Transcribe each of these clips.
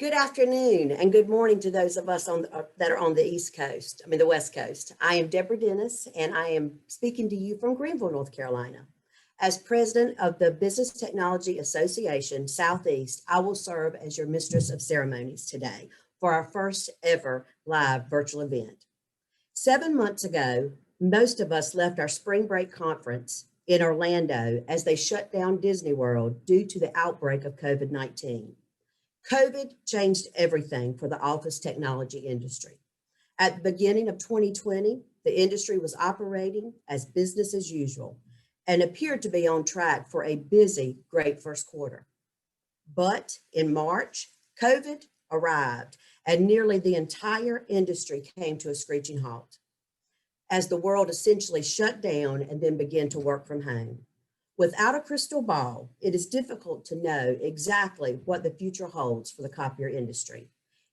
Good afternoon and good morning to those of us that are on the the West Coast. I am Deborah Dennis and I am speaking to you from Greenville, North Carolina. As president of the Business Technology Association Southeast, I will serve as your mistress of ceremonies today for our first ever live virtual event. 7 months ago, most of us left our spring break conference in Orlando as they shut down Disney World due to the outbreak of COVID-19. COVID changed everything for the office technology industry. At the beginning of 2020, the industry was operating as business as usual and appeared to be on track for a busy, great first quarter. But in March, COVID arrived and nearly the entire industry came to a screeching halt as the world essentially shut down and then began to work from home. Without a crystal ball, it is difficult to know exactly what the future holds for the copier industry.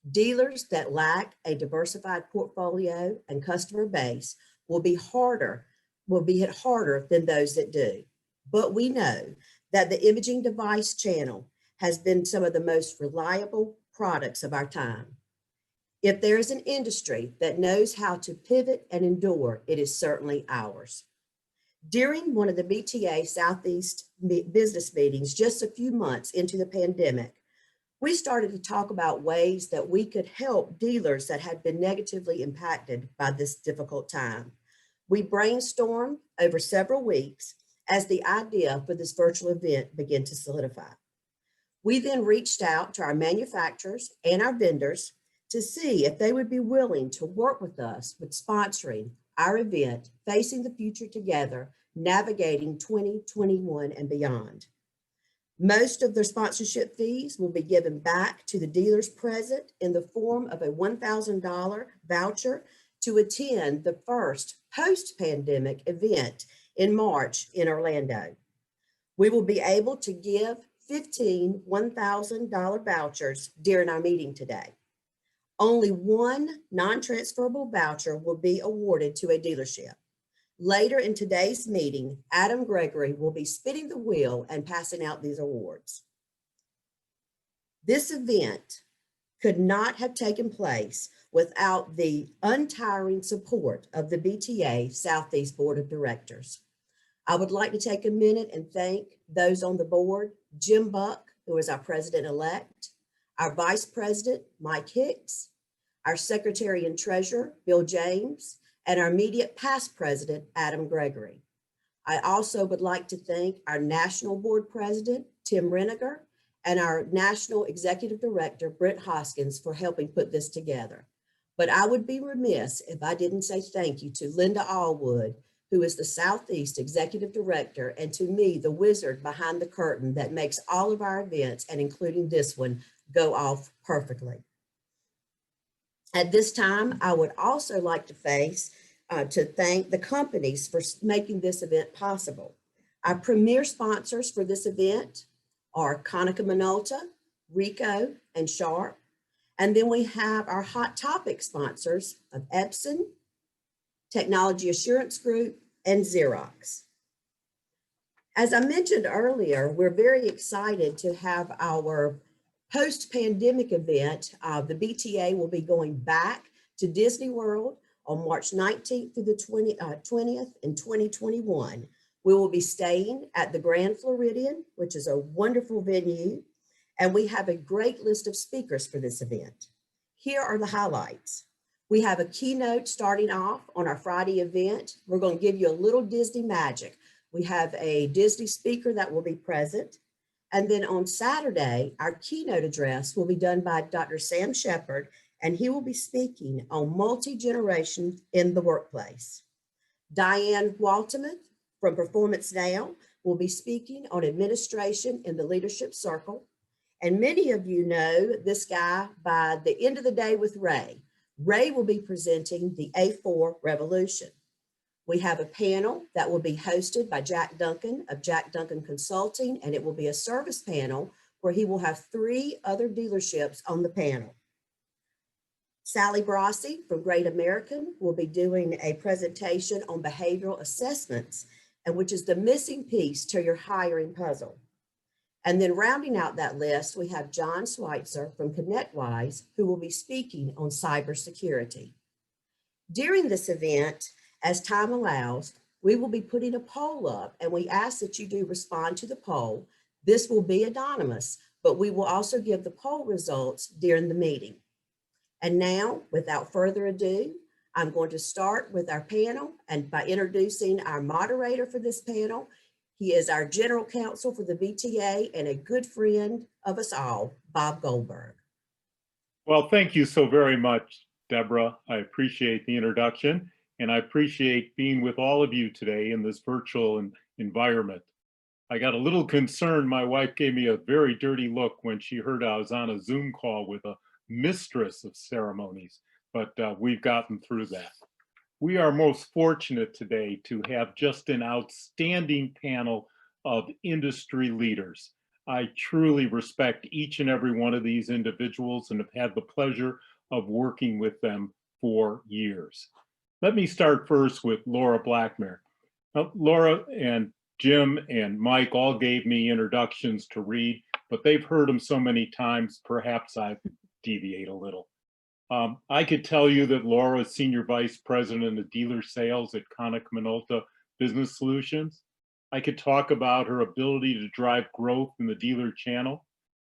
Dealers that lack a diversified portfolio and customer base will be hit harder than those that do. But we know that the imaging device channel has been some of the most reliable products of our time. If there is an industry that knows how to pivot and endure, it is certainly ours. During one of the BTA Southeast business meetings just a few months into the pandemic, we started to talk about ways that we could help dealers that had been negatively impacted by this difficult time. We brainstormed over several weeks as the idea for this virtual event began to solidify. We then reached out to our manufacturers and our vendors to see if they would be willing to work with us with sponsoring our event, Facing the Future Together, Navigating 2021 and Beyond. Most of their sponsorship fees will be given back to the dealers present in the form of a $1,000 voucher to attend the first post-pandemic event in March in Orlando. We will be able to give 15 $1,000 vouchers during our meeting today. Only one non-transferable voucher will be awarded to a dealership. Later in today's meeting, Adam Gregory will be spinning the wheel and passing out these awards. This event could not have taken place without the untiring support of the BTA Southeast Board of Directors. I would like to take a minute and thank those on the board, Jim Buck, who is our president-elect, our Vice President, Mike Hicks, our Secretary and Treasurer, Bill James, and our immediate past President, Adam Gregory. I also would like to thank our National Board President, Tim Reniger, and our National Executive Director, Brent Hoskins, for helping put this together. But I would be remiss if I didn't say thank you to Linda Allwood, who is the Southeast Executive Director, and to me, the wizard behind the curtain that makes all of our events, and including this one, go off perfectly. At this time, I would also like to thank the companies for making this event possible. Our premier sponsors for this event are Konica Minolta, Ricoh, and Sharp. And then we have our hot topic sponsors of Epson, Technology Assurance Group, and Xerox. As I mentioned earlier, we're very excited to have our post-pandemic event. The BTA will be going back to Disney World on March 19th through the 20th in 2021. We will be staying at the Grand Floridian, which is a wonderful venue, and we have a great list of speakers for this event. Here are the highlights. We have a keynote starting off on our Friday event. We're going to give you a little Disney magic. We have a Disney speaker that will be present. And then on Saturday, our keynote address will be done by Dr. Sam Shepard, and he will be speaking on multi-generation in the workplace. Diane Waltemuth from Performance Now will be speaking on administration in the leadership circle. And many of you know this guy by the End of the Day with Ray. Ray will be presenting the A4 Revolution. We have a panel that will be hosted by Jack Duncan of Jack Duncan Consulting, and it will be a service panel where he will have 3 other dealerships on the panel. Sally Brossi from Great American will be doing a presentation on behavioral assessments, and which is the missing piece to your hiring puzzle. And then rounding out that list, we have John Schweitzer from ConnectWise, who will be speaking on cybersecurity. During this event, as time allows, we will be putting a poll up, and we ask that you do respond to the poll. This will be anonymous, but we will also give the poll results during the meeting. And now, without further ado, I'm going to start with our panel and by introducing our moderator for this panel. He is our general counsel for the BTA and a good friend of us all, Bob Goldberg. Well, thank you so very much, Deborah. I appreciate the introduction, and I appreciate being with all of you today in this virtual environment. I got a little concerned. My wife gave me a very dirty look when she heard I was on a Zoom call with a mistress of ceremonies, but we've gotten through that. We are most fortunate today to have just an outstanding panel of industry leaders. I truly respect each and every one of these individuals and have had the pleasure of working with them for years. Let me start first with Laura Blackmere. Laura and Jim and Mike all gave me introductions to read, but they've heard them so many times, perhaps I deviate a little. I could tell you that Laura is Senior Vice President of Dealer Sales at Konica Minolta Business Solutions. I could talk about her ability to drive growth in the dealer channel.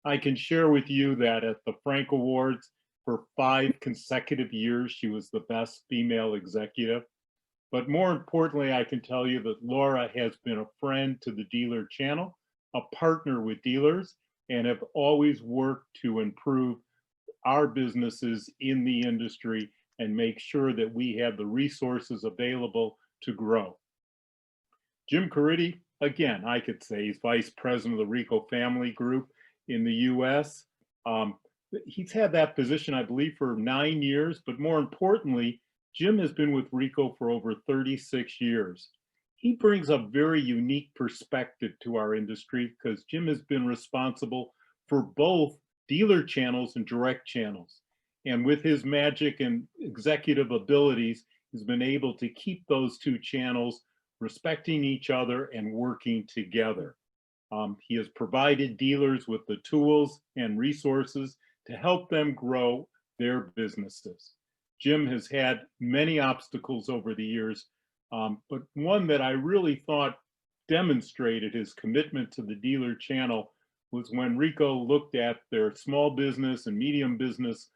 I can share with you that at the Frank Awards for 5 consecutive years, she was the best female executive. But more importantly, I can tell you that Laura has been a friend to the dealer channel, a partner with dealers, and have always worked to improve our businesses in the industry and make sure that we have the resources available to grow. Jim Caridi, again, I could say he's Vice President of the Rico Family Group in the US. He's had that position, I believe, for 9 years, but more importantly, Jim has been with Rico for over 36 years. He brings a very unique perspective to our industry because Jim has been responsible for both dealer channels and direct channels. And with his magic and executive abilities, he's been able to keep those two channels respecting each other and working together. He has provided dealers with the tools and resources to help them grow their businesses. Jim has had many obstacles over the years, but one that I really thought demonstrated his commitment to the dealer channel was when Rico looked at their small business and medium business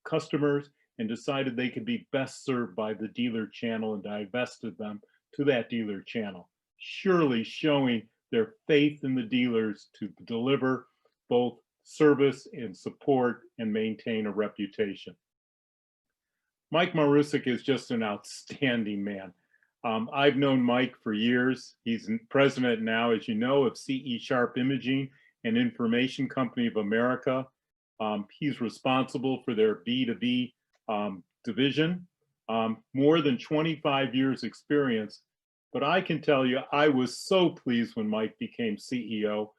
customers and decided they could be best served by the dealer channel and divested them to that dealer channel, surely showing their faith in the dealers to deliver both service and support and maintain a reputation. Mike Marusic is just an outstanding man. I've known Mike for years. He's president now, as you know, of CE Sharp Imaging, an information company of America. He's responsible for their B2B division, more than 25 years experience. But I can tell you, I was so pleased when Mike became CEO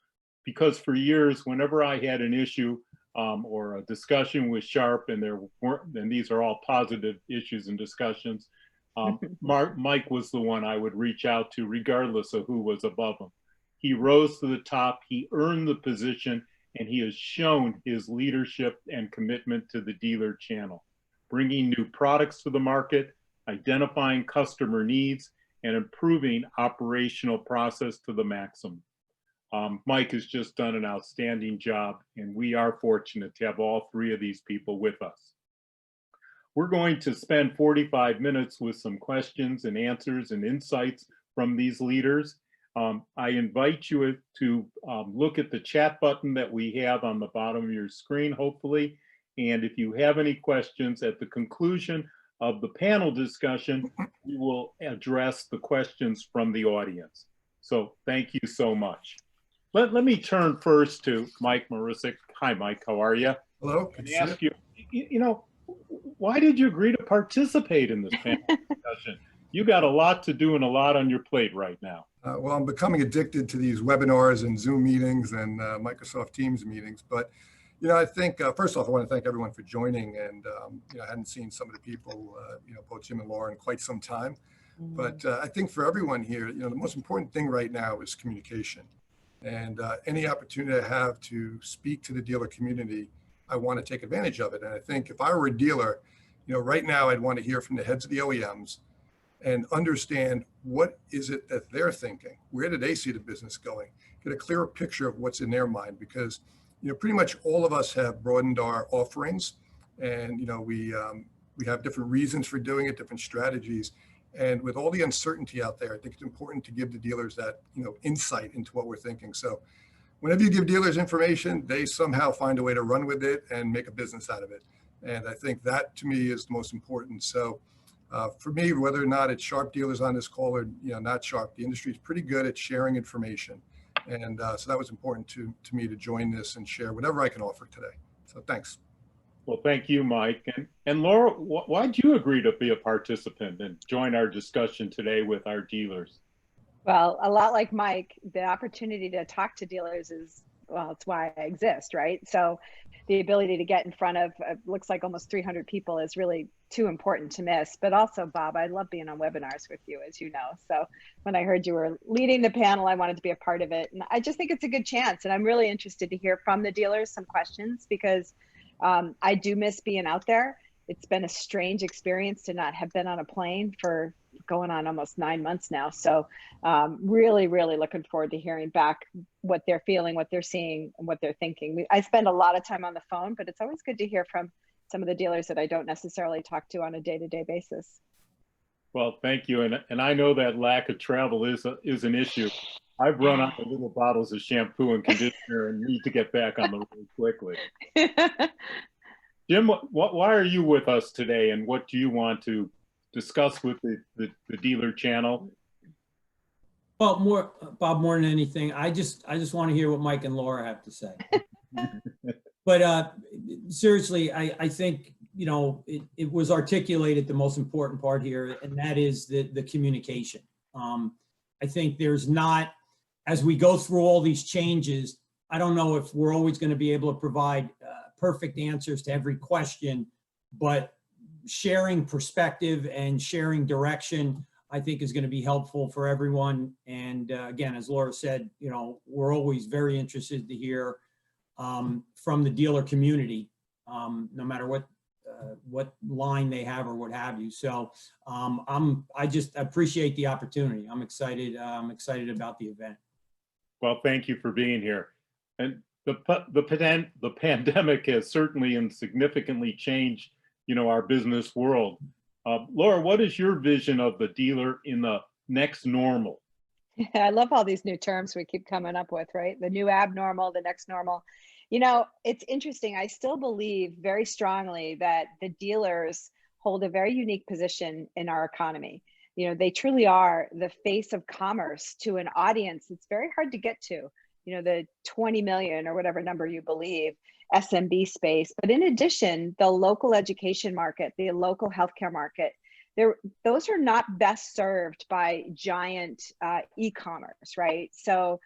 because for years, whenever I had an issue or a discussion with Sharp, and these are all positive issues and discussions, Mike was the one I would reach out to regardless of who was above him. He rose to the top, he earned the position, and he has shown his leadership and commitment to the dealer channel, bringing new products to the market, identifying customer needs, and improving operational process to the maximum. Mike has just done an outstanding job, and we are fortunate to have all 3 of these people with us. We're going to spend 45 minutes with some questions and answers and insights from these leaders. I invite you to look at the chat button that we have on the bottom of your screen, hopefully. And if you have any questions at the conclusion of the panel discussion, we will address the questions from the audience. So thank you so much. Let me turn first to Mike Marusic. Hi, Mike, how are you? Hello. And ask you, why did you agree to participate in this panel discussion? You got a lot to do and a lot on your plate right now. Well, I'm becoming addicted to these webinars and Zoom meetings and Microsoft Teams meetings. But, I think, first off, I want to thank everyone for joining. And, I hadn't seen some of the people, both Jim and Laura in quite some time. But I think for everyone here, the most important thing right now is communication. And any opportunity I have to speak to the dealer community, I want to take advantage of it. And I think if I were a dealer, right now I'd want to hear from the heads of the OEMs and understand what is it that they're thinking. Where do they see the business going? Get a clearer picture of what's in their mind, because pretty much all of us have broadened our offerings, and we have different reasons for doing it, different strategies. And with all the uncertainty out there, I think it's important to give the dealers that insight into what we're thinking. So whenever you give dealers information, they somehow find a way to run with it and make a business out of it. And I think that to me is the most important. So for me, whether or not it's sharp dealers on this call or not sharp, the industry is pretty good at sharing information. And so that was important to me to join this and share whatever I can offer today. So thanks. Well, thank you, Mike. And Laura, why'd you agree to be a participant and join our discussion today with our dealers? Well, a lot like Mike, the opportunity to talk to dealers is, well, it's why I exist, right? So the ability to get in front of, looks like almost 300 people is really too important to miss. But also, Bob, I love being on webinars with you, as you know. So when I heard you were leading the panel, I wanted to be a part of it. And I just think it's a good chance. And I'm really interested to hear from the dealers some questions, because I do miss being out there. It's been a strange experience to not have been on a plane for going on almost 9 months now. So really, really looking forward to hearing back what they're feeling, what they're seeing, and what they're thinking. I spend a lot of time on the phone, but it's always good to hear from some of the dealers that I don't necessarily talk to on a day-to-day basis. Well, thank you. And I know that lack of travel is an issue. I've run out of little bottles of shampoo and conditioner and need to get back on the road quickly. Jim, why are you with us today, and what do you want to discuss with the dealer channel? Well, Bob, more than anything, I just want to hear what Mike and Laura have to say. But seriously, I think it was articulated the most important part here, and that is the communication. I think there's not, as we go through all these changes, I don't know if we're always going to be able to provide perfect answers to every question, but sharing perspective and sharing direction, I think, is going to be helpful for everyone. And again, as Laura said, we're always very interested to hear from the dealer community, no matter what line they have or what have you. So I just appreciate the opportunity. I'm excited. I'm excited about the event. Well, thank you for being here. And the pandemic has certainly and significantly changed, our business world. Laura, what is your vision of the dealer in the next normal? I love all these new terms we keep coming up with, right? The new abnormal, the next normal. It's interesting. I still believe very strongly that the dealers hold a very unique position in our economy. They truly are the face of commerce to an audience it's very hard to get to, the 20 million or whatever number you believe SMB space. But in addition, the local education market, the local healthcare market, those are not best served by giant e-commerce, right? So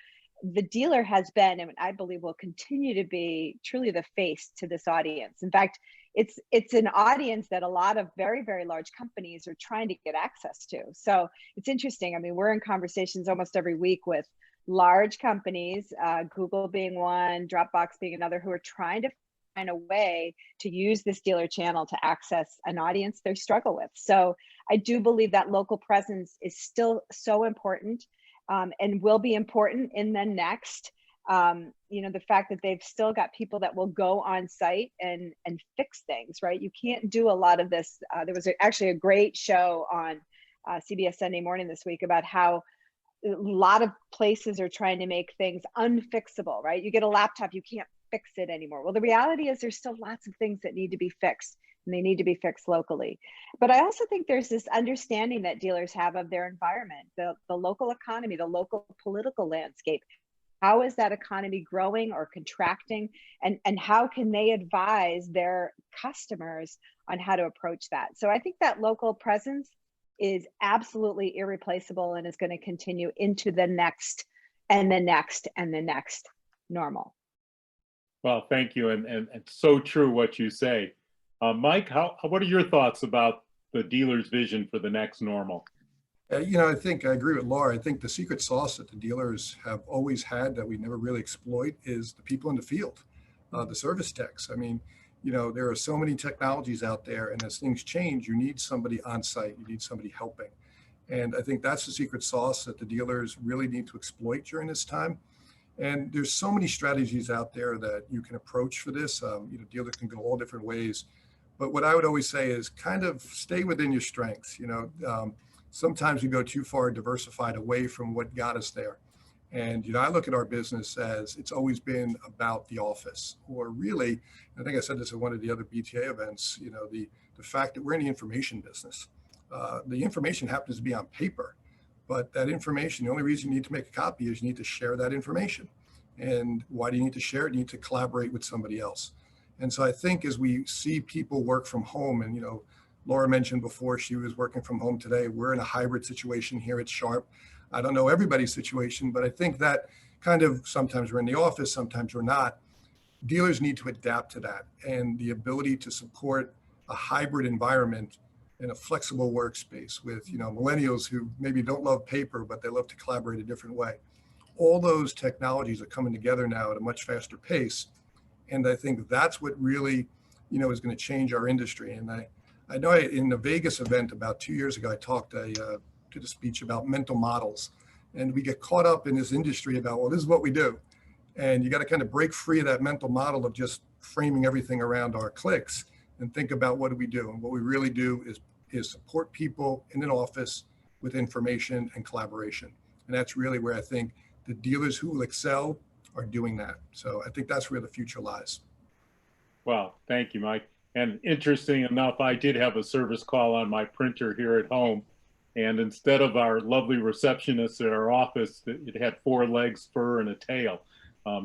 the dealer has been, and I believe will continue to be, truly the face to this audience. In fact, it's an audience that a lot of very, very large companies are trying to get access to. So it's interesting. I mean, we're in conversations almost every week with large companies, Google being one, Dropbox being another, who are trying to find a way to use this dealer channel to access an audience they struggle with. So I do believe that local presence is still so important, and will be important in the next. The fact that they've still got people that will go on site and fix things, right? You can't do a lot of this. There was actually a great show on CBS Sunday Morning this week about how a lot of places are trying to make things unfixable, right? You get a laptop, you can't fix it anymore. Well, the reality is there's still lots of things that need to be fixed, and they need to be fixed locally. But I also think there's this understanding that dealers have of their environment, the local economy, the local political landscape. How is that economy growing or contracting? And how can they advise their customers on how to approach that? So I think that local presence is absolutely irreplaceable and is going to continue into the next and the next and the next normal. Well, thank you. And so true what you say. Mike, what are your thoughts about the dealer's vision for the next normal? I think I agree with Laura. I think the secret sauce that the dealers have always had that we never really exploit is the people in the field, the service techs. I mean, there are so many technologies out there, and as things change, you need somebody on site, you need somebody helping. And I think that's the secret sauce that the dealers really need to exploit during this time. And there's so many strategies out there that you can approach for this. Dealers can go all different ways. But what I would always say is kind of stay within your strengths. Sometimes we go too far diversified away from what got us there. And, I look at our business as it's always been about the office, or really, I think I said this at one of the other BTA events, the fact that we're in the information business. The information happens to be on paper, but that information, the only reason you need to make a copy is you need to share that information. And why do you need to share it? You need to collaborate with somebody else. And so I think as we see people work from home, and, Laura mentioned before she was working from home today, we're in a hybrid situation here at Sharp. I don't know everybody's situation, but I think that kind of sometimes we're in the office, sometimes we're not. Dealers need to adapt to that, and the ability to support a hybrid environment in a flexible workspace with, millennials who maybe don't love paper, but they love to collaborate a different way. All those technologies are coming together now at a much faster pace. And I think that's what really, is going to change our industry. And I know in the Vegas event about 2 years ago, I talked did a speech about mental models, and we get caught up in this industry about, well, this is what we do. And you got to kind of break free of that mental model of just framing everything around our clicks and think about what do we do. And what we really do is support people in an office with information and collaboration. And that's really where I think the dealers who will excel are doing that. So I think that's where the future lies. Well, thank you, Mike. And interesting enough, I did have a service call on my printer here at home. And instead of our lovely receptionist at our office, it had 4 legs, fur, and a tail.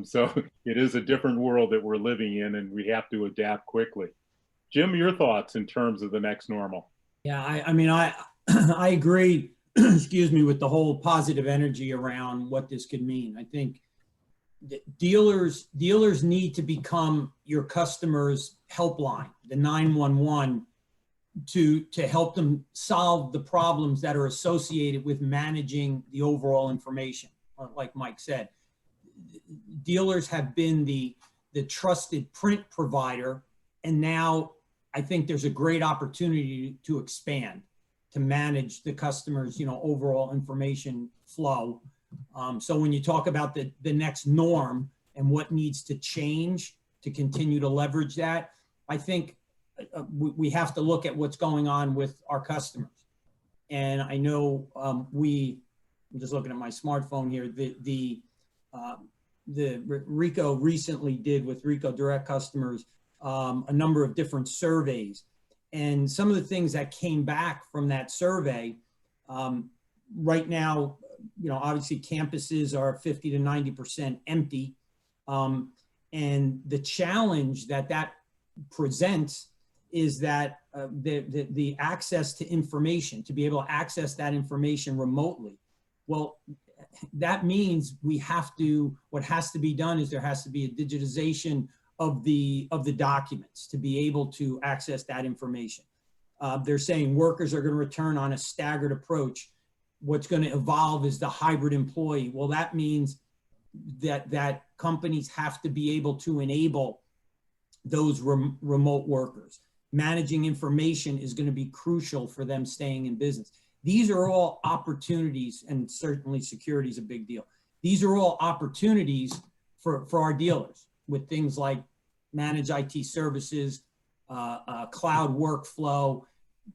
So it is a different world that we're living in, and we have to adapt quickly. Jim, your thoughts in terms of the next normal? Yeah, I mean, I agree, excuse me, with the whole positive energy around what this could mean. I think dealers need to become your customers' helpline, the 911, to help them solve the problems that are associated with managing the overall information. Like Mike said, dealers have been the trusted print provider, and now I think there's a great opportunity to expand, to manage the customer's, overall information flow. So when you talk about the next norm and what needs to change to continue to leverage that, I think we have to look at what's going on with our customers. And I know I'm just looking at my smartphone here, the Rico recently did with Rico Direct customers a number of different surveys. And some of the things that came back from that survey, right now, obviously campuses are 50 to 90% empty. And the challenge that presents is that the access to information, to be able to access that information remotely. Well, that means what has to be done is there has to be a digitization of the documents to be able to access that information. They're saying workers are going to return on a staggered approach. What's going to evolve is the hybrid employee. Well, that means that companies have to be able to enable those remote workers. Managing information is going to be crucial for them staying in business. These are all opportunities, and certainly security is a big deal. These are all opportunities for our dealers with things like managed IT services, cloud workflow,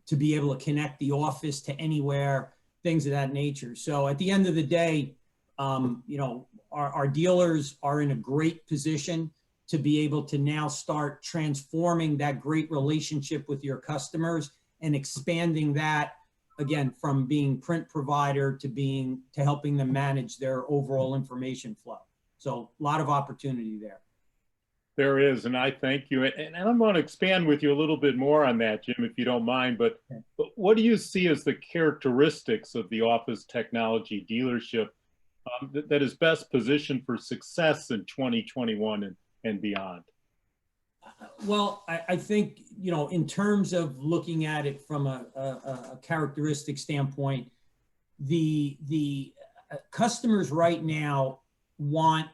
to be able to connect the office to anywhere, things of that nature. So at the end of the day, our dealers are in a great position to be able to now start transforming that great relationship with your customers and expanding that, again, from being print provider to helping them manage their overall information flow. So a lot of opportunity there. There is, and I thank you. And I'm going to expand with you a little bit more on that, Jim, if you don't mind. But what do you see as the characteristics of the office technology dealership that is best positioned for success in 2021 and beyond? Well, I think, in terms of looking at it from a characteristic standpoint, the customers right now want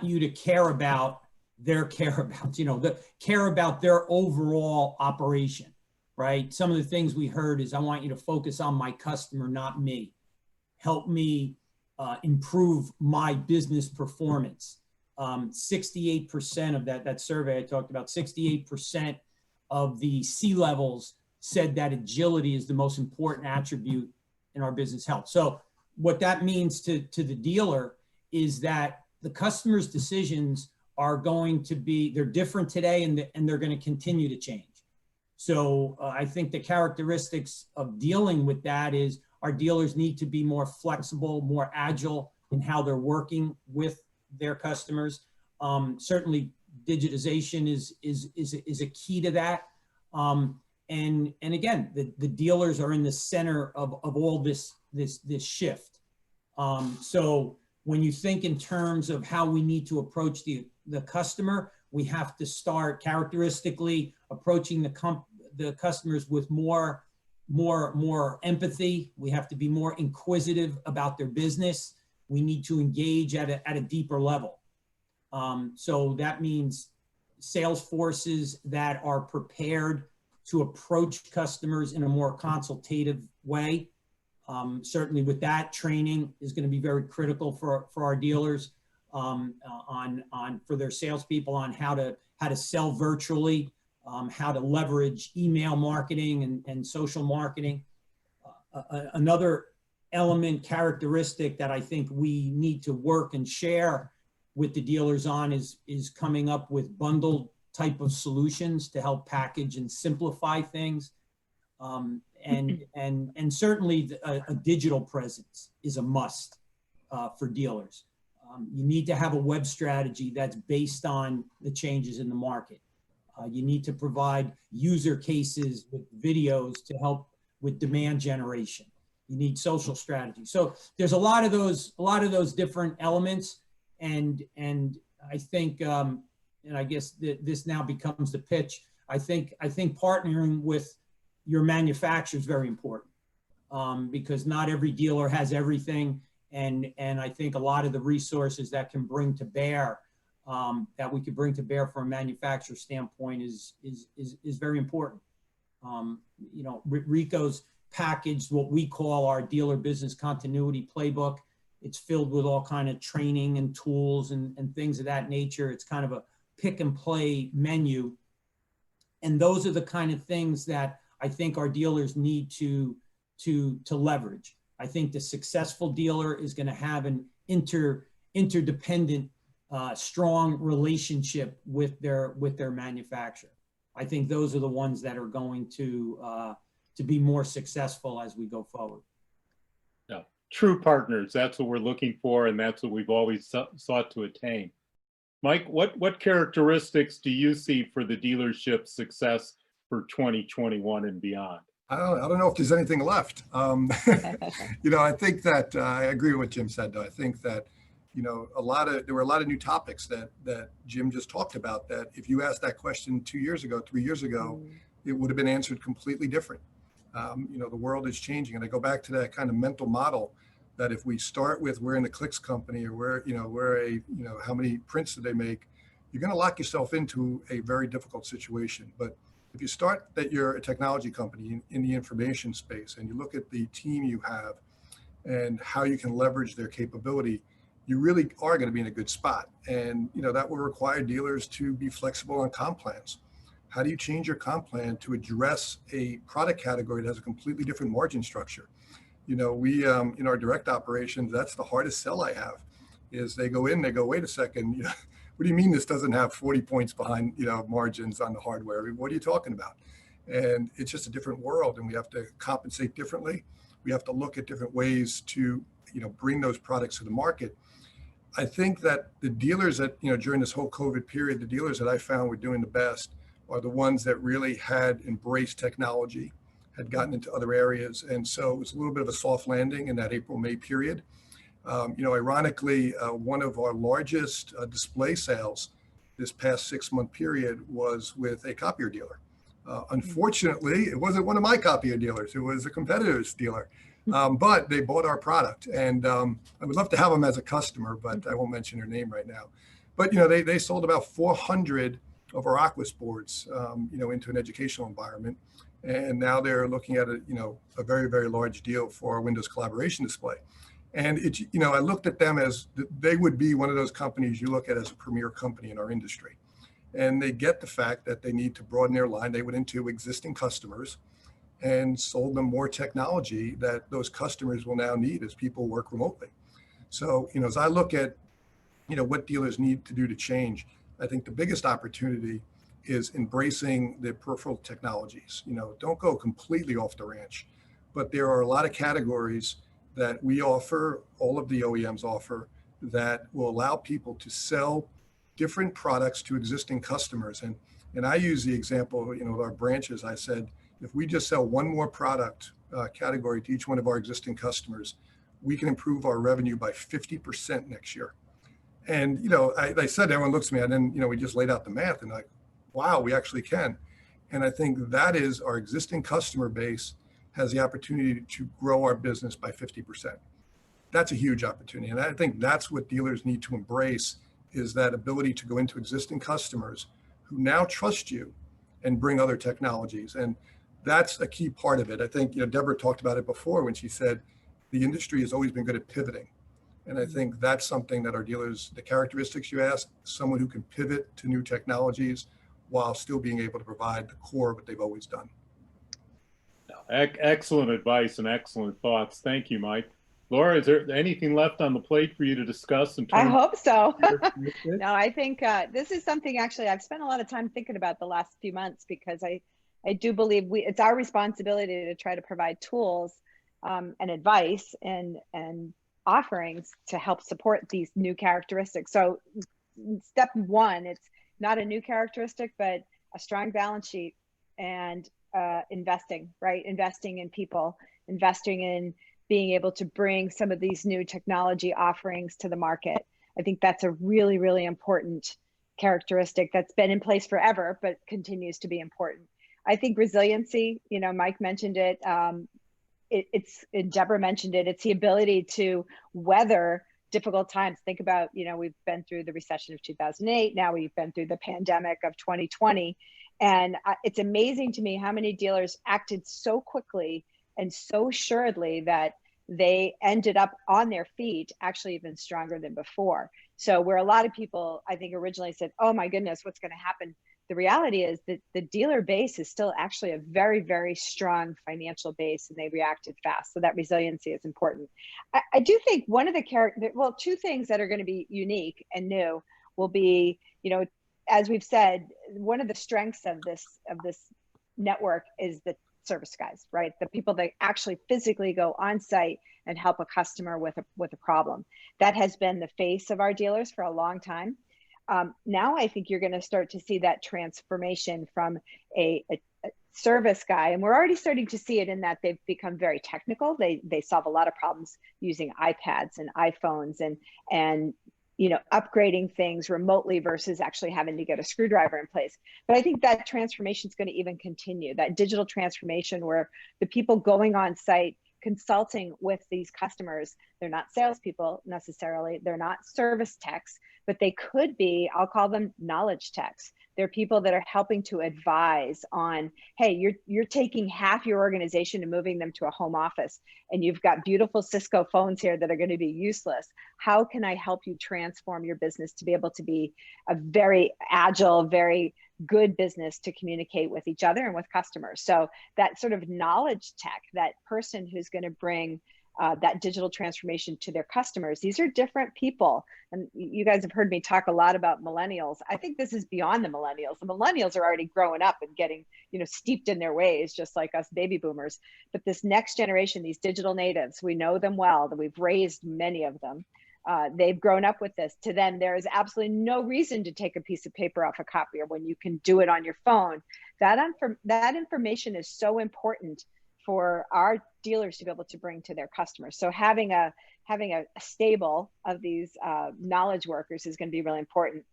you to care about their care about their overall operation, right? Some of the things we heard is, I want you to focus on my customer, not me. Help me improve my business performance. 68% of that survey I talked about, 68% of the C-levels said that agility is the most important attribute in our business health. So what that means to the dealer is that the customer's decisions are going to be, they're different today, and they're going to continue to change. So I think the characteristics of dealing with that is, our dealers need to be more flexible, more agile in how they're working with their customers. Certainly digitization is a key to that. And again, the dealers are in the center of all this shift. So when you think in terms of how we need to approach the customer, we have to start characteristically approaching the customers with more empathy. We have to be more inquisitive about their business. We need to engage at a deeper level. So that means sales forces that are prepared to approach customers in a more consultative way. Certainly with that, training is going to be very critical for our dealers, for their salespeople on how to sell virtually, how to leverage email marketing and social marketing. Another element, characteristic that I think we need to work and share with the dealers on is coming up with bundled type of solutions to help package and simplify things. And certainly a digital presence is a must for dealers. You need to have a web strategy that's based on the changes in the market. You need to provide user cases with videos to help with demand generation. You need social strategy. So there's a lot of those different elements, and I think, and I guess this now becomes the pitch. I think partnering with your manufacturer is very important, because not every dealer has everything, and I think a lot of the resources that can bring to bear, that we could bring to bear from a manufacturer standpoint is very important. You know, Rico's packaged what we call our dealer business continuity playbook. It's filled with all kind of training and tools and things of that nature. It's kind of a pick and play menu. And those are the kind of things that I think our dealers need to leverage. I think the successful dealer is going to have an interdependent, strong relationship with their manufacturer. I think those are the ones that are going to be more successful as we go forward. Yeah, true partners. That's what we're looking for, and that's what we've always sought to attain. Mike, what characteristics do you see for the dealership success for 2021 and beyond? I don't know if there's anything left. You know, I think that I agree with what Jim said, though. I think that, you know, there were a lot of new topics that Jim just talked about, that if you asked that question 2 years ago, 3 years ago, it would have been answered completely different. You know, the world is changing. And I go back to that kind of mental model that if we start with, we're in the clicks company, or how many prints do they make, you're going to lock yourself into a very difficult situation. But if you start that you're a technology company in the information space, and you look at the team you have and how you can leverage their capability, you really are going to be in a good spot. And, you know, that will require dealers to be flexible on comp plans. How do you change your comp plan to address a product category that has a completely different margin structure? You know, we, in our direct operations, that's the hardest sell I have, is they go in, they go, wait a second, you know, what do you mean this doesn't have 40 points behind, you know, margins on the hardware? I mean, what are you talking about? And it's just a different world, and we have to compensate differently. We have to look at different ways to, you know, bring those products to the market. I think that the dealers that, you know, during this whole COVID period, the dealers that I found were doing the best are the ones that really had embraced technology, had gotten into other areas. And so it was a little bit of a soft landing in that April-May period. You know, ironically, one of our largest display sales this past 6-month period was with a copier dealer. Unfortunately, it wasn't one of my copier dealers. It was a competitor's dealer. But they bought our product, and I would love to have them as a customer, but I won't mention their name right now. But they sold about 400 of our Aquas boards, into an educational environment, and now they're looking at a very, very large deal for our Windows collaboration display. And I looked at them as they would be one of those companies you look at as a premier company in our industry. And they get the fact that they need to broaden their line. They went into existing customers and sold them more technology that those customers will now need as people work remotely. So, as I look at, what dealers need to do to change, I think the biggest opportunity is embracing the peripheral technologies. Don't go completely off the ranch, but there are a lot of categories that we offer, all of the OEMs offer, that will allow people to sell different products to existing customers. And I use the example, of our branches. I said, if we just sell one more product category to each one of our existing customers, we can improve our revenue by 50% next year. And, I said, everyone looks at me, and then, we just laid out the math, and like, wow, we actually can. And I think that is our existing customer base has the opportunity to grow our business by 50%. That's a huge opportunity. And I think that's what dealers need to embrace, is that ability to go into existing customers who now trust you and bring other technologies. And that's a key part of it. I think, Deborah talked about it before when she said the industry has always been good at pivoting. And I think that's something that our dealers, the characteristics you asked, someone who can pivot to new technologies while still being able to provide the core of what they've always done. Excellent advice and excellent thoughts. Thank you, Mike. Laura, is there anything left on the plate for you to discuss? I hope so. No, I think this is something actually I've spent a lot of time thinking about the last few months, because I do believe it's our responsibility to try to provide tools and advice and offerings to help support these new characteristics. So step one, it's not a new characteristic, but a strong balance sheet and investing, right? Investing in people, investing in being able to bring some of these new technology offerings to the market. I think that's a really, really important characteristic that's been in place forever, but continues to be important. I think resiliency, Mike mentioned it, and Deborah mentioned it, it's the ability to weather difficult times. Think about, we've been through the recession of 2008. Now we've been through the pandemic of 2020. And it's amazing to me how many dealers acted so quickly and so assuredly that they ended up on their feet actually even stronger than before. So where a lot of people, I think, originally said, oh my goodness, what's going to happen? The reality is that the dealer base is still actually a very, very strong financial base, and they reacted fast. So that resiliency is important. I do think one of the two things that are going to be unique and new will be, as we've said, one of the strengths of this network is the service guys, right? The people that actually physically go on site and help a customer with a problem. That has been the face of our dealers for a long time. Now I think you're going to start to see that transformation from a service guy, and we're already starting to see it in that they've become very technical. They solve a lot of problems using iPads and iPhones and upgrading things remotely versus actually having to get a screwdriver in place. But I think that transformation is going to even continue, that digital transformation where the people going on site consulting with these customers, they're not salespeople necessarily, they're not service techs, but they could be, I'll call them knowledge techs. They're people that are helping to advise on, hey, you're taking half your organization and moving them to a home office, and you've got beautiful Cisco phones here that are going to be useless. How can I help you transform your business to be able to be a very agile, very good business to communicate with each other and with customers? So that sort of knowledge tech, that person who's going to bring that digital transformation to their customers. These are different people. And you guys have heard me talk a lot about millennials. I think this is beyond the millennials. The millennials are already growing up and getting, steeped in their ways, just like us baby boomers. But this next generation, these digital natives, we know them well, that we've raised many of them. They've grown up with this. To them, there is absolutely no reason to take a piece of paper off a copier when you can do it on your phone. That information is so important for our dealers to be able to bring to their customers. So having a stable of these knowledge workers is going to be really important.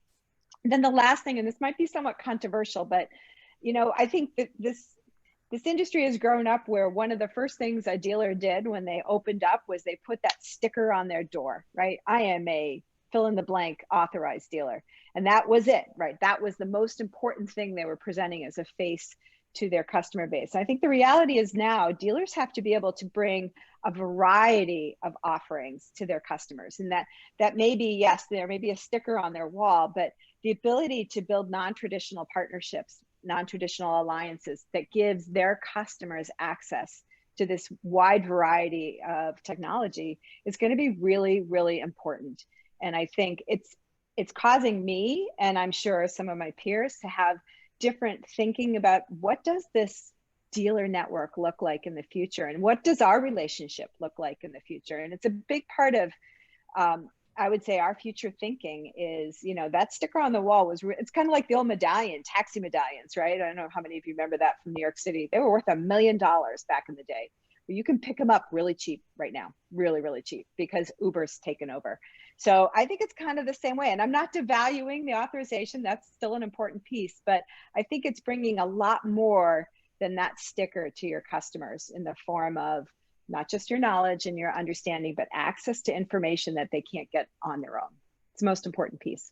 And then the last thing, and this might be somewhat controversial, but I think that this this industry has grown up where one of the first things a dealer did when they opened up was they put that sticker on their door, right? I am a fill in the blank authorized dealer. And that was it, right? That was the most important thing they were presenting as a face to their customer base. I think the reality is now dealers have to be able to bring a variety of offerings to their customers. And that may be, yes, there may be a sticker on their wall, but the ability to build non-traditional partnerships, non-traditional alliances that gives their customers access to this wide variety of technology is going to be really, really important. And I think it's causing me, and I'm sure some of my peers, to have different thinking about what does this dealer network look like in the future, and what does our relationship look like in the future. And it's a big part of, I would say, our future thinking is, you know, that sticker on the wall was, it's kind of like the old medallion, taxi medallions, right? I don't know how many of you remember that from New York City. They were worth $1 million back in the day. But you can pick them up really cheap right now, really, really cheap, because Uber's taken over. So I think it's kind of the same way. And I'm not devaluing the authorization. That's still an important piece. But I think it's bringing a lot more than that sticker to your customers in the form of not just your knowledge and your understanding, but access to information that they can't get on their own. It's the most important piece.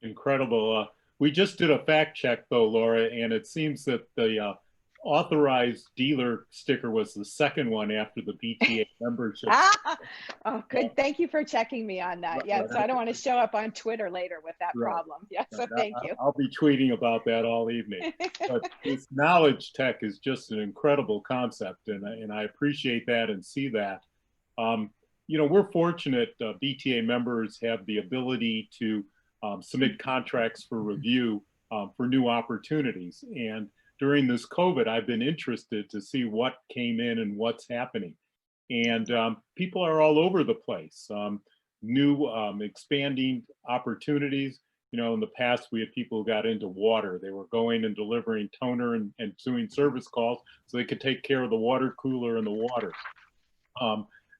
Incredible. We just did a fact check though, Laura, and it seems that the authorized dealer sticker was the second one after the BTA membership. Oh, good. Thank you for checking me on that. Yeah, so I don't want to show up on Twitter later with that problem. Yeah, so thank you. I'll be tweeting about that all evening. But this knowledge tech is just an incredible concept, and I appreciate that and see that. You know, we're fortunate BTA members have the ability to submit contracts for review for new opportunities. And during this COVID, I've been interested to see what came in and what's happening. And people are all over the place. New expanding opportunities. You know, in the past, we had people who got into water. They were going and delivering toner and doing service calls so they could take care of the water cooler and the water.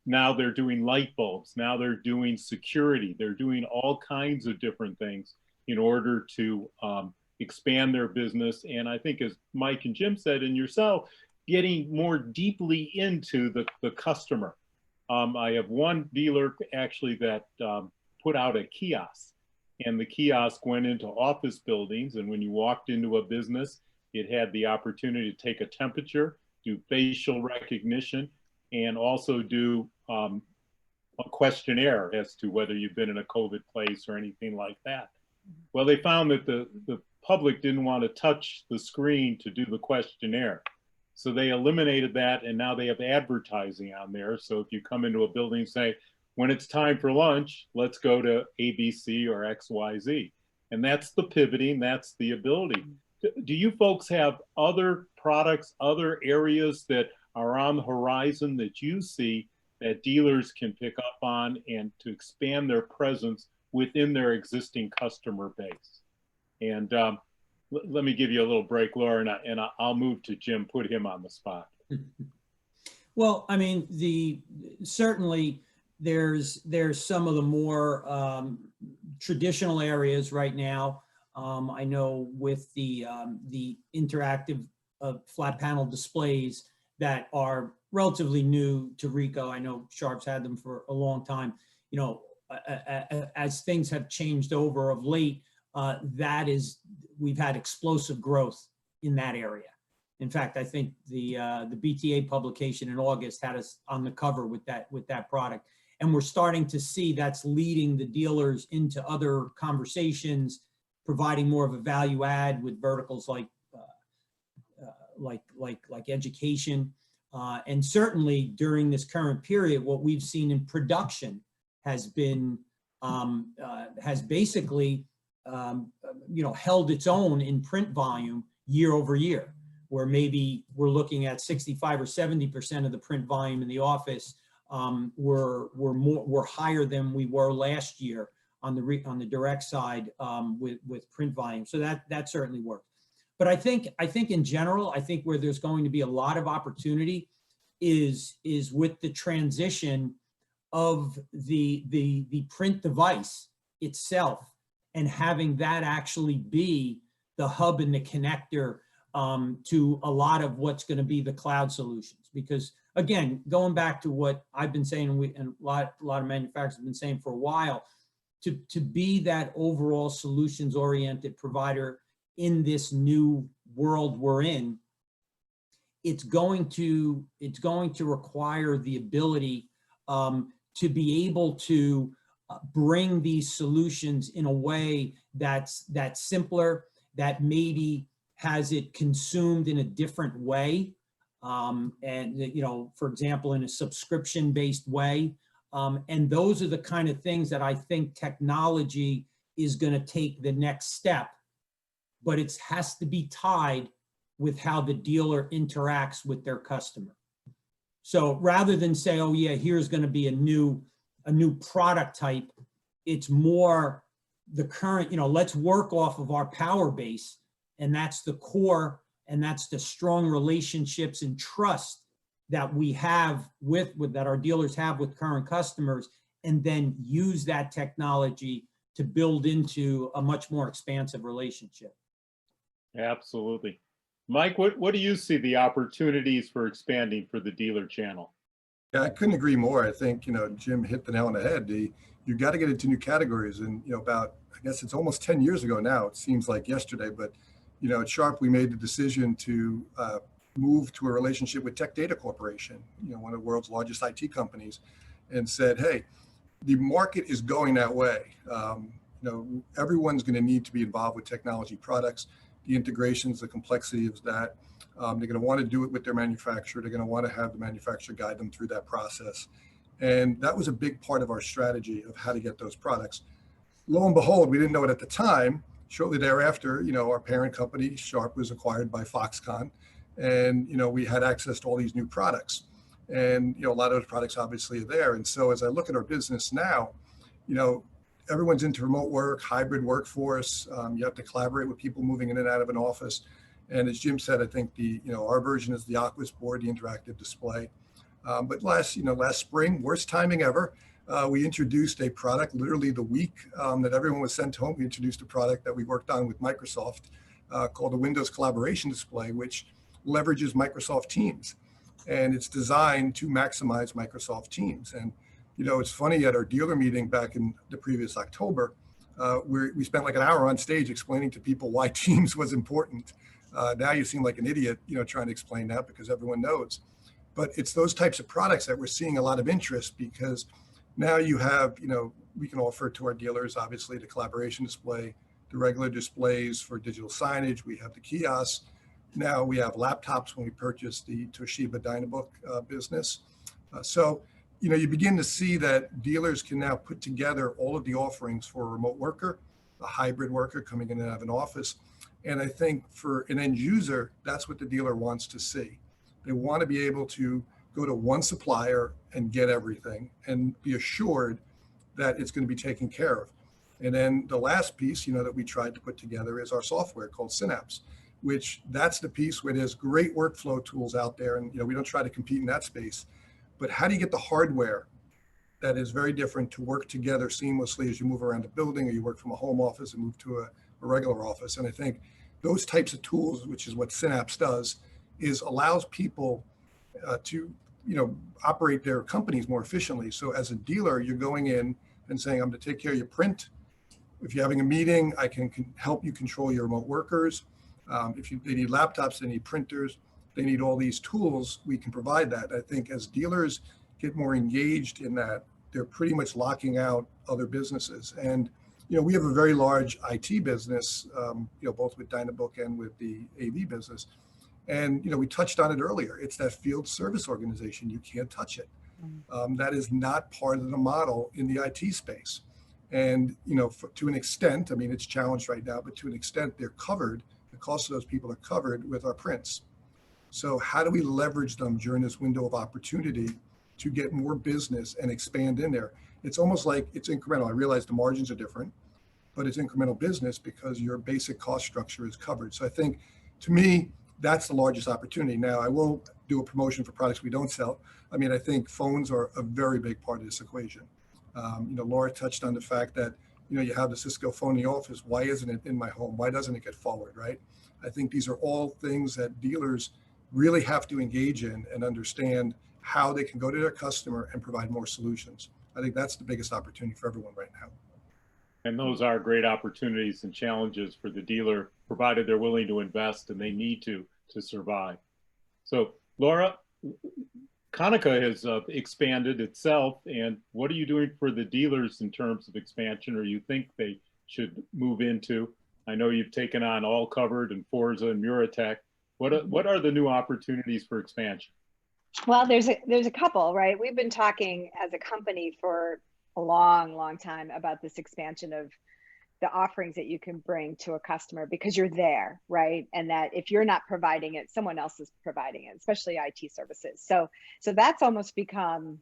Now they're doing light bulbs. Now they're doing security. They're doing all kinds of different things in order to expand their business. And I think, as Mike and Jim said, and yourself, getting more deeply into the customer. I have one dealer actually that put out a kiosk, and the kiosk went into office buildings. And when you walked into a business, it had the opportunity to take a temperature, do facial recognition, and also do a questionnaire as to whether you've been in a COVID place or anything like that. Well, they found that the public didn't want to touch the screen to do the questionnaire. So they eliminated that, and now they have advertising on there. So if you come into a building and say, when it's time for lunch, let's go to ABC or XYZ. And that's the pivoting, that's the ability. Do you folks have other products, other areas that are on the horizon that you see that dealers can pick up on and to expand their presence within their existing customer base? And let me give you a little break, Laura, and I'll move to Jim, put him on the spot. Well, I mean, certainly there's some of the more traditional areas right now. I know with the interactive flat panel displays that are relatively new to Ricoh. I know Sharp's had them for a long time. You know, as things have changed over of late, we've had explosive growth in that area. In fact, I think the BTA publication in August had us on the cover with that product, and we're starting to see that's leading the dealers into other conversations, providing more of a value add with verticals like education, and certainly during this current period, what we've seen in production has been has basically held its own in print volume year over year, where maybe we're looking at 65 or 70% of the print volume in the office were higher than we were last year on the direct side with print volume. So that certainly worked. But I think in general, I think where there's going to be a lot of opportunity is with the transition of the print device itself, and having that actually be the hub and the connector to a lot of what's going to be the cloud solutions. Because again, going back to what I've been saying, and a lot of manufacturers have been saying for a while, to be that overall solutions oriented provider in this new world we're in, it's going to require the ability to be able to bring these solutions in a way that's simpler, that maybe has it consumed in a different way, and for example, in a subscription-based way. And those are the kind of things that I think technology is going to take the next step, but it has to be tied with how the dealer interacts with their customer. So rather than say, oh yeah, here's going to be a new product type, it's more the current, let's work off of our power base, and that's the core, and that's the strong relationships and trust that we have that our dealers have with current customers, and then use that technology to build into a much more expansive relationship. Absolutely. Mike, what do you see the opportunities for expanding for the dealer channel? Yeah, I couldn't agree more. I think, Jim hit the nail on the head. You got to get into new categories. And, about, I guess it's almost 10 years ago now, it seems like yesterday, but, at Sharp, we made the decision to move to a relationship with Tech Data Corporation, one of the world's largest IT companies, and said, hey, the market is going that way. Everyone's going to need to be involved with technology products, the integrations, the complexity of that. They're going to want to do it with their manufacturer. They're going to want to have the manufacturer guide them through that process. And that was a big part of our strategy of how to get those products. Lo and behold, we didn't know it at the time. Shortly thereafter, our parent company, Sharp, was acquired by Foxconn. And, we had access to all these new products. And, a lot of those products obviously are there. And so as I look at our business now, everyone's into remote work, hybrid workforce. You have to collaborate with people moving in and out of an office. And as Jim said, I think our version is the Aquas board, the interactive display. But last spring, worst timing ever, we introduced a product literally the week that everyone was sent home. We introduced a product that we worked on with Microsoft called the Windows Collaboration Display, which leverages Microsoft Teams. And it's designed to maximize Microsoft Teams. And, it's funny, at our dealer meeting back in the previous October, we spent like an hour on stage explaining to people why Teams was important. Now you seem like an idiot, trying to explain that because everyone knows. But it's those types of products that we're seeing a lot of interest, because now you have, we can offer to our dealers, obviously, the collaboration display, the regular displays for digital signage. We have the kiosks. Now we have laptops when we purchased the Toshiba Dynabook business. So, you begin to see that dealers can now put together all of the offerings for a remote worker, a hybrid worker coming in and out of an office. And I think for an end user, that's what the dealer wants to see. They want to be able to go to one supplier and get everything and be assured that it's going to be taken care of. And then the last piece, that we tried to put together is our software called Synapse, which that's the piece where there's great workflow tools out there. And, we don't try to compete in that space. But how do you get the hardware that is very different to work together seamlessly as you move around the building, or you work from a home office and move to a regular office? And I think those types of tools, which is what Synapse does, is allows people to, operate their companies more efficiently. So as a dealer, you're going in and saying, I'm going to take care of your print. If you're having a meeting, I can help you control your remote workers. If they need laptops, they need printers, they need all these tools, we can provide that. I think as dealers get more engaged in that, they're pretty much locking out other businesses. And, we have a very large IT business, both with Dynabook and with the AV business. And, we touched on it earlier. It's that field service organization. You can't touch it. That is not part of the model in the IT space. And, to an extent, I mean, it's challenged right now, but to an extent, they're covered. The cost of those people are covered with our prints. So how do we leverage them during this window of opportunity to get more business and expand in there? It's almost like it's incremental. I realize the margins are different, but it's incremental business because your basic cost structure is covered. So I think, to me, that's the largest opportunity. Now, I will do a promotion for products we don't sell. I mean, I think phones are a very big part of this equation. Laura touched on the fact that, you have the Cisco phone in the office. Why isn't it in my home? Why doesn't it get forward, right? I think these are all things that dealers really have to engage in and understand how they can go to their customer and provide more solutions. I think that's the biggest opportunity for everyone right now. And those are great opportunities and challenges for the dealer, provided they're willing to invest, and they need to survive. So Laura, Konica has expanded itself, and what are you doing for the dealers in terms of expansion, or you think they should move into? I know you've taken on All Covered and Forza and Muratech. What are the new opportunities for expansion? Well, there's a couple, right? We've been talking as a company for a long time about this expansion of the offerings that you can bring to a customer because you're there, right? And that if you're not providing it, someone else is providing it, especially IT services. So that's almost become,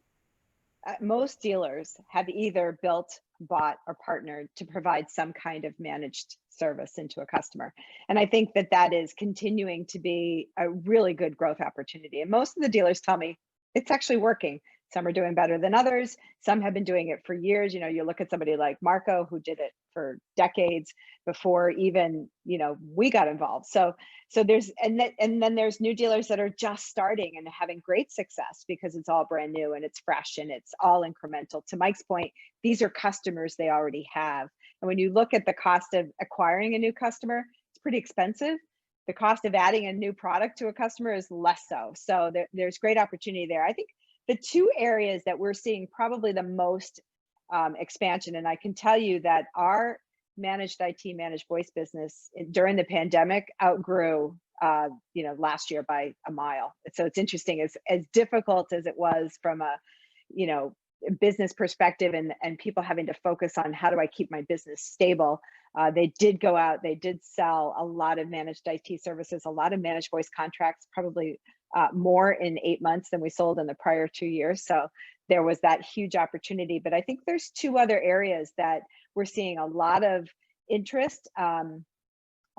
most dealers have either built, bought, or partnered to provide some kind of managed service into a customer. And I think that is continuing to be a really good growth opportunity. And most of the dealers tell me it's actually working. Some are doing better than others. Some have been doing it for years. You know, you look at somebody like Marco, who did it for decades before even, you know, we got involved. So there's, and then there's new dealers that are just starting and having great success because it's all brand new and it's fresh and it's all incremental. To Mike's point, these are customers they already have. And when you look at the cost of acquiring a new customer, it's pretty expensive. The cost of adding a new product to a customer is less so. So there's great opportunity there. I think the two areas that we're seeing probably the most expansion, and I can tell you that our managed IT, managed voice business during the pandemic outgrew, last year by a mile. So it's interesting, as difficult as it was from a, business perspective and people having to focus on how do I keep my business stable. They did go out, they did sell a lot of managed IT services, a lot of managed voice contracts, probably more in 8 months than we sold in the prior 2 years. So there was that huge opportunity. But I think there's two other areas that we're seeing a lot of interest,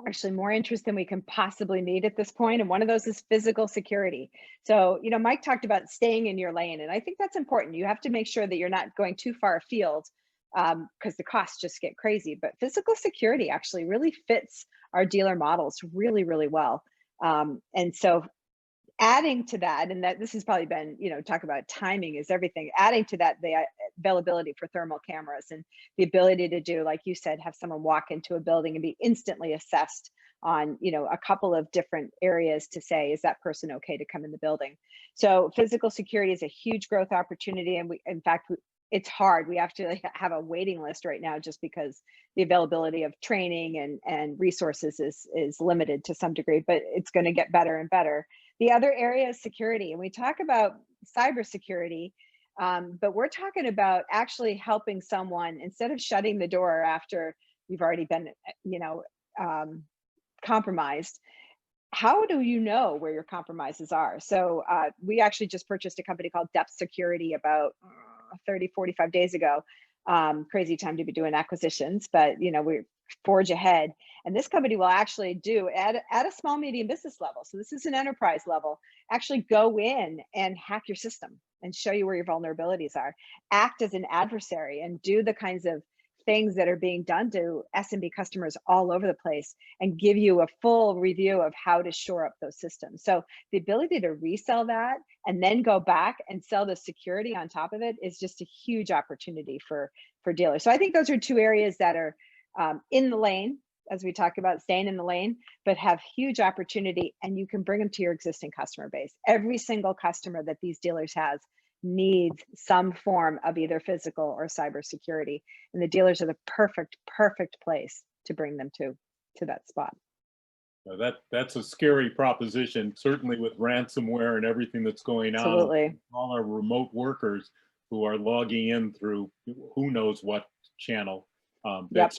actually more interest than we can possibly meet at this point. And one of those is physical security. So, Mike talked about staying in your lane. And I think that's important. You have to make sure that you're not going too far afield because the costs just get crazy. But physical security actually really fits our dealer models really, really well. And so adding to that, and that this has probably been, talk about timing is everything. Adding to that, the availability for thermal cameras and the ability to do, like you said, have someone walk into a building and be instantly assessed on, a couple of different areas to say, is that person okay to come in the building? So physical security is a huge growth opportunity. And in fact, it's hard. We have to have a waiting list right now just because the availability of training and resources is limited to some degree, but it's going to get better and better. The other area is security, and we talk about cybersecurity, but we're talking about actually helping someone instead of shutting the door after you've already been, compromised. How do you know where your compromises are? So we actually just purchased a company called Depth Security about 30, 45 days ago. Crazy time to be doing acquisitions, but we forge ahead. And this company will actually do at a small, medium business level. So this is an enterprise level, actually go in and hack your system and show you where your vulnerabilities are, act as an adversary and do the kinds of things that are being done to SMB customers all over the place and give you a full review of how to shore up those systems. So the ability to resell that and then go back and sell the security on top of it is just a huge opportunity for dealers. So I think those are two areas that are in the lane, as we talk about staying in the lane, but have huge opportunity, and you can bring them to your existing customer base. Every single customer that these dealers has needs some form of either physical or cybersecurity, and the dealers are the perfect place to bring them to that spot. That's a scary proposition, certainly with ransomware and everything that's going on. Absolutely. All our remote workers who are logging in through who knows what channel. Yep.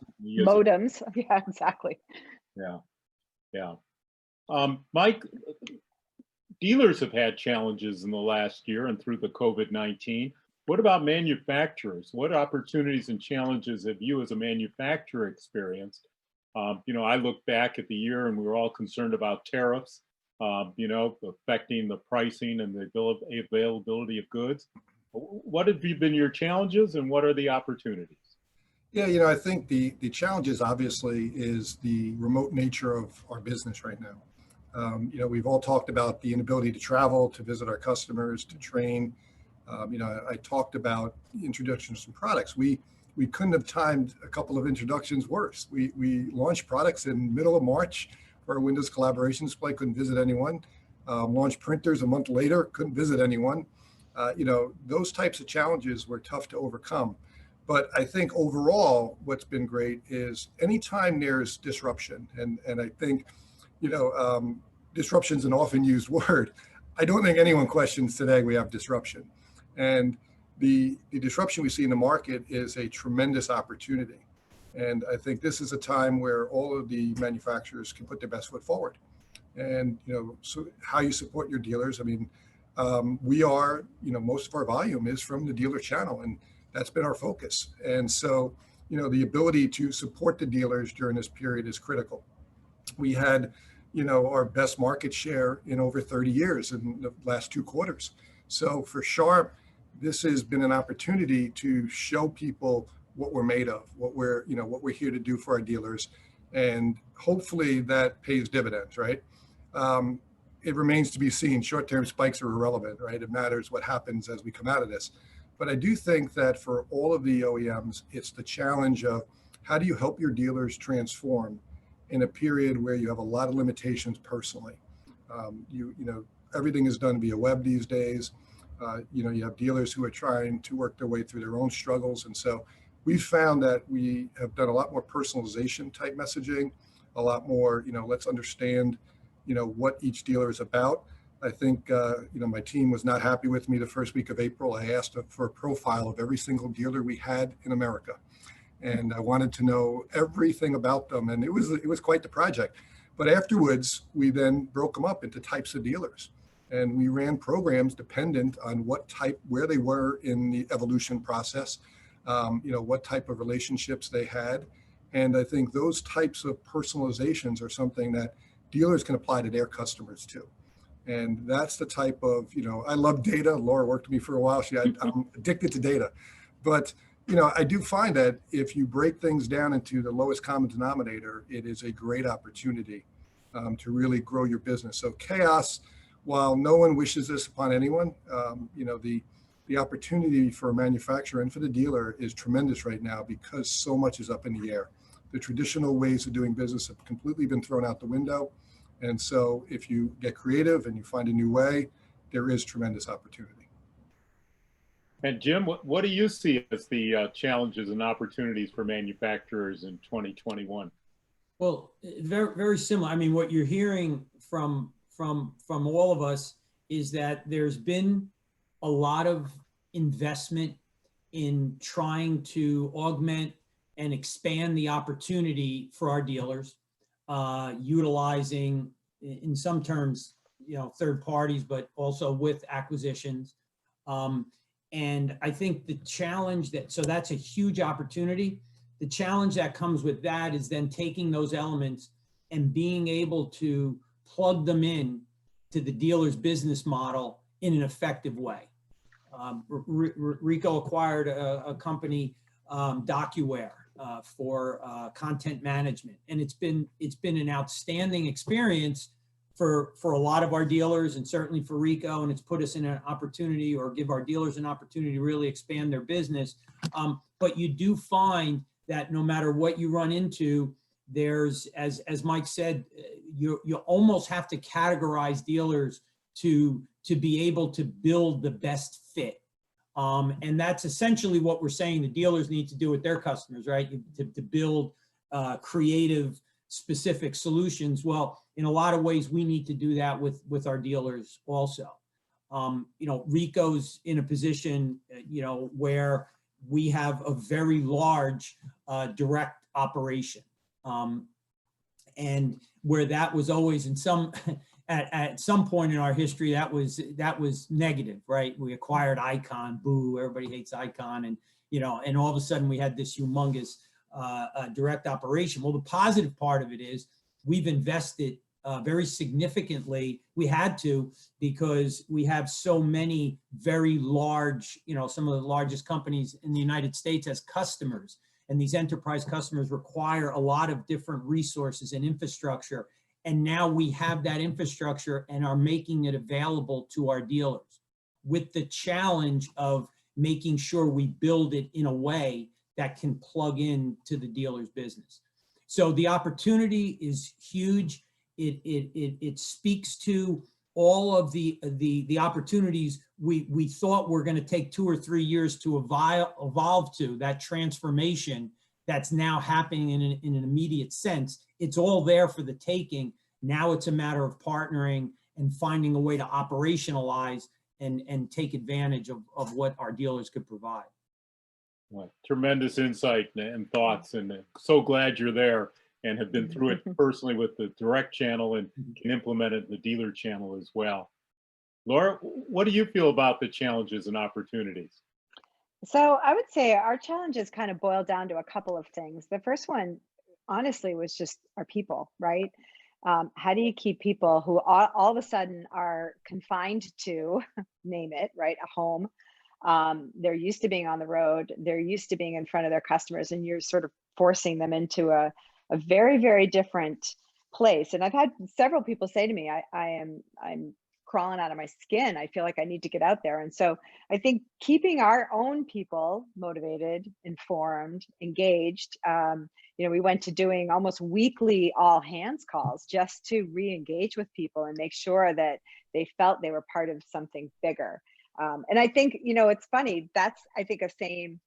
Modems. Yeah, exactly. Yeah. Mike, dealers have had challenges in the last year and through the COVID-19. What about manufacturers? What opportunities and challenges have you as a manufacturer experienced? I look back at the year and we were all concerned about tariffs, affecting the pricing and the availability of goods. What have been your challenges and what are the opportunities? Yeah, I think the challenges obviously is the remote nature of our business right now. We've all talked about the inability to travel, to visit our customers, to train. I talked about the introduction of some products. We couldn't have timed a couple of introductions worse. We launched products in middle of March for our Windows collaboration display, couldn't visit anyone. Launched printers a month later, couldn't visit anyone. Those types of challenges were tough to overcome. But I think overall, what's been great is anytime there's disruption, and I think, disruption is an often used word. I don't think anyone questions today we have disruption. And the disruption we see in the market is a tremendous opportunity. And I think this is a time where all of the manufacturers can put their best foot forward. And, so how you support your dealers, I mean, we are, most of our volume is from the dealer channel, and that's been our focus. And so, the ability to support the dealers during this period is critical. We had, our best market share in over 30 years in the last 2 quarters. So for Sharp, this has been an opportunity to show people what we're made of, what we're here to do for our dealers. And hopefully that pays dividends, right? It remains to be seen. Short-term spikes are irrelevant, right? It matters what happens as we come out of this. But I do think that for all of the OEMs, it's the challenge of how do you help your dealers transform in a period where you have a lot of limitations personally. Everything is done via web these days. You have dealers who are trying to work their way through their own struggles. And so we've found that we have done a lot more personalization type messaging, a lot more, let's understand, what each dealer is about. I think, my team was not happy with me the first week of April. I asked for a profile of every single dealer we had in America. And I wanted to know everything about them. And it was quite the project. But afterwards, we then broke them up into types of dealers. And we ran programs dependent on where they were in the evolution process, what type of relationships they had. And I think those types of personalizations are something that dealers can apply to their customers too. And that's the type of, I love data. Laura worked with me for a while. I'm addicted to data. But, I do find that if you break things down into the lowest common denominator, it is a great opportunity to really grow your business. So chaos, while no one wishes this upon anyone, the opportunity for a manufacturer and for the dealer is tremendous right now because so much is up in the air. The traditional ways of doing business have completely been thrown out the window. And so if you get creative and you find a new way, there is tremendous opportunity. And Jim, what do you see as the challenges and opportunities for manufacturers in 2021? Well, very, very similar. I mean, what you're hearing from all of us is that there's been a lot of investment in trying to augment and expand the opportunity for our dealers, utilizing, in some terms, third parties, but also with acquisitions. And I think the challenge so that's a huge opportunity. The challenge that comes with that is then taking those elements and being able to plug them in to the dealer's business model in an effective way. Rico acquired a company, DocuWare, for content management, and it's been an outstanding experience for a lot of our dealers and certainly for Rico, and it's put us in an opportunity, or give our dealers an opportunity to really expand their business. But you do find that no matter what you run into, there's, as Mike said, you almost have to categorize dealers to be able to build the best fit. And that's essentially what we're saying the dealers need to do with their customers, right? To build creative, specific solutions. Well, in a lot of ways, we need to do that with our dealers also. Rico's in a position, where we have a very large direct operation. And where that was always at some point in our history, that was negative, right? We acquired Icon, boo, everybody hates Icon. And, and all of a sudden we had this humongous direct operation. Well, the positive part of it is we've invested very significantly. We had to, because we have so many very large, some of the largest companies in the United States as customers. And these enterprise customers require a lot of different resources and infrastructure. And now we have that infrastructure and are making it available to our dealers, with the challenge of making sure we build it in a way that can plug in to the dealer's business. So the opportunity is huge. It speaks to all of the opportunities we thought were going to take 2 or 3 years to evolve to, that transformation that's now happening in an immediate sense. It's all there for the taking. Now it's a matter of partnering and finding a way to operationalize and take advantage of what our dealers could provide. Well, tremendous insight and thoughts, and so glad you're there and have been through it personally with the direct channel and can implement it in the dealer channel as well. Laura, what do you feel about the challenges and opportunities? So I would say our challenges kind of boil down to a couple of things. The first one, honestly, was just our people, right? How do you keep people who all of a sudden are confined to, name it, right, a home? They're used to being on the road. They're used to being in front of their customers, and you're sort of forcing them into a very, very different place. And I've had several people say to me, I'm crawling out of my skin. I feel like I need to get out there. And so I think keeping our own people motivated, informed, engaged, we went to doing almost weekly all hands calls just to re-engage with people and make sure that they felt they were part of something bigger. And I think, it's funny, that's, I think, a same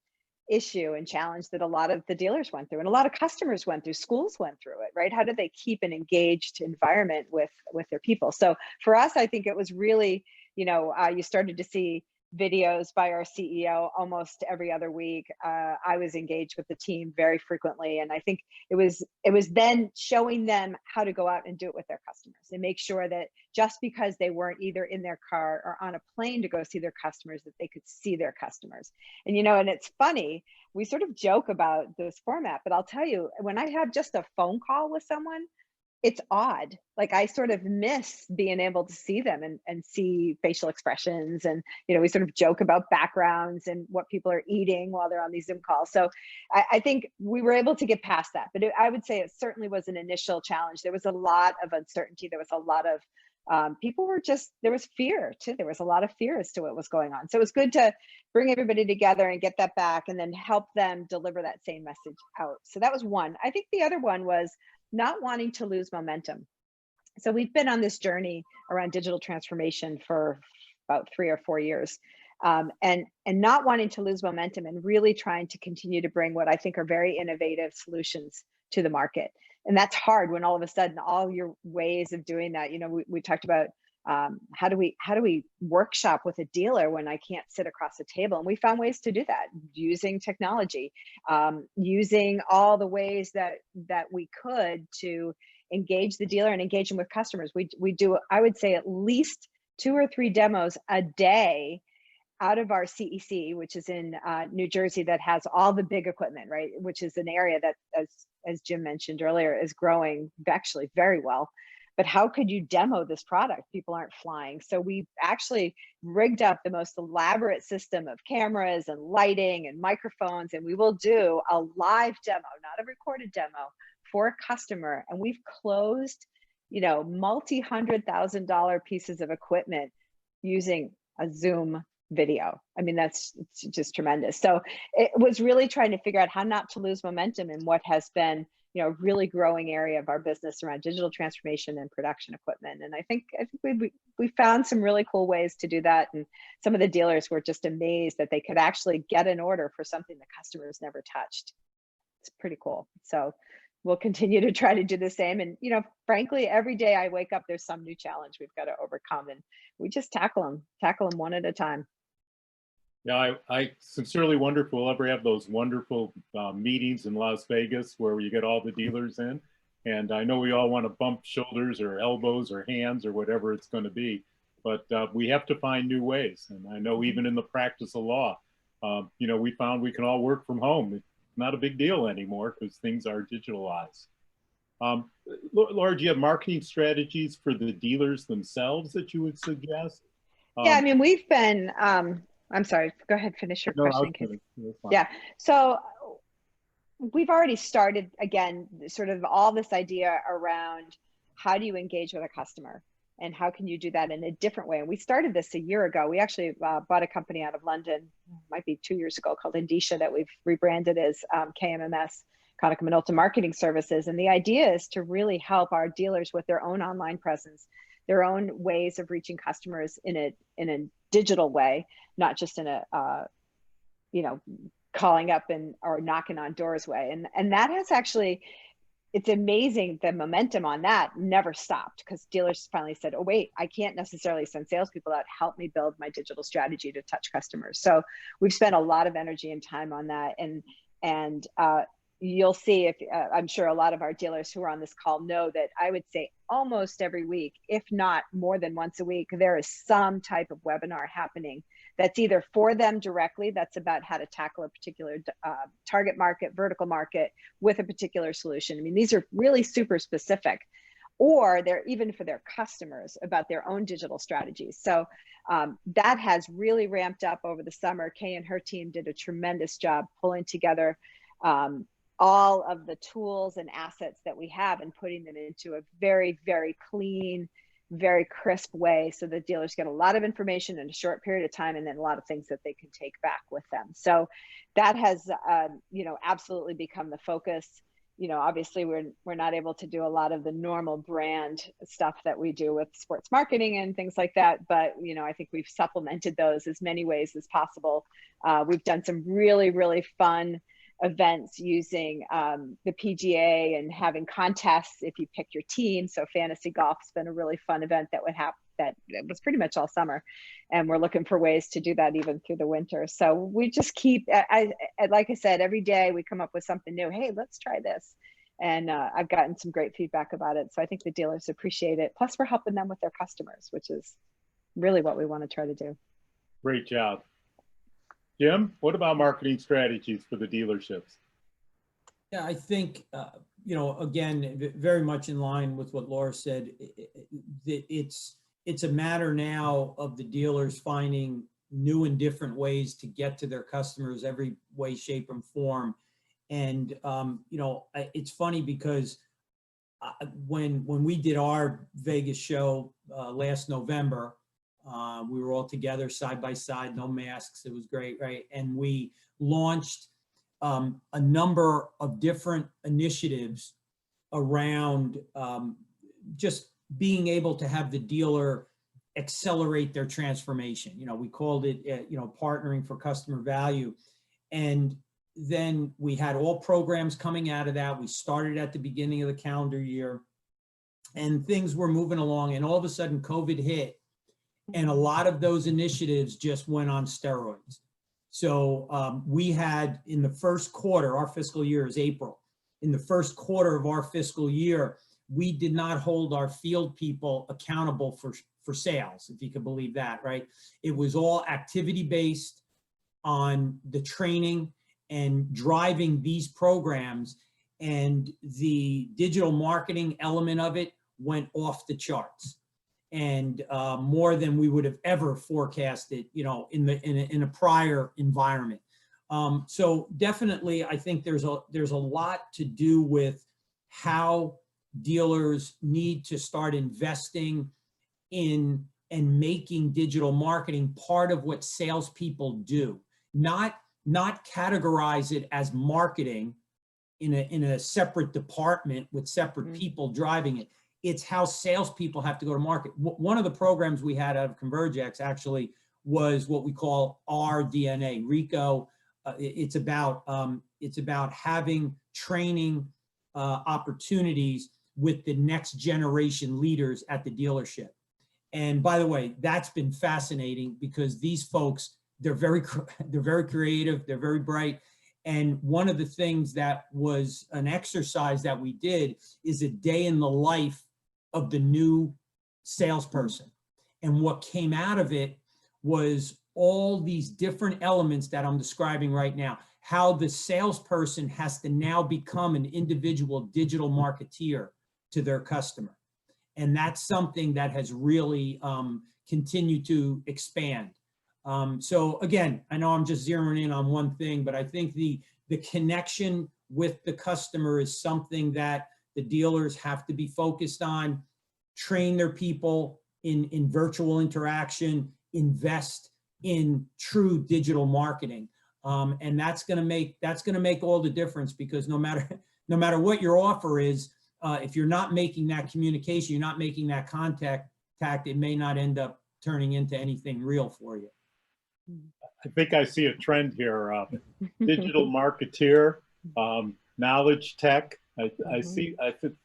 issue and challenge that a lot of the dealers went through and a lot of customers went through, schools went through it, right? How do they keep an engaged environment with their people? So for us, I think it was really, you started to see videos by our CEO almost every other week. I was engaged with the team very frequently. And I think it was then showing them how to go out and do it with their customers and make sure that just because they weren't either in their car or on a plane to go see their customers, that they could see their customers. And, and it's funny, we sort of joke about this format, but I'll tell you, when I have just a phone call with someone, it's odd. Like I sort of miss being able to see them and see facial expressions. And, we sort of joke about backgrounds and what people are eating while they're on these Zoom calls. So I think we were able to get past that, but I would say it certainly was an initial challenge. There was a lot of uncertainty. There was a lot of people were there was fear too. There was a lot of fear as to what was going on. So it was good to bring everybody together and get that back and then help them deliver that same message out. So that was one. I think the other one was not wanting to lose momentum. So we've been on this journey around digital transformation for about 3 or 4 years, and not wanting to lose momentum and really trying to continue to bring what I think are very innovative solutions to the market. And that's hard when all of a sudden all your ways of doing that, we talked about how do we workshop with a dealer when I can't sit across a table? And we found ways to do that using technology, using all the ways that we could to engage the dealer and engage them with customers. We do, I would say, at least 2 or 3 demos a day out of our CEC, which is in New Jersey, that has all the big equipment, right? Which is an area that, as Jim mentioned earlier, is growing actually very well. But how could you demo this product? People aren't flying. So we actually rigged up the most elaborate system of cameras and lighting and microphones, and we will do a live demo, not a recorded demo, for a customer. And we've closed, multi-$100,000 pieces of equipment using a Zoom video. I mean, it's just tremendous. So it was really trying to figure out how not to lose momentum in what has been, a really growing area of our business around digital transformation and production equipment. And I think we found some really cool ways to do that. And some of the dealers were just amazed that they could actually get an order for something the customers never touched. It's pretty cool. So we'll continue to try to do the same. And, frankly, every day I wake up, there's some new challenge we've got to overcome, and we just tackle them one at a time. Yeah, I sincerely wonder if we'll ever have those wonderful meetings in Las Vegas where you get all the dealers in. And I know we all want to bump shoulders or elbows or hands or whatever it's going to be, but we have to find new ways. And I know even in the practice of law, we found we can all work from home. It's not a big deal anymore because things are digitalized. Laura, do you have marketing strategies for the dealers themselves that you would suggest? Yeah, I mean, we've been, I'm sorry, go ahead, finish your question. Yeah, so we've already started, again, sort of all this idea around how do you engage with a customer and how can you do that in a different way. And we started this a year ago. We actually bought a company out of London, might be 2 years ago, called Indicia, that we've rebranded as KMMS, Konica Minolta Marketing Services. And the idea is to really help our dealers with their own online presence, their own ways of reaching customers in a digital way, not just in a calling up or knocking on doors way. And that has actually, it's amazing, the momentum on that never stopped, because dealers finally said, oh wait, I can't necessarily send salespeople out, help me build my digital strategy to touch customers. So we've spent a lot of energy and time on that. And you'll see, if I'm sure a lot of our dealers who are on this call know that I would say almost every week, if not more than once a week, there is some type of webinar happening that's either for them directly, that's about how to tackle a particular target market, vertical market with a particular solution. I mean, these are really super specific, or they're even for their customers about their own digital strategies. So that has really ramped up over the summer. Kay and her team did a tremendous job pulling together all of the tools and assets that we have and putting them into a very, very clean, very crisp way, so that dealers get a lot of information in a short period of time, and then a lot of things that they can take back with them. So that has, absolutely become the focus. Obviously we're not able to do a lot of the normal brand stuff that we do with sports marketing and things like that, but I think we've supplemented those as many ways as possible. We've done some really, really fun events using the PGA and having contests if you pick your team. So fantasy golf's been a really fun event that it was pretty much all summer, and we're looking for ways to do that even through the winter. So we just keep, like I said, every day we come up with something new. Hey, let's try this. And I've gotten some great feedback about it. So I think the dealers appreciate it. Plus we're helping them with their customers, which is really what we want to try to do. Great job. Jim, what about marketing strategies for the dealerships? Yeah, I think, again, very much in line with what Laura said. It's a matter now of the dealers finding new and different ways to get to their customers, every way, shape, and form. And, it's funny because when we did our Vegas show last November, we were all together side by side, no masks. It was great, right? And we launched a number of different initiatives around just being able to have the dealer accelerate their transformation. We called it, partnering for customer value. And then we had all programs coming out of that. We started at the beginning of the calendar year, and things were moving along, and all of a sudden COVID hit. And a lot of those initiatives just went on steroids. So we had, in the first quarter, our fiscal year is April. In the first quarter of our fiscal year, we did not hold our field people accountable for sales, if you could believe that, right? It was all activity-based on the training and driving these programs, and the digital marketing element of it went off the charts. And more than we would have ever forecasted, in a prior environment. So definitely, I think there's a lot to do with how dealers need to start investing in and making digital marketing part of what salespeople do. Not categorize it as marketing in a separate department with separate people driving it. It's how salespeople have to go to market. One of the programs we had out of ConvergeX actually was what we call our DNA, RICO. It's about having training opportunities with the next generation leaders at the dealership. And by the way, that's been fascinating because these folks, they're very creative, they're very bright. And one of the things that was an exercise that we did is a day in the life of the new salesperson. And what came out of it was all these different elements that I'm describing right now, how the salesperson has to now become an individual digital marketeer to their customer. And that's something that has really continued to expand. So again, I know I'm just zeroing in on one thing, but I think the connection with the customer is something that the dealers have to be focused on, train their people in virtual interaction, invest in true digital marketing. And that's going to make all the difference, because no matter what your offer is, if you're not making that communication, you're not making that contact, it may not end up turning into anything real for you. I think I see a trend here. Digital marketeer, knowledge tech. I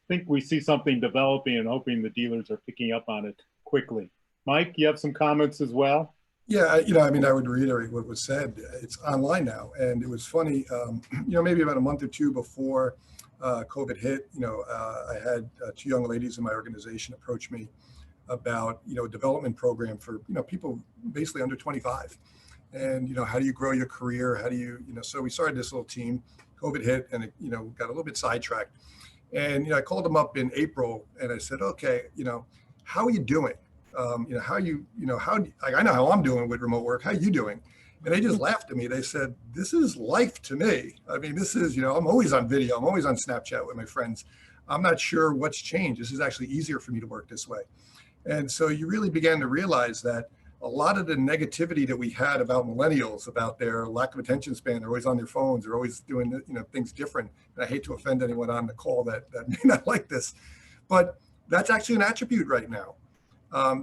think we see something developing, and hoping the dealers are picking up on it quickly. Mike, you have some comments as well? Yeah, I mean, I would reiterate what was said. It's online now, and it was funny. Maybe about a month or two before COVID hit, I had two young ladies in my organization approach me about a development program for people basically under 25, and how do you grow your career? How do you So we started this little team. COVID hit, and it got a little bit sidetracked. And I called them up in April, and I said, okay, how are you doing? How I know how I'm doing with remote work. How are you doing? And they just laughed at me. They said, this is life to me. I mean, this is, I'm always on video. I'm always on Snapchat with my friends. I'm not sure what's changed. This is actually easier for me to work this way. And so you really began to realize that a lot of the negativity that we had about millennials, about their lack of attention span, they're always on their phones, they're always doing things different. And I hate to offend anyone on the call that may not like this, but that's actually an attribute right now.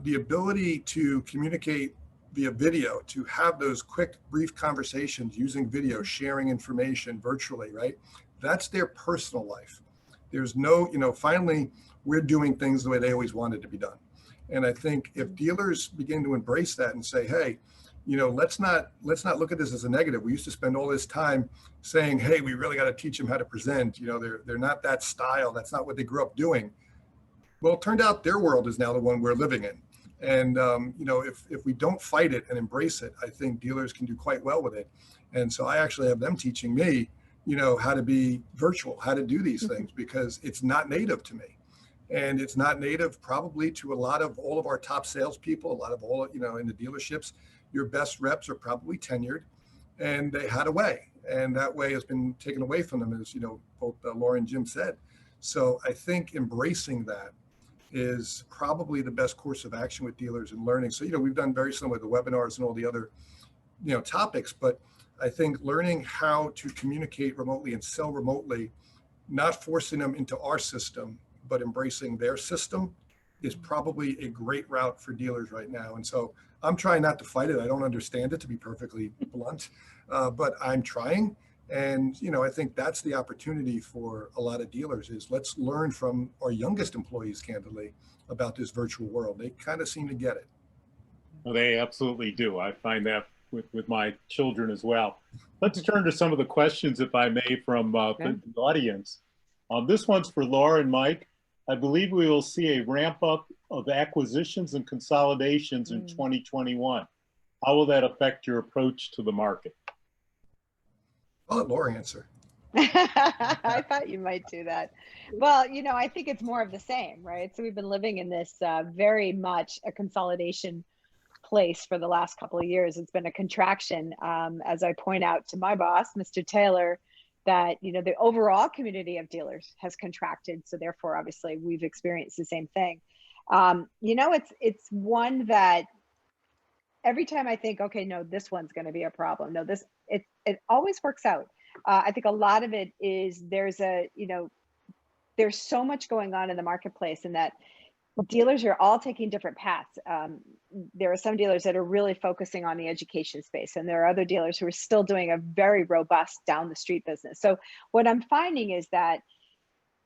The ability to communicate via video, to have those quick, brief conversations using video, sharing information virtually, right? That's their personal life. There's no, finally, we're doing things the way they always wanted to be done. And I think if dealers begin to embrace that and say, hey, let's not look at this as a negative. We used to spend all this time saying, hey, we really got to teach them how to present. They're not that style. That's not what they grew up doing. Well, it turned out their world is now the one we're living in. And, if we don't fight it and embrace it, I think dealers can do quite well with it. And so I actually have them teaching me, how to be virtual, how to do these things, because it's not native to me. And it's not native probably to all of our top salespeople, a lot of in the dealerships. Your best reps are probably tenured, and they had a way. And that way has been taken away from them, as, both Laura and Jim said. So I think embracing that is probably the best course of action with dealers and learning. So, we've done very similar with the webinars and all the other, topics, but I think learning how to communicate remotely and sell remotely, not forcing them into our system, but embracing their system, is probably a great route for dealers right now. And so I'm trying not to fight it. I don't understand it, to be perfectly blunt, but I'm trying. And, I think that's the opportunity for a lot of dealers, is let's learn from our youngest employees, candidly, about this virtual world. They kind of seem to get it. Well, they absolutely do. I find that with my children as well. Let's turn to some of the questions, if I may, from the audience. This one's for Laura and Mike. I believe we will see a ramp up of acquisitions and consolidations in 2021. How will that affect your approach to the market? I'll let Laura answer. I thought you might do that. Well, I think it's more of the same, right? So we've been living in this very much a consolidation place for the last couple of years. It's been a contraction. As I point out to my boss, Mr. Taylor, that the overall community of dealers has contracted. So therefore, obviously, we've experienced the same thing. It's one that every time I think, okay, no, this one's going to be a problem. No, it always works out. I think a lot of it is there's so much going on in the marketplace, and that dealers are all taking different paths. There are some dealers that are really focusing on the education space, and there are other dealers who are still doing a very robust down the street business. So what I'm finding is that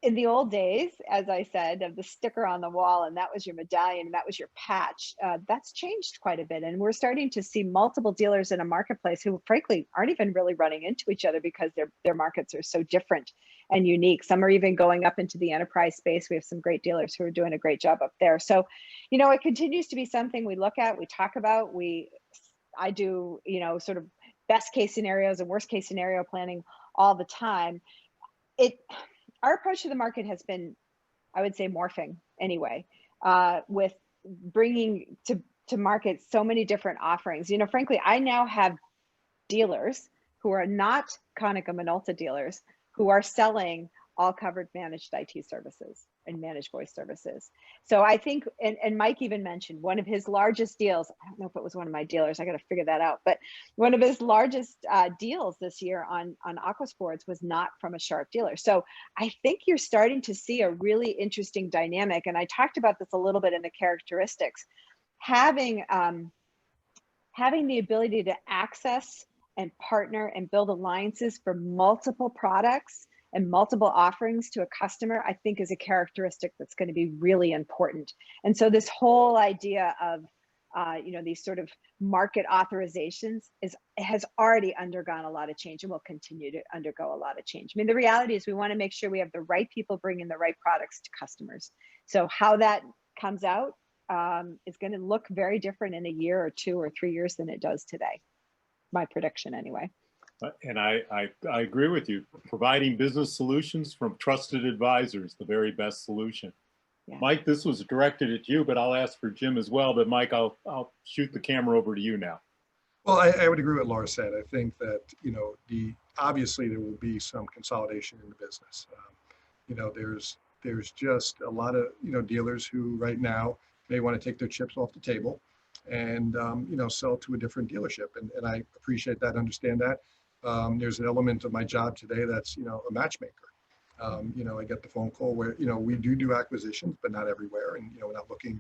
in the old days, as I said, of the sticker on the wall, and that was your medallion, and that was your patch, that's changed quite a bit. And we're starting to see multiple dealers in a marketplace who frankly aren't even really running into each other, because their markets are so different and unique. Some are even going up into the enterprise space. We have some great dealers who are doing a great job up there. So, it continues to be something we look at, we talk about, I do, sort of best case scenarios and worst case scenario planning all the time. Our approach to the market has been, I would say, morphing anyway, with bringing to market so many different offerings. Frankly, I now have dealers who are not Konica Minolta dealers who are selling all covered managed IT services and managed voice services. So I think, and Mike even mentioned one of his largest deals. I don't know if it was one of my dealers, I got to figure that out, but one of his largest deals this year on Aquasports was not from a Sharp dealer. So I think you're starting to see a really interesting dynamic. And I talked about this a little bit in the characteristics. Having the ability to access and partner and build alliances for multiple products and multiple offerings to a customer, I think is a characteristic that's going to be really important. And so this whole idea of, these sort of market authorizations has already undergone a lot of change and will continue to undergo a lot of change. I mean, the reality is we want to make sure we have the right people bringing the right products to customers. So how that comes out is going to look very different in a year or 2 or 3 years than it does today. My prediction anyway. And I agree with you. Providing business solutions from trusted advisors, the very best solution. Yeah. Mike, this was directed at you, but I'll ask for Jim as well. But Mike, I'll shoot the camera over to you now. Well, I would agree with what Laura said. I think that, obviously there will be some consolidation in the business. There's just a lot of, dealers who right now may want to take their chips off the table and, sell to a different dealership. And I appreciate that, understand that. There's an element of my job today that's, a matchmaker. I get the phone call where, we do acquisitions, but not everywhere. And, we're not looking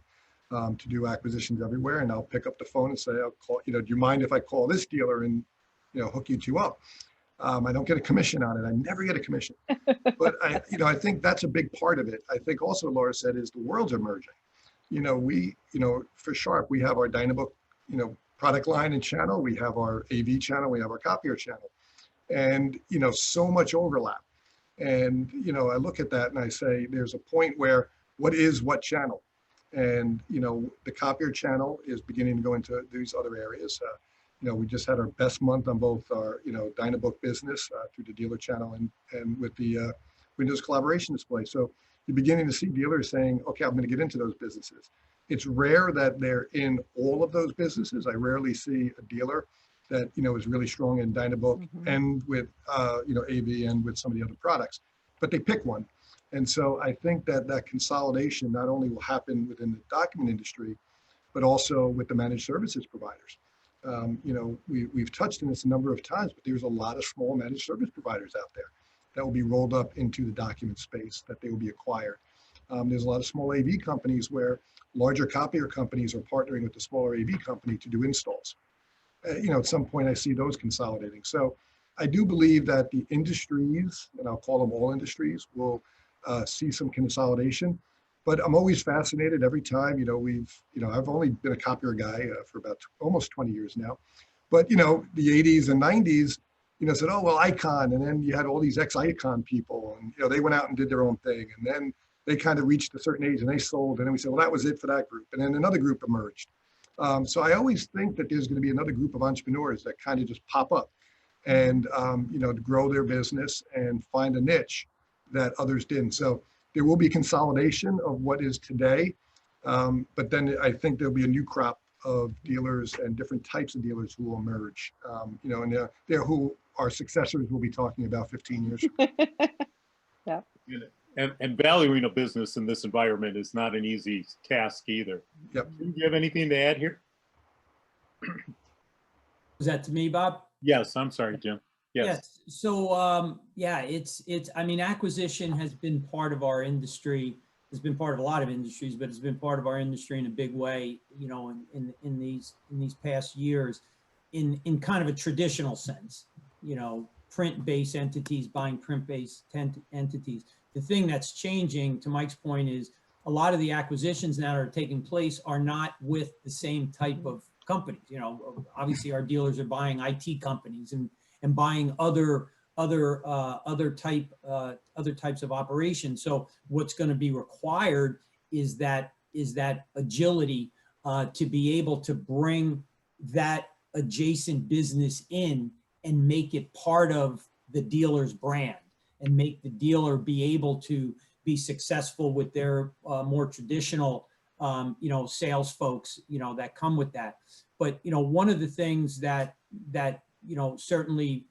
to do acquisitions everywhere. And I'll pick up the phone and say, I'll call, do you mind if I call this dealer and, hook you two up? I don't get a commission on it. I never get a commission. But I think that's a big part of it. I think also Laura said is the worlds are merging. For Sharp, we have our Dynabook, product line and channel. We have our AV channel. We have our copier channel. And, so much overlap. And, I look at that and I say, there's a point where what is what channel? And, the copier channel is beginning to go into these other areas. We just had our best month on both our, Dynabook business through the dealer channel and with the Windows collaboration display. So you're beginning to see dealers saying, okay, I'm going to get into those businesses. It's rare that they're in all of those businesses. I rarely see a dealer that, is really strong in Dynabook and with, AV and with some of the other products, but they pick one. And so I think that consolidation not only will happen within the document industry, but also with the managed services providers. We've touched on this a number of times, but there's a lot of small managed service providers out there that will be rolled up into the document space, that they will be acquired. There's a lot of small AV companies where larger copier companies are partnering with the smaller AV company to do installs. At some point I see those consolidating. So I do believe that the industries, and I'll call them all industries, will see some consolidation. But I'm always fascinated every time, I've only been a copier guy for about almost 20 years now. But, the 80s and 90s, said, oh, well, Icon. And then you had all these ex-Icon people and, they went out and did their own thing. And then they kind of reached a certain age and they sold. And then we said, well, that was it for that group. And then another group emerged. So I always think that there's going to be another group of entrepreneurs that kind of just pop up and, to grow their business and find a niche that others didn't. So there will be consolidation of what is today. But then I think there'll be a new crop of dealers and different types of dealers who will emerge, and they're who our successors will be talking about 15 years. Yeah. And valuing a business in this environment is not an easy task either. Yep. Do you have anything to add here? Is that to me, Bob? Yes, I'm sorry, Jim. Yes. So, acquisition has been part of our industry. It's been part of a lot of industries, but it's been part of our industry in a big way, in these past years, in kind of a traditional sense, print-based entities buying print-based entities. The thing that's changing, to Mike's point, is a lot of the acquisitions now that are taking place are not with the same type of companies. Obviously our dealers are buying IT companies and buying other types of operations. So what's going to be required is that agility to be able to bring that adjacent business in and make it part of the dealer's brand and make the dealer be able to be successful with their more traditional sales folks that come with that. But one of the things that certainly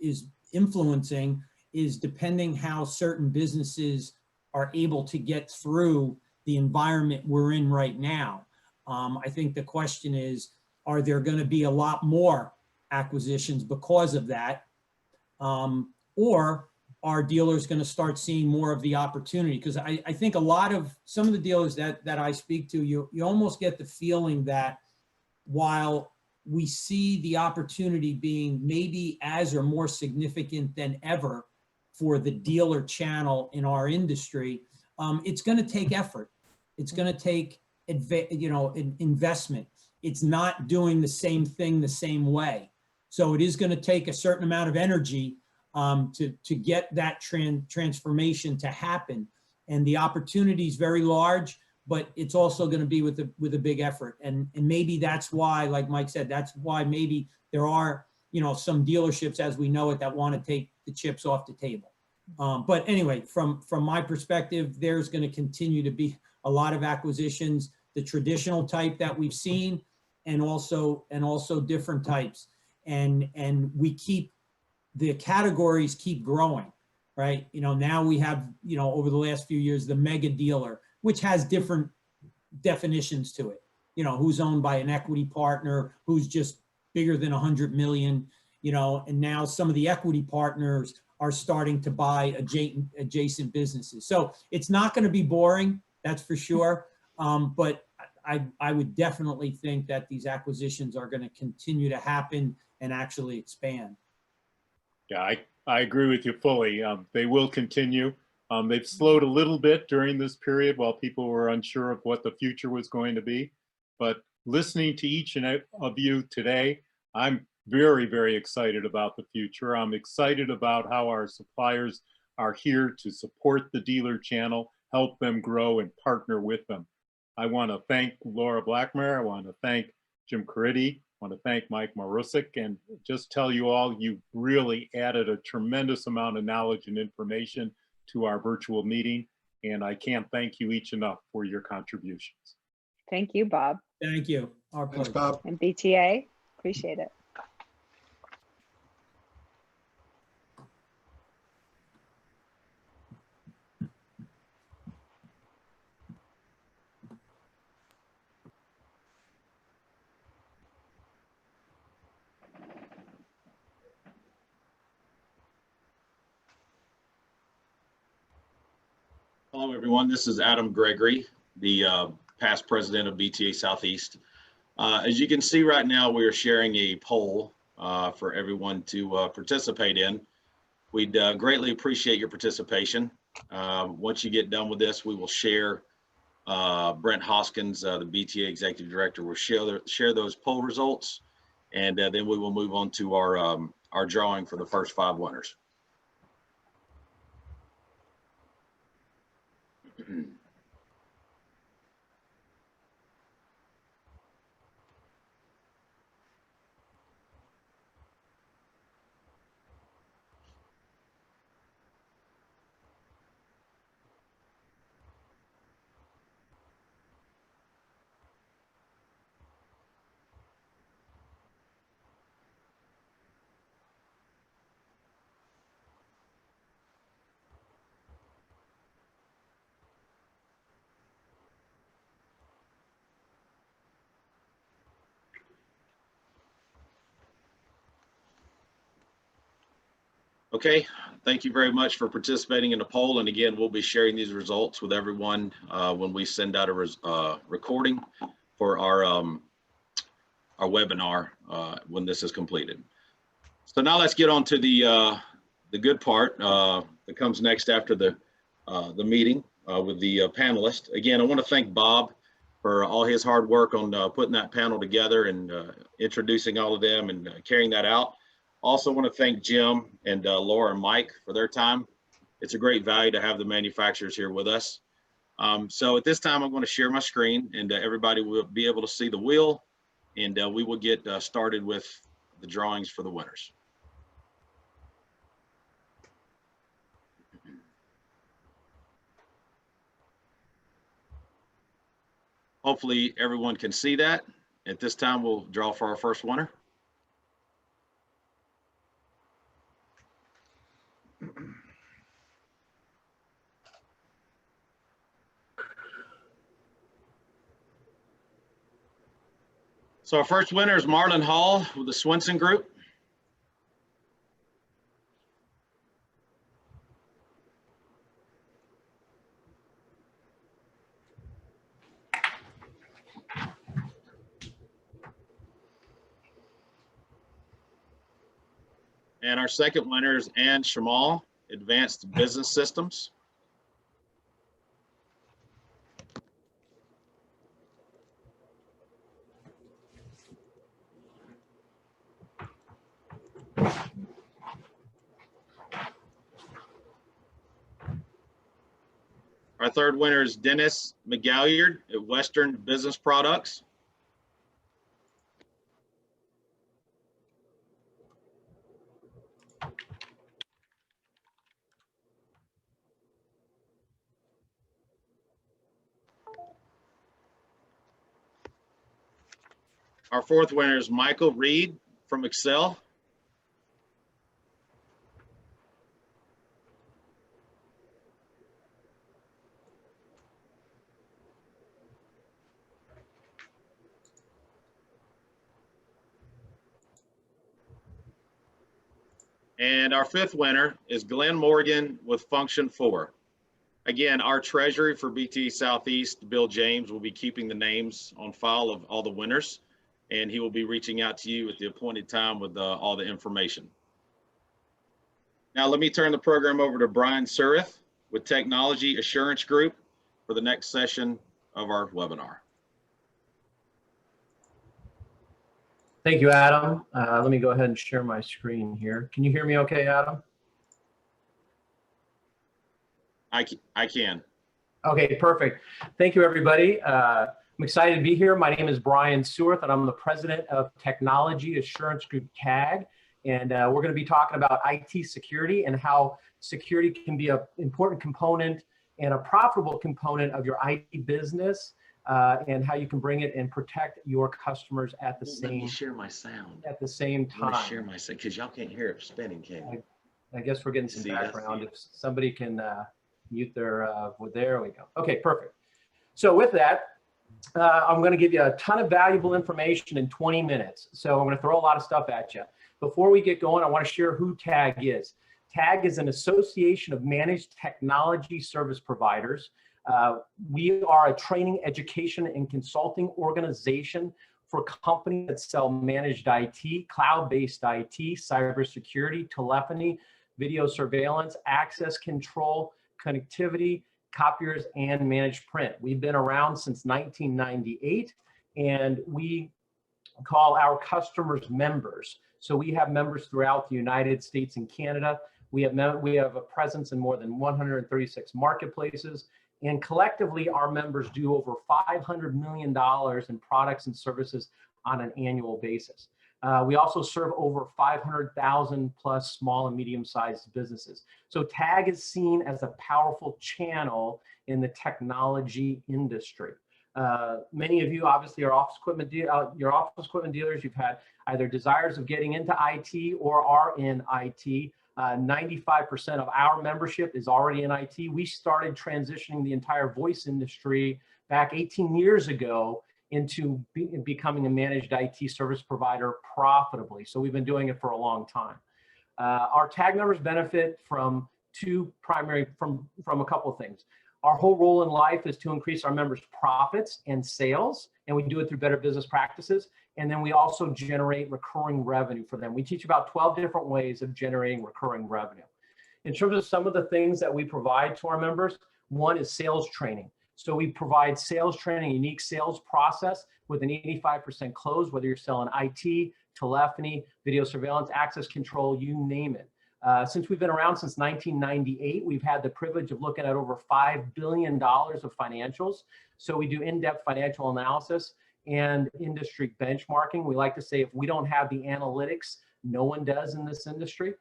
is influencing is depending how certain businesses are able to get through the environment we're in right now. I think the question is, are there going to be a lot more acquisitions because of that? Or are dealers going to start seeing more of the opportunity? Because I think a lot of some of the dealers that I speak to, you almost get the feeling that while we see the opportunity being maybe as or more significant than ever for the dealer channel in our industry, it's going to take effort. It's going to take investment. It's not doing the same thing the same way. So it is going to take a certain amount of energy to get that transformation to happen. And the opportunity is very large, but it's also going to be with a big effort. And maybe that's why, like Mike said, that's why maybe there are, some dealerships as we know it that want to take the chips off the table. But anyway, from my perspective, there's going to continue to be a lot of acquisitions, the traditional type that we've seen, and also different types. And the categories keep growing, right? Now we have, over the last few years, the mega dealer, which has different definitions to it. Who's owned by an equity partner, who's just bigger than 100 million, and now some of the equity partners are starting to buy adjacent businesses. So it's not going to be boring, that's for sure. But I would definitely think that these acquisitions are going to continue to happen and actually expand. Yeah, I agree with you fully. They will continue. They've slowed a little bit during this period while people were unsure of what the future was going to be. But listening to each and of you today, I'm very, very excited about the future. I'm excited about how our suppliers are here to support the dealer channel, help them grow and partner with them. I want to thank Laura Blackmare. I want to thank Jim Caridi. I want to thank Mike Marusik, and just tell you all, you really added a tremendous amount of knowledge and information to our virtual meeting. And I can't thank you each enough for your contributions. Thank you, Bob. Thank you. Our Thanks, pleasure. Bob. And BTA, appreciate it. Hello, everyone. This is Adam Gregory, the past president of BTA Southeast. As you can see right now, we are sharing a poll for everyone to participate in. We'd greatly appreciate your participation. Once you get done with this, we will share, Brent Hoskins, the BTA Executive Director, will share those poll results, and then we will move on to our drawing for the first 5 winners. Okay, thank you very much for participating in the poll. And again, we'll be sharing these results with everyone when we send out a recording for our webinar when this is completed. So now let's get on to the good part that comes next after the meeting with the panelists. Again, I want to thank Bob for all his hard work on putting that panel together and introducing all of them and carrying that out. Also want to thank Jim and Laura and Mike for their time. It's a great value to have the manufacturers here with us. So at this time, I'm going to share my screen and everybody will be able to see the wheel, and we will get started with the drawings for the winners. Hopefully everyone can see that. At this time, we'll draw for our first winner. So our first winner is Marlon Hall with the Swenson Group. And our second winner is Ann Shamal, Advanced Business Systems. Our third winner is Dennis McGalliard at Western Business Products. Our fourth winner is Michael Reed from Excel. And our fifth winner is Glenn Morgan with Function 4. Again, our treasury for BTA Southeast, Bill James, will be keeping the names on file of all the winners, and he will be reaching out to you at the appointed time with all the information. Now, let me turn the program over to Brian Suerth with Technology Assurance Group for the next session of our webinar. Thank you, Adam. Let me go ahead and share my screen here. Can you hear me okay, Adam? I can. Okay, perfect. Thank you, everybody. I'm excited to be here. My name is Brian Suerth, and I'm the president of Technology Assurance Group, TAG. And we're going to be talking about IT security and how security can be an important component and a profitable component of your IT business, and how you can bring it and protect your customers at the Let me same share my sound. at the same I want to time. share my sound because y'all can't hear it spinning, can you? I guess we're getting some See, that's background. the- If somebody can mute their, there we go. Okay, perfect. So with that, I'm going to give you a ton of valuable information in 20 minutes. So I'm going to throw a lot of stuff at you. Before we get going, I want to share who TAG is. TAG is an association of managed technology service providers. We are a training, education, and consulting organization for companies that sell managed IT, cloud-based IT, cybersecurity, telephony, video surveillance, access control, connectivity, copiers, and managed print. We've been around since 1998, and we call our customers members. So we have members throughout the United States and Canada. We have a presence in more than 136 marketplaces. And collectively, our members do over $500 million in products and services on an annual basis. We also serve over 500,000 plus small and medium-sized businesses. So TAG is seen as a powerful channel in the technology industry. Many of you obviously are office equipment dealers. You've had either desires of getting into IT or are in IT. 95% of our membership is already in IT. We started transitioning the entire voice industry back 18 years ago into becoming a managed IT service provider profitably. So we've been doing it for a long time. Our TAG members benefit from from a couple of things. Our whole role in life is to increase our members' profits and sales, and we do it through better business practices. And then we also generate recurring revenue for them. We teach about 12 different ways of generating recurring revenue. In terms of some of the things that we provide to our members, one is sales training. So we provide sales training, unique sales process with an 85% close, whether you're selling IT, telephony, video surveillance, access control, you name it. Since we've been around since 1998, we've had the privilege of looking at over $5 billion of financials. So we do in-depth financial analysis and industry benchmarking. We like to say if we don't have the analytics, no one does in this industry.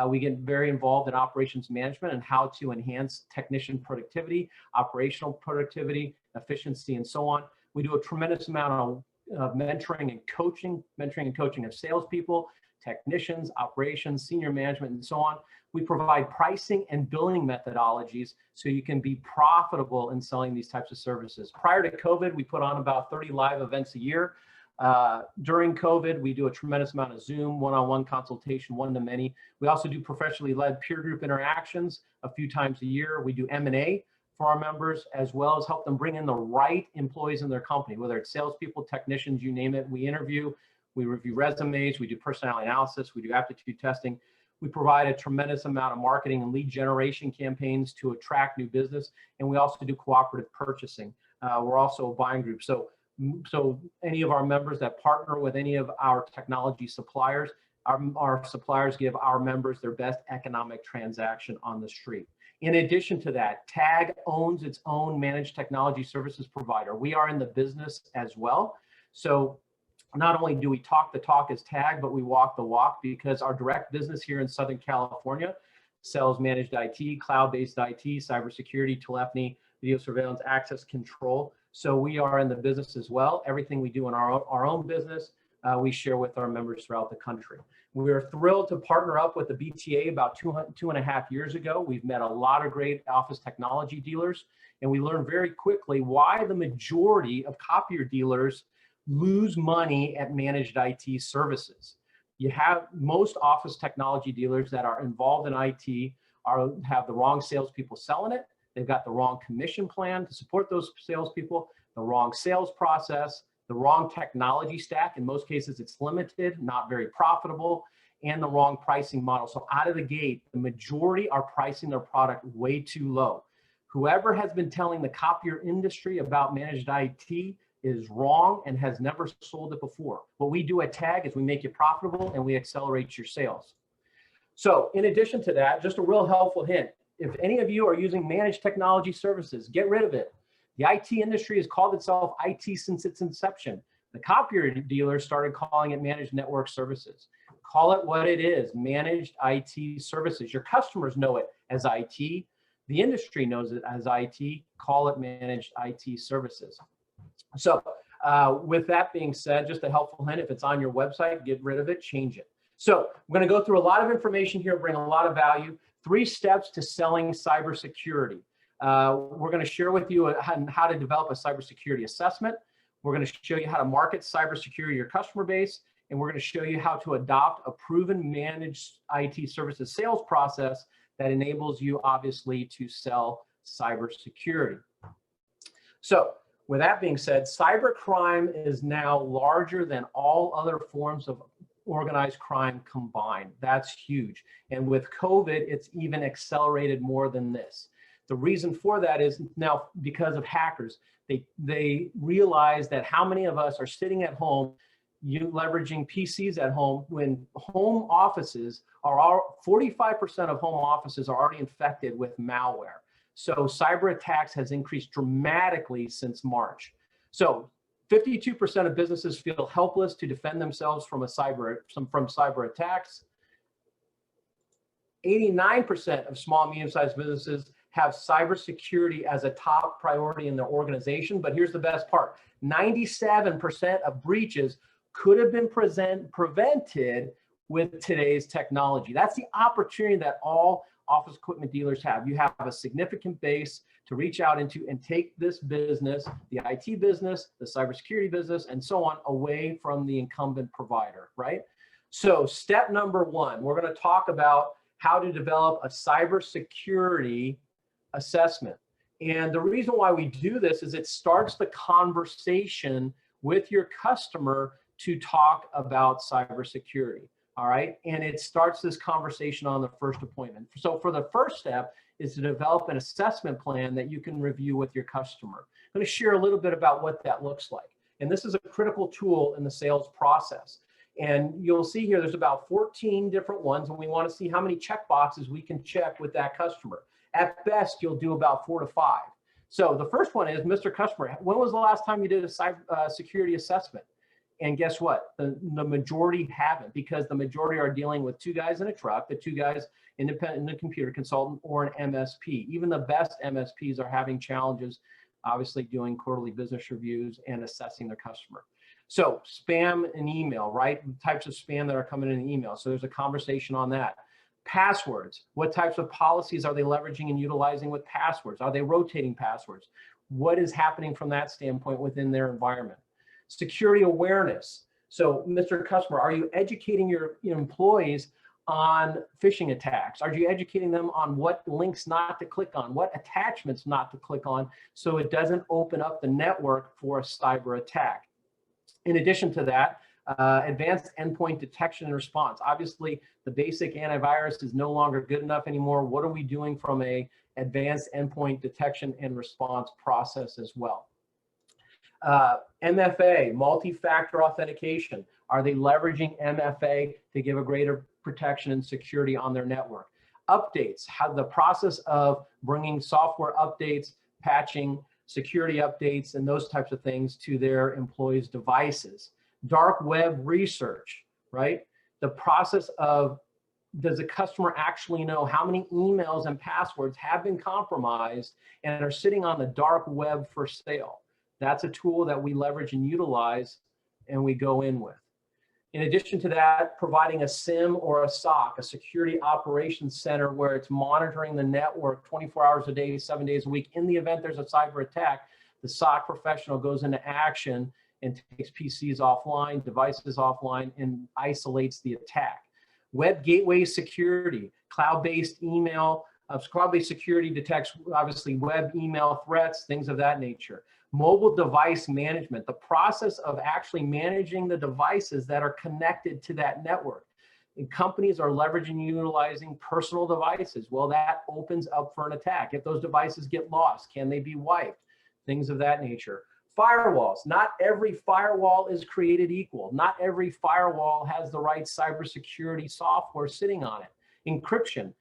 We get very involved in operations management and how to enhance technician productivity, operational productivity, efficiency, and so on. We do a tremendous amount of mentoring and coaching of salespeople, technicians, operations, senior management, and so on. We provide pricing and billing methodologies so you can be profitable in selling these types of services. Prior to COVID, we put on about 30 live events a year. During COVID, we do a tremendous amount of Zoom, one-on-one consultation, one-to-many. We also do professionally led peer group interactions a few times a year. We do M&A for our members, as well as help them bring in the right employees in their company, whether it's salespeople, technicians, you name it. We interview, we review resumes, we do personality analysis, we do aptitude testing. We provide a tremendous amount of marketing and lead generation campaigns to attract new business. And we also do cooperative purchasing. We're also a buying group. So any of our members that partner with any of our technology suppliers, our suppliers give our members their best economic transaction on the street. In addition to that, TAG owns its own managed technology services provider. We are in the business as well. So not only do we talk the talk as TAG, but we walk the walk, because our direct business here in Southern California sells managed IT, cloud-based IT, cybersecurity, telephony, video surveillance, access control. So we are in the business as well. Everything we do in our own business, we share with our members throughout the country. We are thrilled to partner up with the BTA about 2.5 years ago. We've met a lot of great office technology dealers, and we learned very quickly why the majority of copier dealers lose money at managed IT services. You have most office technology dealers that are involved in IT have the wrong salespeople selling it. They've got the wrong commission plan to support those salespeople, the wrong sales process, the wrong technology stack. In most cases, it's limited, not very profitable, and the wrong pricing model. So out of the gate, the majority are pricing their product way too low. Whoever has been telling the copier industry about managed IT is wrong and has never sold it before. What we do at TAG is we make you profitable and we accelerate your sales. So in addition to that, just a real helpful hint, if any of you are using managed technology services, get rid of it. The IT industry has called itself IT since its inception. The copier dealers started calling it managed network services. Call it what it is, managed IT services. Your customers know it as IT. The industry knows it as IT. Call it managed IT services. So with that being said, just a helpful hint, if it's on your website, get rid of it, change it. So I'm going to go through a lot of information here, bring a lot of value. 3 steps to selling cybersecurity. We're going to share with you how to develop a cybersecurity assessment. We're going to show you how to market cybersecurity to your customer base. And we're going to show you how to adopt a proven managed IT services sales process that enables you, obviously, to sell cybersecurity. So with that being said, cybercrime is now larger than all other forms of organized crime combined. That's huge. And with COVID, it's even accelerated more than this. The reason for that is now because of hackers. They realize that how many of us are sitting at home, leveraging PCs at home, when home offices are 45% of home offices are already infected with malware. So cyber attacks has increased dramatically since March. So 52% of businesses feel helpless to defend themselves from cyber attacks. 89% of small, medium-sized businesses have cybersecurity as a top priority in their organization. But here's the best part. 97% of breaches could have been prevented with today's technology. That's the opportunity that all office equipment dealers have. You have a significant base to reach out into and take this business, the IT business, the cybersecurity business, and so on, away from the incumbent provider, right? So step number 1, we're going to talk about how to develop a cybersecurity assessment. And the reason why we do this is it starts the conversation with your customer to talk about cybersecurity. All right. And it starts this conversation on the first appointment. So for the first step is to develop an assessment plan that you can review with your customer. I'm going to share a little bit about what that looks like. And this is a critical tool in the sales process. And you'll see here, there's about 14 different ones, and we want to see how many check boxes we can check with that customer. At best, you'll do about 4 to 5. So the first one is, Mr. Customer, when was the last time you did a cyber security assessment? And guess what? The majority haven't, because the majority are dealing with 2 guys in a truck, the 2 guys independent computer consultant, or an MSP. Even the best MSPs are having challenges, obviously doing quarterly business reviews and assessing their customer. So spam and email, right? Types of spam that are coming in email. So there's a conversation on that. Passwords. What types of policies are they leveraging and utilizing with passwords? Are they rotating passwords? What is happening from that standpoint within their environment? Security awareness. So, Mr. Customer, are you educating your employees on phishing attacks? Are you educating them on what links not to click on, what attachments not to click on, so it doesn't open up the network for a cyber attack? In addition to that, advanced endpoint detection and response. Obviously, the basic antivirus is no longer good enough anymore. What are we doing from a advanced endpoint detection and response process as well? MFA, multi-factor authentication. Are they leveraging MFA to give a greater protection and security on their network? Updates, how the process of bringing software updates, patching, security updates, and those types of things to their employees' devices. Dark web research, right? The process of, does the customer actually know how many emails and passwords have been compromised and are sitting on the dark web for sale? That's a tool that we leverage and utilize and we go in with. In addition to that, providing a SIM or a SOC, a security operations center, where it's monitoring the network 24 hours a day, 7 days a week. In the event there's a cyber attack, the SOC professional goes into action and takes PCs offline, devices offline, and isolates the attack. Web gateway security, cloud-based email, cloud-based security detects obviously web email threats, things of that nature. Mobile device management, the process of actually managing the devices that are connected to that network. And companies are leveraging and utilizing personal devices. Well, that opens up for an attack. If those devices get lost, can they be wiped? Things of that nature. Firewalls, not every firewall is created equal. Not every firewall has the right cybersecurity software sitting on it. Encryption.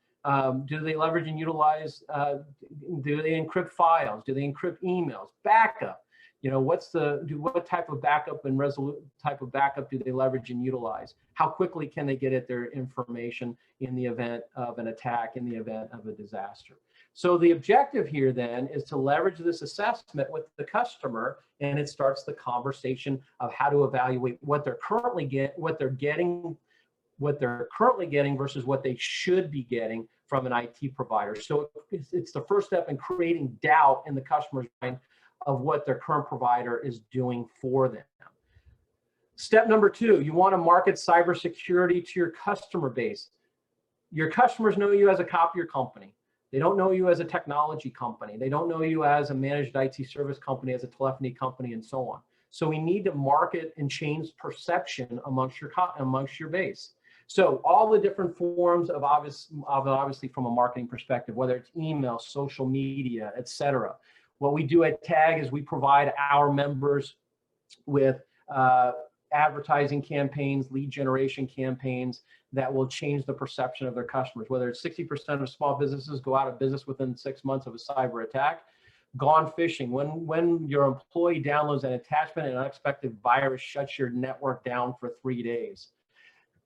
Do they leverage and utilize, do they encrypt files? Do they encrypt emails? Backup, what type of backup and type of backup do they leverage and utilize? How quickly can they get at their information in the event of an attack, in the event of a disaster? So the objective here then is to leverage this assessment with the customer, and it starts the conversation of how to evaluate what they're currently currently getting versus what they should be getting from an IT provider. So it's the first step in creating doubt in the customer's mind of what their current provider is doing for them. Step number 2, you want to market cybersecurity to your customer base. Your customers know you as a copier company. They don't know you as a technology company. They don't know you as a managed IT service company, as a telephony company, and so on. So we need to market and change perception amongst your base. So all the different forms of obviously from a marketing perspective, whether it's email, social media, etc. What we do at TAG is we provide our members with advertising campaigns, lead generation campaigns that will change the perception of their customers. Whether it's 60% of small businesses go out of business within 6 months of a cyber attack. Gone phishing, when your employee downloads an attachment, an unexpected virus shuts your network down for 3 days.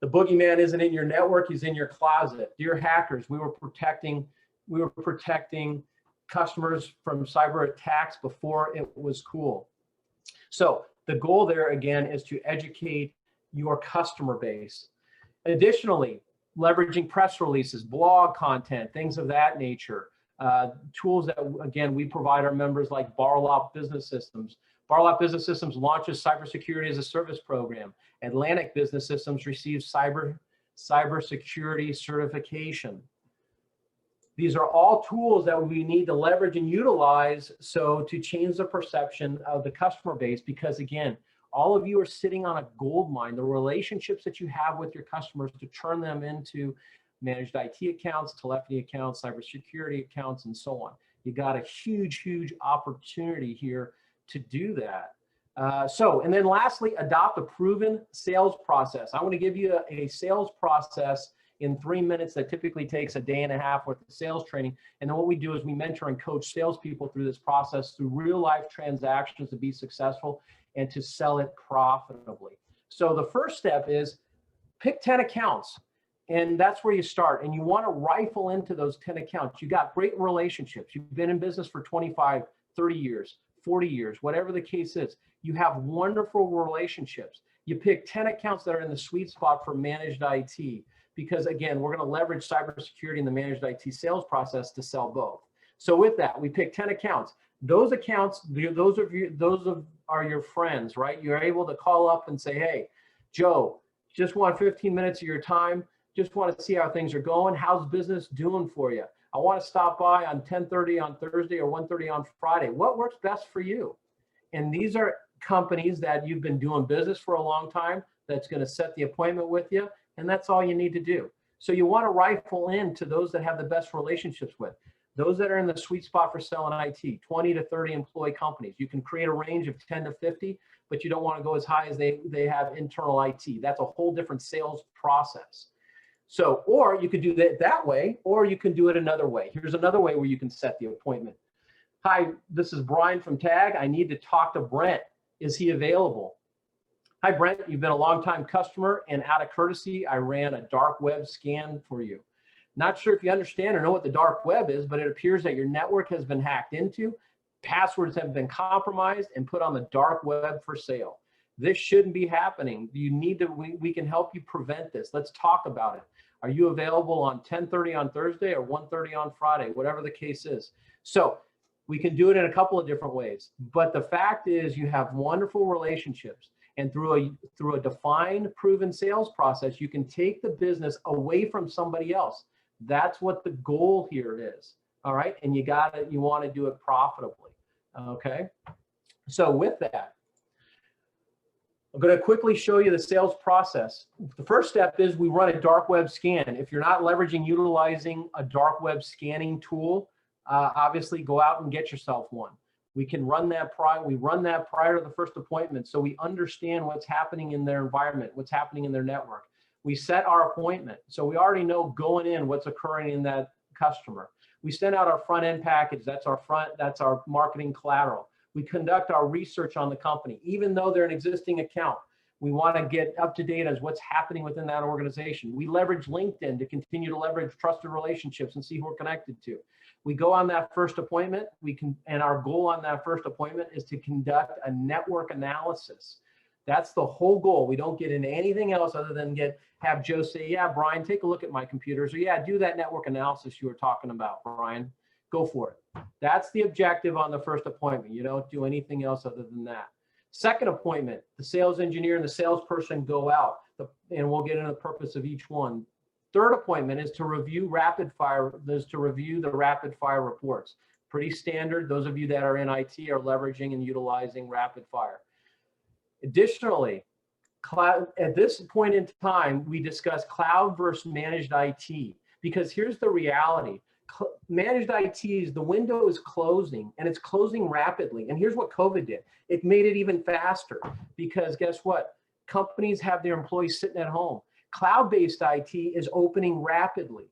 The boogeyman isn't in your network, he's in your closet. Dear hackers, we were protecting customers from cyber attacks before it was cool. So the goal there again is to educate your customer base. Additionally, leveraging press releases, blog content, things of that nature. Tools that, again, we provide our members like Beriau Business Systems. Beriau Business Systems launches cybersecurity as a service program. Atlantic Business Systems receives cybersecurity certification. These are all tools that we need to leverage and utilize to change the perception of the customer base, because again, all of you are sitting on a gold mine, the relationships that you have with your customers to turn them into managed IT accounts, telephony accounts, cybersecurity accounts, and so on. You got a huge, huge opportunity here to do that. And then lastly, adopt a proven sales process. I want to give you a sales process in 3 minutes that typically takes a day and a half worth of sales training. And then what we do is we mentor and coach salespeople through this process, through real life transactions, to be successful and to sell it profitably. So the first step is pick 10 accounts. And that's where you start. And you want to rifle into those 10 accounts. You got great relationships. You've been in business for 25, 30 years, 40 years, whatever the case is. You have wonderful relationships. You pick 10 accounts that are in the sweet spot for managed IT, because again, we're going to leverage cybersecurity in the managed IT sales process to sell both. So with that, we pick 10 accounts. Those accounts, those of are your friends, right? You're able to call up and say, hey, Joe, just want 15 minutes of your time. Just want to see how things are going. How's business doing for you? I want to stop by on 10:30 on Thursday or 1:30 on Friday. What works best for you? And these are companies that you've been doing business for a long time that's going to set the appointment with you. And that's all you need to do. So you want to rifle into those that have the best relationships with. Those that are in the sweet spot for selling IT, 20 to 30 employee companies. You can create a range of 10 to 50, but you don't want to go as high as they have internal IT. That's a whole different sales process. So, or you could do that way, or you can do it another way. Here's another way where you can set the appointment. Hi, this is Brian from TAG. I need to talk to Brent. Is he available? Hi, Brent. You've been a longtime customer, and out of courtesy, I ran a dark web scan for you. Not sure if you understand or know what the dark web is, but it appears that your network has been hacked into, passwords have been compromised, and put on the dark web for sale. This shouldn't be happening. You need to, we can help you prevent this. Let's talk about it. Are you available on 10:30 on Thursday or 1:30 on Friday, whatever the case is? So we can do it in a couple of different ways, but the fact is you have wonderful relationships, and through a defined, proven sales process, you can take the business away from somebody else. That's what the goal here is. All right. And you want to do it profitably. Okay. So with that, I'm going to quickly show you the sales process. The first step is we run a dark web scan. If you're not utilizing a dark web scanning tool, obviously go out and get yourself one. We can run that prior to the first appointment, so we understand what's happening in their environment, what's happening in their network. We set our appointment, so we already know going in what's occurring in that customer. We send out our front end package. That's our marketing collateral. We conduct our research on the company, even though they're an existing account. We want to get up to date as what's happening within that organization. We leverage LinkedIn to continue to leverage trusted relationships and see who we're connected to. We go on that first appointment. And our goal on that first appointment is to conduct a network analysis. That's the whole goal. We don't get into anything else other than have Joe say, yeah, Brian, take a look at my computers, or yeah, do that network analysis you were talking about, Brian. Go for it. That's the objective on the first appointment. You don't do anything else other than that. Second appointment, the sales engineer and the salesperson go out, and we'll get into the purpose of each one. Third appointment is to review the rapid fire reports. Pretty standard. Those of you that are in IT are leveraging and utilizing rapid fire. Additionally, at this point in time, we discuss cloud versus managed IT, because here's the reality. Managed IT, the window is closing, and it's closing rapidly. And here's what COVID did. It made it even faster, because guess what? Companies have their employees sitting at home. Cloud-based IT is opening rapidly,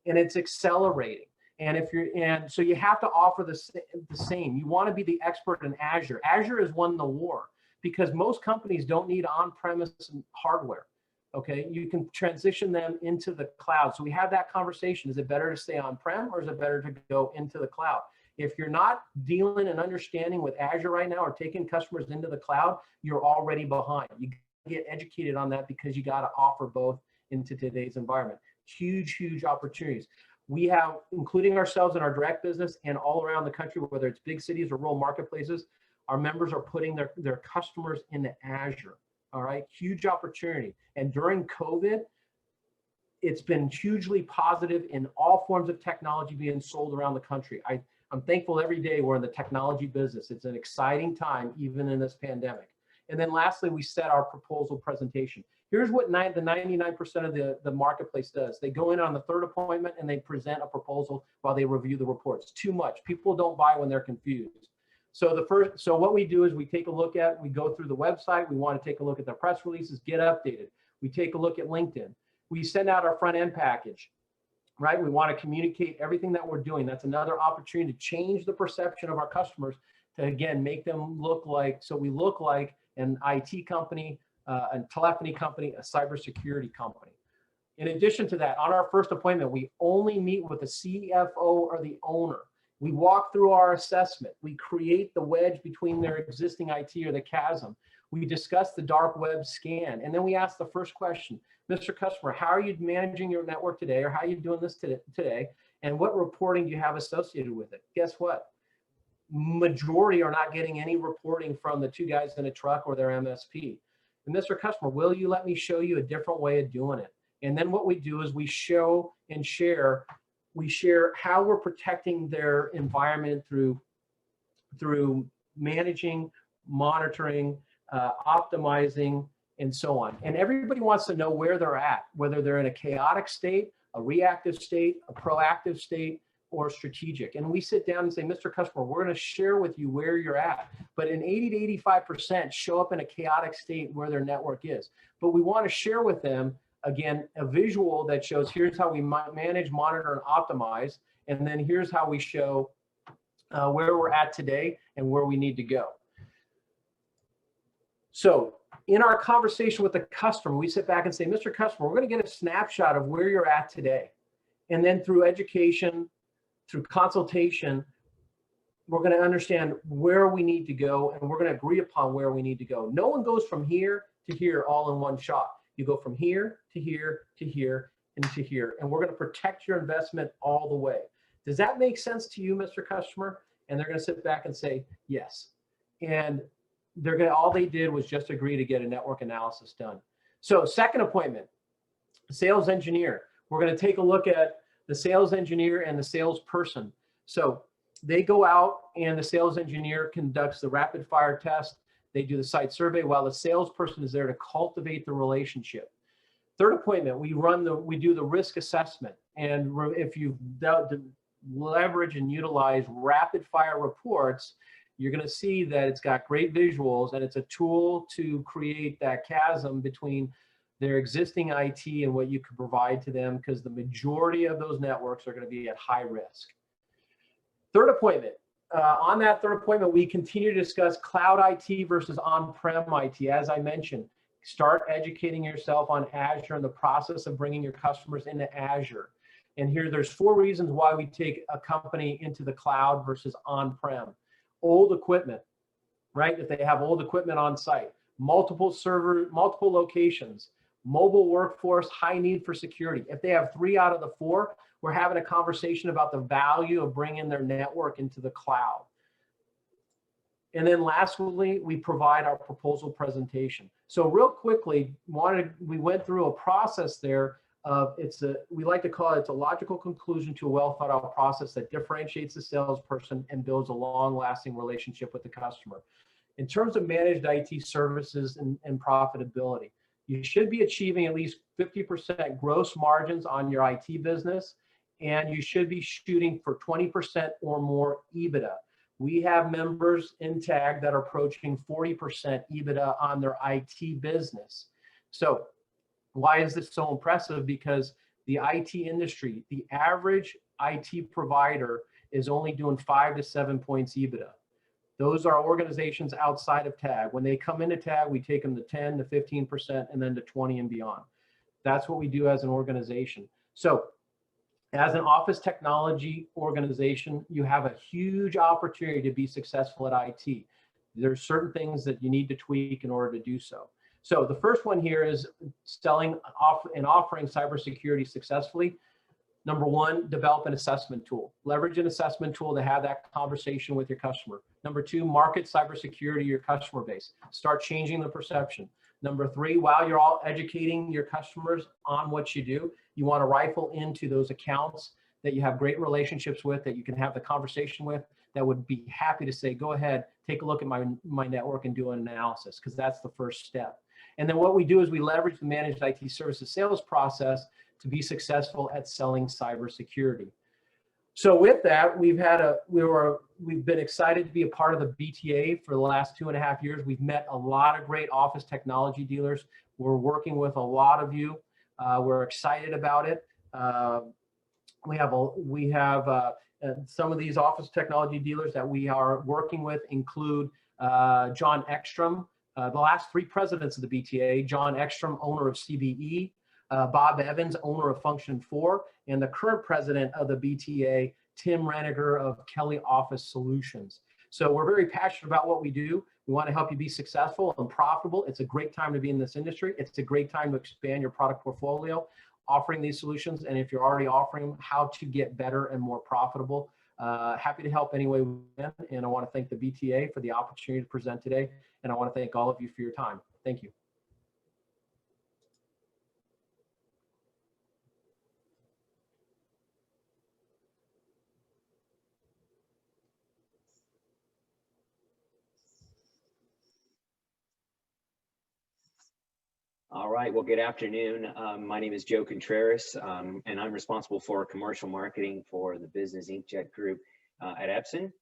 and it's accelerating. And so you have to offer the same. You want to be the expert in Azure. Azure has won the war, because most companies don't need on-premise hardware. Okay, you can transition them into the cloud. So we have that conversation. Is it better to stay on-prem, or is it better to go into the cloud? If you're not dealing and understanding with Azure right now, or taking customers into the cloud, you're already behind. You get educated on that, because you got to offer both into today's environment. Huge, huge opportunities. We have, including ourselves in our direct business and all around the country, whether it's big cities or rural marketplaces, our members are putting their customers into Azure. All right, huge opportunity. And during COVID, it's been hugely positive in all forms of technology being sold around the country. I'm thankful every day we're in the technology business. It's an exciting time, even in this pandemic. And then lastly, we set our proposal presentation. Here's what the 99% of the marketplace does. They go in on the third appointment and they present a proposal while they review the reports. Too much. People don't buy when they're confused. So what we do is we go through the website. We want to take a look at the press releases, get updated. We take a look at LinkedIn. We send out our front end package, right? We want to communicate everything that we're doing. That's another opportunity to change the perception of our customers to, again, make them look like an IT company, a telephony company, a cybersecurity company. In addition to that, on our first appointment, we only meet with the CFO or the owner. We walk through our assessment. We create the wedge between their existing IT, or the chasm. We discuss the dark web scan. And then we ask the first question, Mr. Customer, how are you managing your network today? Or how are you doing this today? And what reporting do you have associated with it? Guess what? majority are not getting any reporting from the two guys in a truck or their MSP. And Mr. Customer, will you let me show you a different way of doing it? And then what we do is we show and share, we share how we're protecting their environment through managing, monitoring, optimizing, and so on. And everybody wants to know where they're at, whether they're in a chaotic state, a reactive state, a proactive state, or strategic. And we sit down and say, Mr. Customer, we're going to share with you where you're at. But in 80 to 85% show up in a chaotic state where their network is. But we want to share with them, again, a visual that shows here's how we manage, monitor, and optimize. And then here's how we show where we're at today and where we need to go. So in our conversation with the customer, we sit back and say, Mr. Customer, we're going to get a snapshot of where you're at today. And then through education, through consultation, we're going to understand where we need to go, and we're going to agree upon where we need to go. No one goes from here to here all in one shot. You go from here to here to here and to here, and we're going to protect your investment all the way. Does that make sense to you, Mr. Customer? And they're going to sit back and say, yes. And they're going to, all they did was just agree to get a network analysis done. So second appointment, sales engineer. We're going to take a look at the sales engineer and the salesperson. So they go out and the sales engineer conducts the rapid fire test. They do the site survey while the salesperson is there to cultivate the relationship. Third appointment, we do the risk assessment. And if you leverage and utilize rapid fire reports, you're going to see that it's got great visuals, and it's a tool to create that chasm between their existing IT and what you can provide to them, because the majority of those networks are going to be at high risk. Third appointment. On that third appointment, we continue to discuss cloud IT versus on-prem IT. As I mentioned, start educating yourself on Azure and the process of bringing your customers into Azure. And here, there's 4 reasons why we take a company into the cloud versus on-prem. Old equipment, right? If they have old equipment on site, multiple servers, multiple locations, mobile workforce, high need for security. If they have 3 out of the 4, we're having a conversation about the value of bringing their network into the cloud. And then lastly, we provide our proposal presentation. So real quickly, we went through a process there of we like to call it, it's a logical conclusion to a well thought out process that differentiates the salesperson and builds a long lasting relationship with the customer. In terms of managed IT services and profitability, you should be achieving at least 50% gross margins on your IT business, and you should be shooting for 20% or more EBITDA. We have members in TAG that are approaching 40% EBITDA on their IT business. So why is this so impressive? Because the IT industry, the average IT provider is only doing 5 to 7 points EBITDA. Those are organizations outside of TAG. When they come into TAG, we take them to 10 to 15% and then to 20 and beyond. That's what we do as an organization. So as an office technology organization, you have a huge opportunity to be successful at IT. There's certain things that you need to tweak in order to do so. So the first one here is selling and offering cybersecurity successfully. Number 1, develop an assessment tool. Leverage an assessment tool to have that conversation with your customer. Number 2, market cybersecurity to your customer base. Start changing the perception. Number 3, while you're all educating your customers on what you do, you want to rifle into those accounts that you have great relationships with, that you can have the conversation with, that would be happy to say, go ahead, take a look at my network and do an analysis, because that's the first step. And then what we do is we leverage the managed IT services sales process to be successful at selling cybersecurity. So with that, we've been excited to be a part of the BTA for the last 2.5 years. We've met a lot of great office technology dealers. We're working with a lot of you. We're excited about it. We have some of these office technology dealers that we are working with include John Ekstrom, the last 3 presidents of the BTA, John Ekstrom, owner of CBE, Bob Evans, owner of Function 4, and the current president of the BTA, Tim Reniger of Kelly Office Solutions. So we're very passionate about what we do. We want to help you be successful and profitable. It's a great time to be in this industry. It's a great time to expand your product portfolio, offering these solutions. And if you're already offering them, how to get better and more profitable. Happy to help any way we can. And I want to thank the BTA for the opportunity to present today. And I want to thank all of you for your time. Thank you. All right, well, good afternoon. My name is Joe Contreras, and I'm responsible for commercial marketing for the Business Inkjet Group at Epson.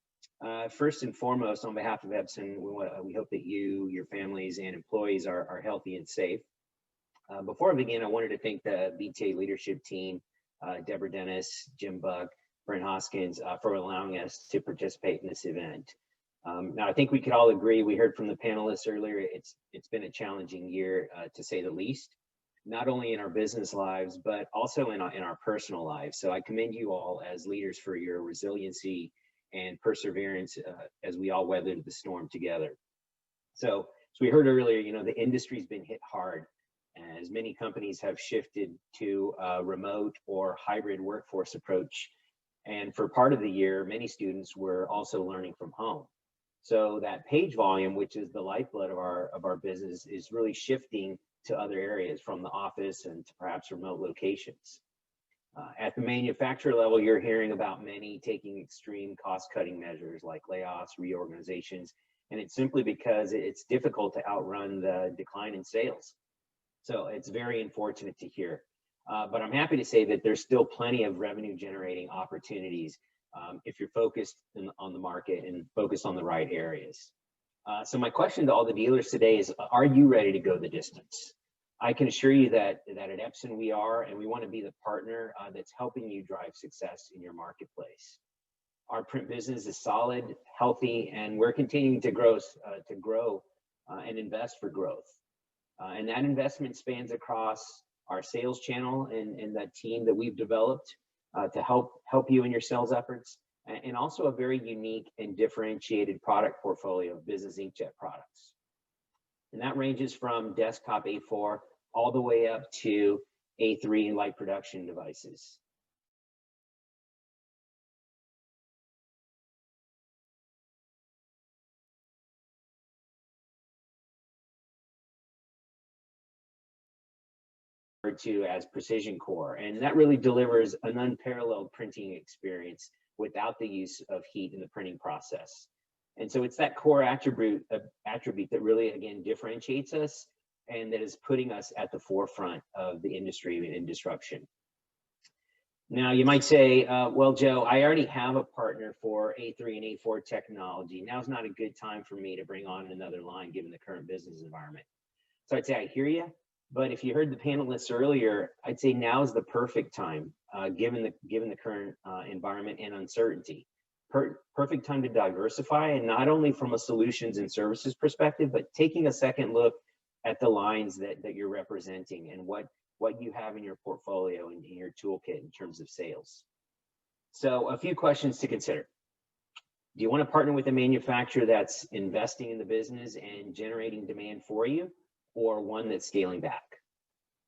First and foremost, on behalf of Epson, we hope that you, your families, and employees are healthy and safe. Before I begin, I wanted to thank the BTA leadership team, Deborah Dennis, Jim Buck, Brent Hoskins, for allowing us to participate in this event. Now, I think we could all agree, we heard from the panelists earlier, it's been a challenging year, to say the least, not only in our business lives, but also in our personal lives. So I commend you all as leaders for your resiliency and perseverance as we all weathered the storm together. So as we heard earlier, you know, the industry's been hit hard as many companies have shifted to a remote or hybrid workforce approach. And for part of the year, many students were also learning from home. So that page volume, which is the lifeblood of our business, is really shifting to other areas from the office and to perhaps remote locations. At the manufacturer level, you're hearing about many taking extreme cost-cutting measures like layoffs, reorganizations, and it's simply because it's difficult to outrun the decline in sales. So it's very unfortunate to hear. But I'm happy to say that there's still plenty of revenue-generating opportunities if you're focused on the market and focused on the right areas. So my question to all the dealers today is, are you ready to go the distance? I can assure you that at Epson we are, and we want to be the partner that's helping you drive success in your marketplace. Our print business is solid, healthy, and we're continuing to grow and invest for growth. And that investment spans across our sales channel and that team that we've developed to help you in your sales efforts, and also a very unique and differentiated product portfolio of Business Inkjet products. And that ranges from desktop A4 all the way up to A3 and light production devices. To as precision core, and that really delivers an unparalleled printing experience without the use of heat in the printing process. And so it's that core attribute that really, again, differentiates us and that is putting us at the forefront of the industry in disruption. Now you might say, well, Joe, I already have a partner for A3 and A4 technology. Now's not a good time for me to bring on another line given the current business environment. So I'd say I hear you. But if you heard the panelists earlier, I'd say now is the perfect time, given the current environment and uncertainty. Perfect time to diversify, and not only from a solutions and services perspective, but taking a second look at the lines that you're representing and what you have in your portfolio and in your toolkit in terms of sales. So a few questions to consider. Do you want to partner with a manufacturer that's investing in the business and generating demand for you, or one that's scaling back?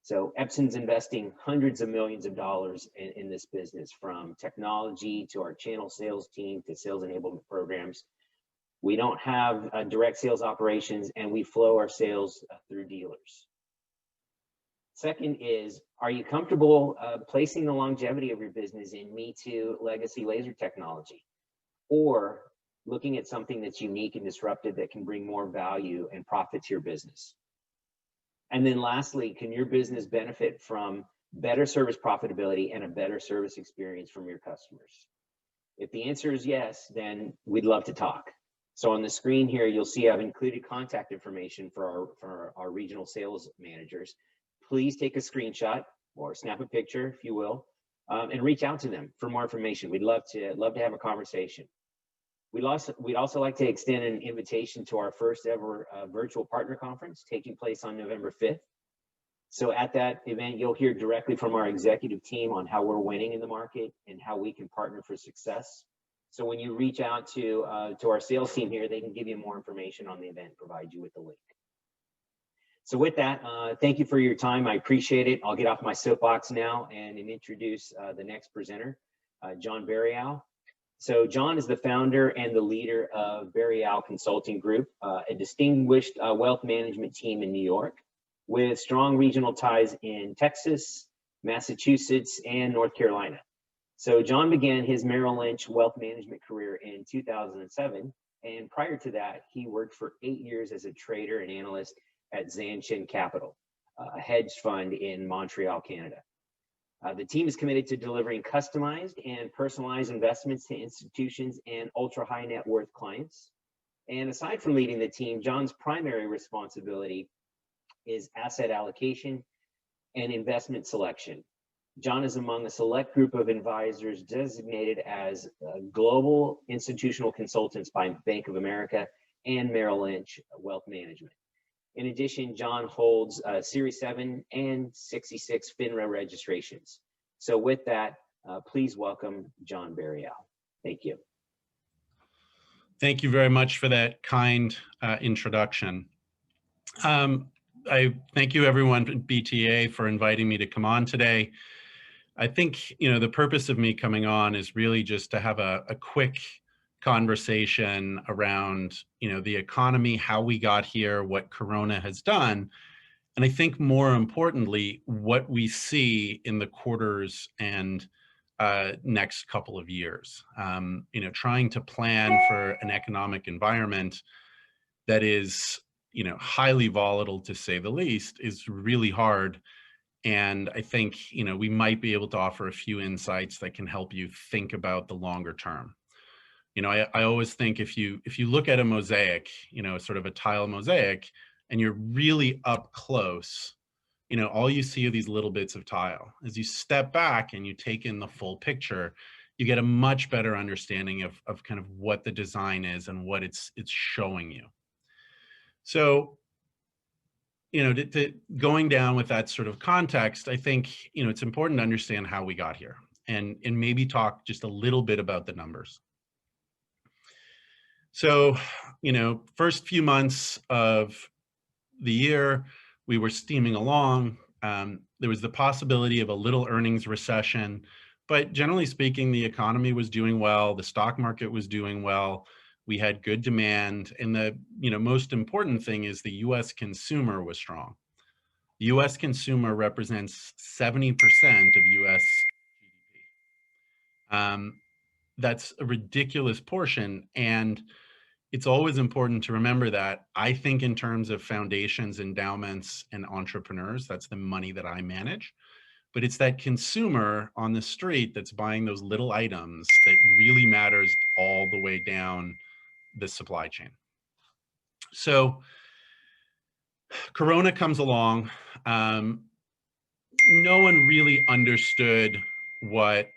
So Epson's investing hundreds of millions of dollars in this business, from technology to our channel sales team to sales enablement programs. We don't have direct sales operations, and we flow our sales through dealers. Second is, are you comfortable placing the longevity of your business in Me Too legacy laser technology, or looking at something that's unique and disruptive that can bring more value and profit to your business? And then lastly, can your business benefit from better service profitability and a better service experience from your customers? If the answer is yes, then we'd love to talk. So on the screen here, you'll see I've included contact information for our regional sales managers. Please take a screenshot or snap a picture, if you will, and reach out to them for more information. We'd love to have a conversation. We'd also like to extend an invitation to our first ever virtual partner conference taking place on November 5th. So at that event, you'll hear directly from our executive team on how we're winning in the market and how we can partner for success. So when you reach out to our sales team here, they can give you more information on the event, provide you with the link. So with that, thank you for your time. I appreciate it. I'll get off my soapbox now and introduce the next presenter, John Beriau. So John is the founder and the leader of Beriau Consulting Group, a distinguished wealth management team in New York with strong regional ties in Texas, Massachusetts, and North Carolina. So John began his Merrill Lynch wealth management career in 2007. And prior to that, he worked for 8 years as a trader and analyst at Zanshin Capital, a hedge fund in Montreal, Canada. The team is committed to delivering customized and personalized investments to institutions and ultra high net worth clients. And aside from leading the team, John's primary responsibility is asset allocation and investment selection. John is among a select group of advisors designated as global institutional consultants by Bank of America and Merrill Lynch Wealth Management. In addition, John holds Series 7 and 66 FINRA registrations. So with that, please welcome John Beriau. Thank you. Thank you very much for that kind introduction. I thank you everyone at BTA for inviting me to come on today. I think, the purpose of me coming on is really just to have a quick conversation around, the economy, how we got here, what Corona has done. And I think more importantly, what we see in the quarters and next couple of years. Trying to plan for an economic environment that is, highly volatile to say the least is really hard. And I think, we might be able to offer a few insights that can help you think about the longer term. I always think if you look at a mosaic, sort of a tile mosaic, and you're really up close, all you see are these little bits of tile. As you step back and you take in the full picture, you get a much better understanding of kind of what the design is and what it's showing you. So, going down with that sort of context, I think, it's important to understand how we got here and maybe talk just a little bit about the numbers. So, first few months of the year, we were steaming along. There was the possibility of a little earnings recession, but generally speaking, the economy was doing well. The stock market was doing well. We had good demand. And the most important thing is the US consumer was strong. The US consumer represents 70% of US GDP. That's a ridiculous portion. And it's always important to remember that. I think in terms of foundations, endowments, and entrepreneurs, that's the money that I manage. But it's that consumer on the street that's buying those little items that really matters all the way down the supply chain. So Corona comes along. No one really understood what,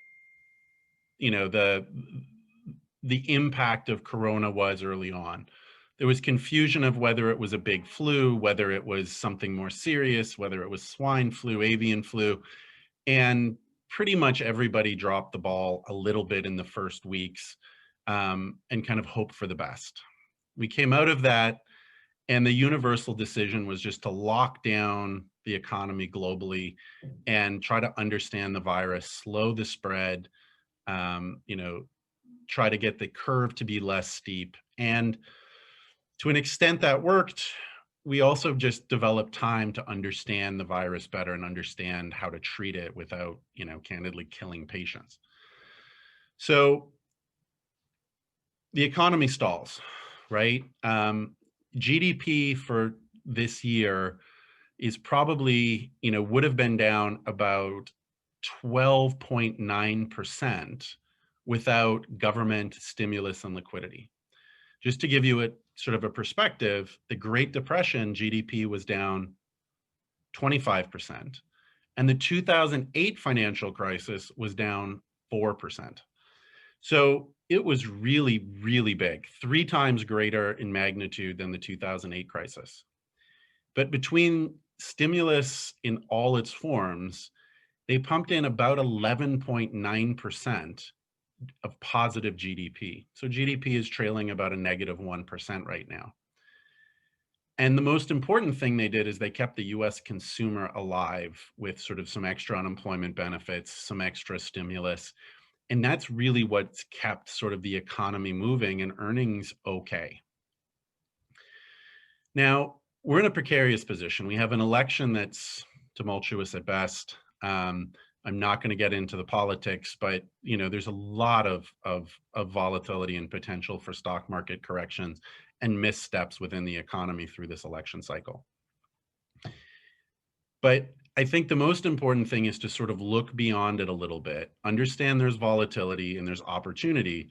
the impact of Corona was early on. There was confusion of whether it was a big flu, whether it was something more serious, whether it was swine flu, avian flu, and pretty much everybody dropped the ball a little bit in the first weeks and kind of hoped for the best. We came out of that, and the universal decision was just to lock down the economy globally and try to understand the virus, slow the spread, try to get the curve to be less steep. And to an extent that worked. We also just developed time to understand the virus better and understand how to treat it without, candidly killing patients. So the economy stalls, right? GDP for this year is probably, would have been down about 12.9% without government stimulus and liquidity. Just to give you a sort of a perspective, the Great Depression GDP was down 25%, and the 2008 financial crisis was down 4%. So it was really, really big, 3 times greater in magnitude than the 2008 crisis. But between stimulus in all its forms, they pumped in about 11.9% of positive GDP. So GDP is trailing about a negative 1% right now. And the most important thing they did is they kept the US consumer alive with sort of some extra unemployment benefits, some extra stimulus. And that's really what's kept sort of the economy moving and earnings okay. Now, we're in a precarious position. We have an election that's tumultuous at best. I'm not going to get into the politics, but there's a lot of volatility and potential for stock market corrections and missteps within the economy through this election cycle. But I think the most important thing is to sort of look beyond it a little bit, understand there's volatility and there's opportunity,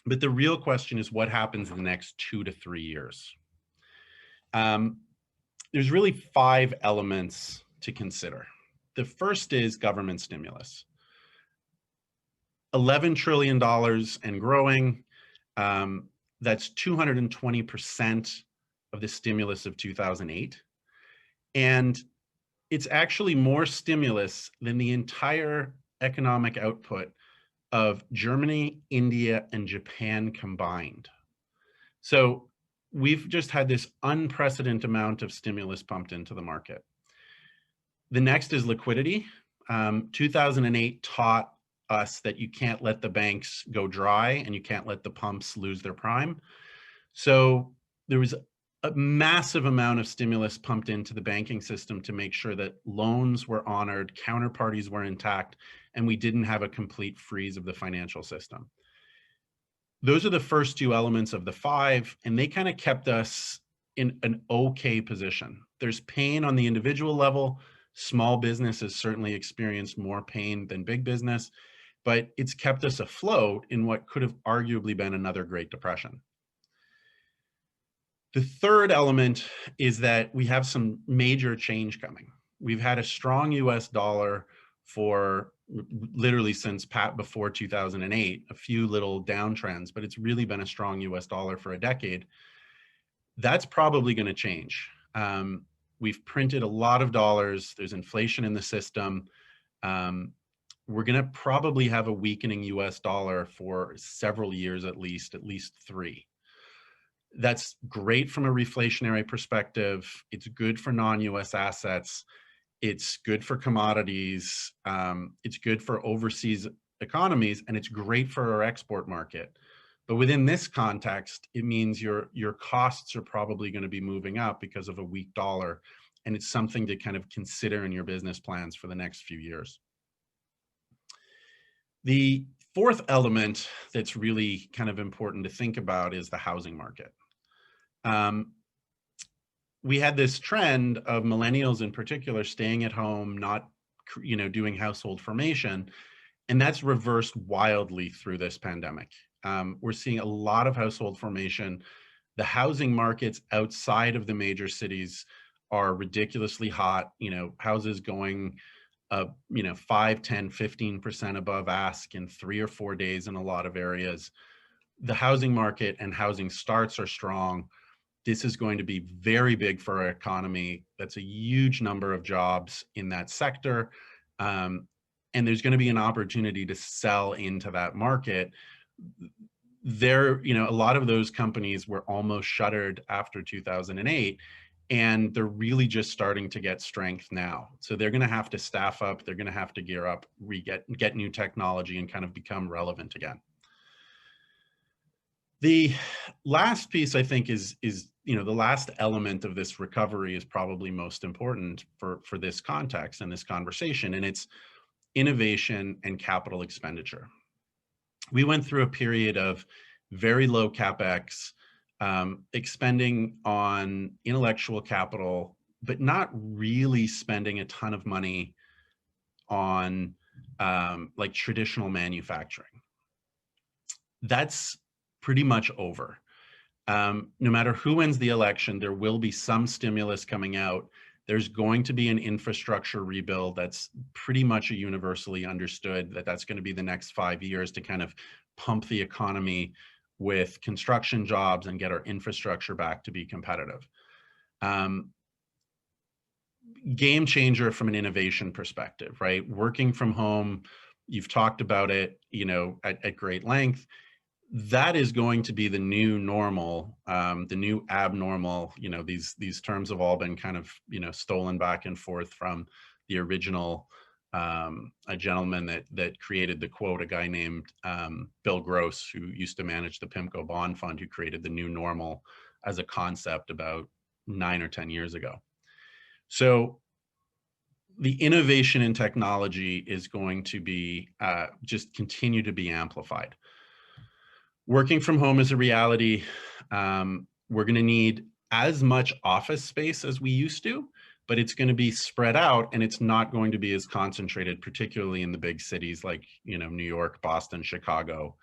but the real question is what happens in the next 2 to 3 years. There's really 5 elements to consider. The first is government stimulus. $11 trillion and growing. That's 220% of the stimulus of 2008. And it's actually more stimulus than the entire economic output of Germany, India, and Japan combined. So we've just had this unprecedented amount of stimulus pumped into the market. The next is liquidity. 2008 taught us that you can't let the banks go dry and you can't let the pumps lose their prime. So there was a massive amount of stimulus pumped into the banking system to make sure that loans were honored, counterparties were intact, and we didn't have a complete freeze of the financial system. Those are the first 2 elements of the 5, and they kind of kept us in an okay position. There's pain on the individual level. Small business has certainly experienced more pain than big business, but it's kept us afloat in what could have arguably been another Great Depression. The third element is that we have some major change coming. We've had a strong US dollar for literally since before 2008, a few little downtrends, but it's really been a strong US dollar for a decade. That's probably going to change. We've printed a lot of dollars. There's inflation in the system. We're going to probably have a weakening US dollar for several years at least 3. That's great from a reflationary perspective. It's good for non-US assets. It's good for commodities. It's good for overseas economies, and it's great for our export market. But within this context, it means your costs are probably going to be moving up because of a weak dollar, and it's something to kind of consider in your business plans for the next few years. The fourth element that's really kind of important to think about is the housing market. We had this trend of millennials in particular staying at home, not doing household formation, and that's reversed wildly through this pandemic. We're seeing a lot of household formation. The housing markets outside of the major cities are ridiculously hot. Houses going 5, 10, 15% above ask in 3 or 4 days in a lot of areas. The housing market and housing starts are strong. This is going to be very big for our economy. That's a huge number of jobs in that sector. And there's going to be an opportunity to sell into that market. A lot of those companies were almost shuttered after 2008, and they're really just starting to get strength now. So they're going to have to staff up. They're going to have to gear up, get new technology, and kind of become relevant again. The last piece, I think, is the last element of this recovery is probably most important for this context and this conversation, and it's innovation and capital expenditure. We went through a period of very low CapEx, expending on intellectual capital, but not really spending a ton of money on like traditional manufacturing. That's pretty much over. No matter who wins the election, there will be some stimulus coming out. There's going to be an infrastructure rebuild that's pretty much universally understood that's going to be the next 5 years to kind of pump the economy with construction jobs and get our infrastructure back to be competitive. Game changer from an innovation perspective, right? Working from home, you've talked about it, at great length. That is going to be the new normal, the new abnormal. These terms have all been kind of, stolen back and forth from the original a gentleman that created the quote, a guy named Bill Gross, who used to manage the PIMCO bond fund, who created the new normal as a concept about 9 or 10 years ago. So the innovation in technology is going to be just continue to be amplified. Working from home is a reality. We're going to need as much office space as we used to, but it's going to be spread out, and it's not going to be as concentrated, particularly in the big cities like, you know, New York, Boston, Chicago,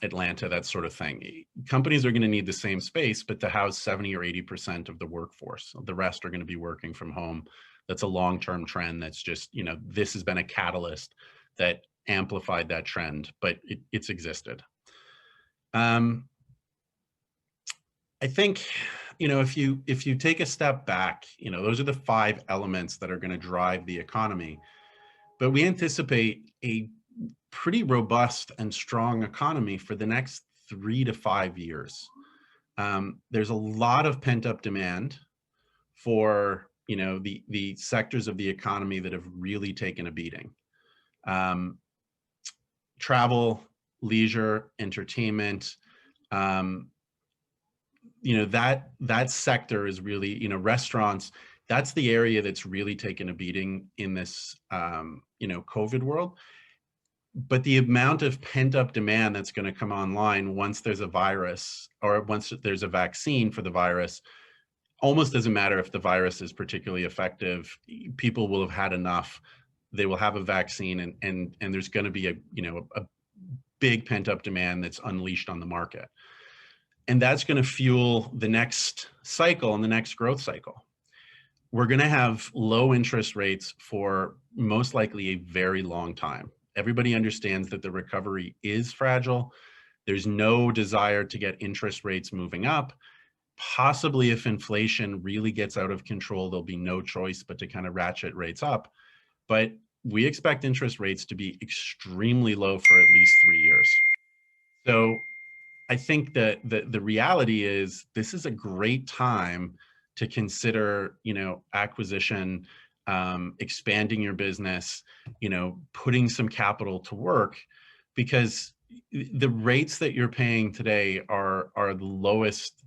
Atlanta, that sort of thing. Companies are going to need the same space, but to house 70 or 80% of the workforce. The rest are going to be working from home. That's a long-term trend. That's just, you know, this has been a catalyst that amplified that trend, but it's existed. I think, you know, if you take a step back, you know, those are the 5 elements that are going to drive the economy. But we anticipate a pretty robust and strong economy for the next 3 to 5 years. There's a lot of pent-up demand for, you know, the sectors of the economy that have really taken a beating. Travel, leisure, entertainment, you know, that sector is really, you know, restaurants, that's the area that's really taken a beating in this, you know, COVID world. But the amount of pent-up demand that's going to come online once there's a virus, or once there's a vaccine for the virus, almost doesn't matter if the virus is particularly effective. People will have had enough. They will have a vaccine, and there's going to be a, you know, a big pent-up demand that's unleashed on the market. And that's going to fuel the next cycle and the next growth cycle. We're going to have low interest rates for most likely a very long time. Everybody understands that the recovery is fragile. There's no desire to get interest rates moving up. Possibly if inflation really gets out of control, there'll be no choice but to kind of ratchet rates up. But we expect interest rates to be extremely low for at least 3 years. So I think that the reality is this is a great time to consider, you know, acquisition, expanding your business, you know, putting some capital to work, because the rates that you're paying today are the lowest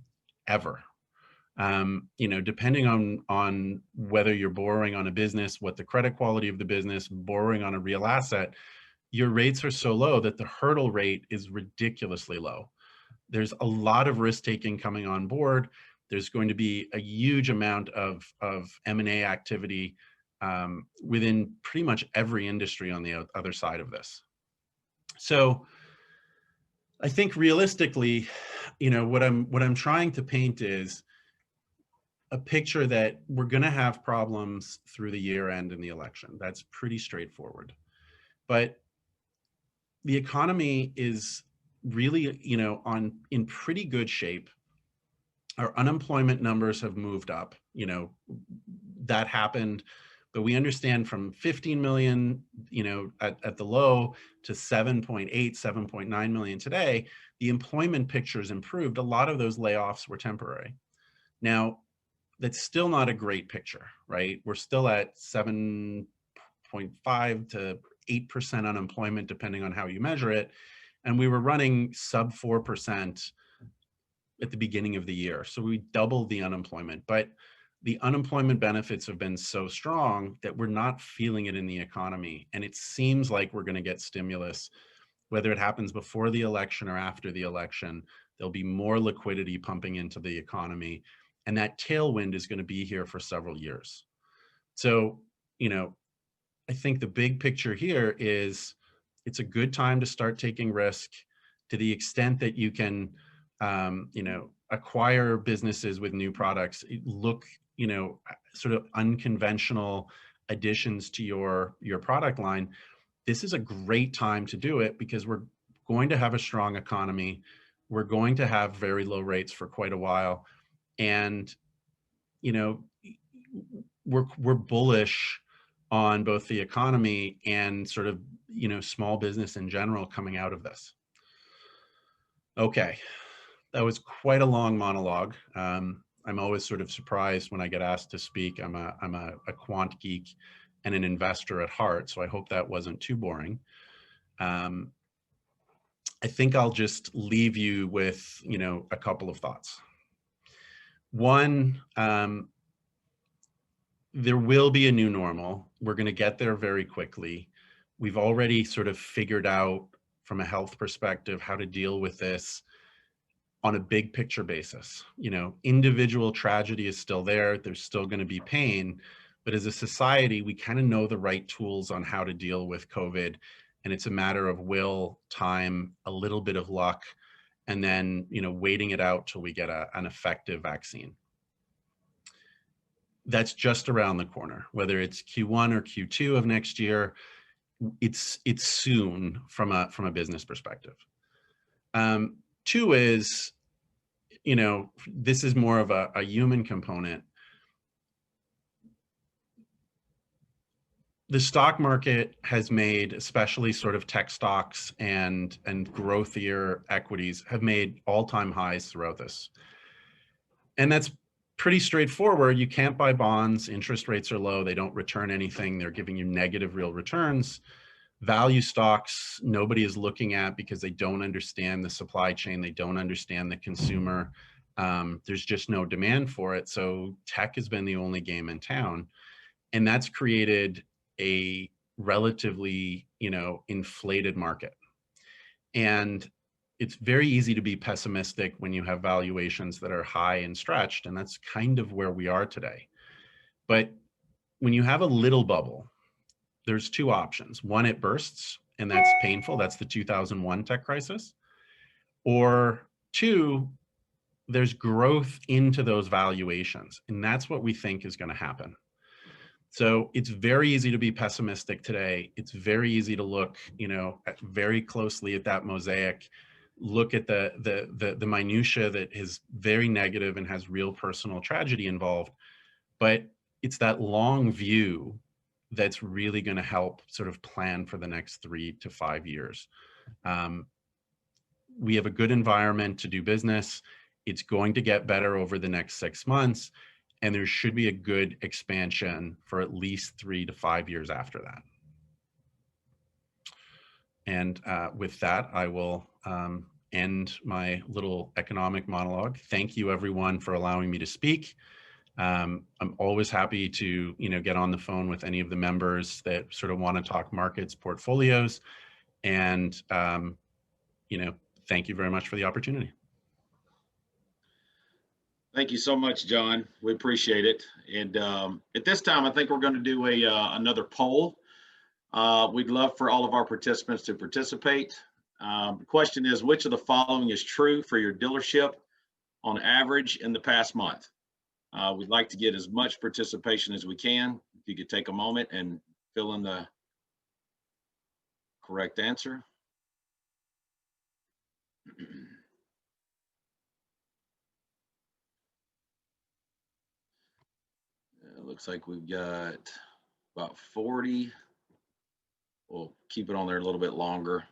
ever. You know, depending on whether you're borrowing on a business, what the credit quality of the business, borrowing on a real asset, your rates are so low that the hurdle rate is ridiculously low. There's a lot of risk taking coming on board. There's going to be a huge amount of M&A activity within pretty much every industry on the other side of this. So I think realistically, you know, what I'm trying to paint is a picture that we're going to have problems through the year end in the election. That's pretty straightforward. But the economy is really, you know, in pretty good shape. Our unemployment numbers have moved up. You know, that happened, but we understand from 15 million, you know, at the low to 7.8, 7.9 million today, the employment picture has improved. A lot of those layoffs were temporary. Now, that's still not a great picture, right? We're still at 7.5 to 8% unemployment, depending on how you measure it. And we were running sub 4% at the beginning of the year. So we doubled the unemployment, but the unemployment benefits have been so strong that we're not feeling it in the economy. And it seems like we're going to get stimulus, whether it happens before the election or after the election. There'll be more liquidity pumping into the economy, and that tailwind is going to be here for several years. So, you know, I think the big picture here is it's a good time to start taking risk to the extent that you can, you know, acquire businesses with new products, look, you know, sort of unconventional additions to your product line. This is a great time to do it because we're going to have a strong economy. We're going to have very low rates for quite a while. And, you know, we're bullish on both the economy and sort of, you know, small business in general coming out of this. Okay, that was quite a long monologue. I'm always sort of surprised when I get asked to speak. I'm a quant geek, and an investor at heart, so I hope that wasn't too boring. I think I'll just leave you with, a couple of thoughts. One, there will be a new normal. We're going to get there very quickly. We've already sort of figured out from a health perspective how to deal with this on a big picture basis. Individual tragedy is still there. There's still going to be pain, but as a society, we kind of know the right tools on how to deal with COVID. And it's a matter of will, time, a little bit of luck, and then, waiting it out till we get an effective vaccine. That's just around the corner, whether it's Q1 or Q2 of next year, it's soon from a business perspective. Two is, this is more of a human component. The stock market has made, especially sort of tech stocks and growthier equities, have made all-time highs throughout this. And that's pretty straightforward. You can't buy bonds. Interest rates are low. They don't return anything. They're giving you negative real returns. Value stocks, nobody is looking at because they don't understand the supply chain. They don't understand the consumer. There's just no demand for it. So tech has been the only game in town. And that's created a relatively, inflated market. And it's very easy to be pessimistic when you have valuations that are high and stretched, and that's kind of where we are today. But when you have a little bubble, there's two options. One, it bursts, and that's painful. That's the 2001 tech crisis. Or two, there's growth into those valuations, and that's what we think is going to happen. So it's very easy to be pessimistic today. It's very easy to look, very closely at that mosaic, look at the minutia that is very negative and has real personal tragedy involved. But it's that long view that's really going to help sort of plan for the next 3 to 5 years. We have a good environment to do business. It's going to get better over the next 6 months. And there should be a good expansion for at least 3 to 5 years after that. And with that, I will end my little economic monologue. Thank you, everyone, for allowing me to speak. I'm always happy to, get on the phone with any of the members that sort of want to talk markets, portfolios, and, thank you very much for the opportunity. Thank you so much, John. We appreciate it. And at this time, I think we're going to do another poll. We'd love for all of our participants to participate. The question is, which of the following is true for your dealership on average in the past month? We'd like to get as much participation as we can. If you could take a moment and fill in the correct answer. It looks like we've got about 40. We'll keep it on there a little bit longer.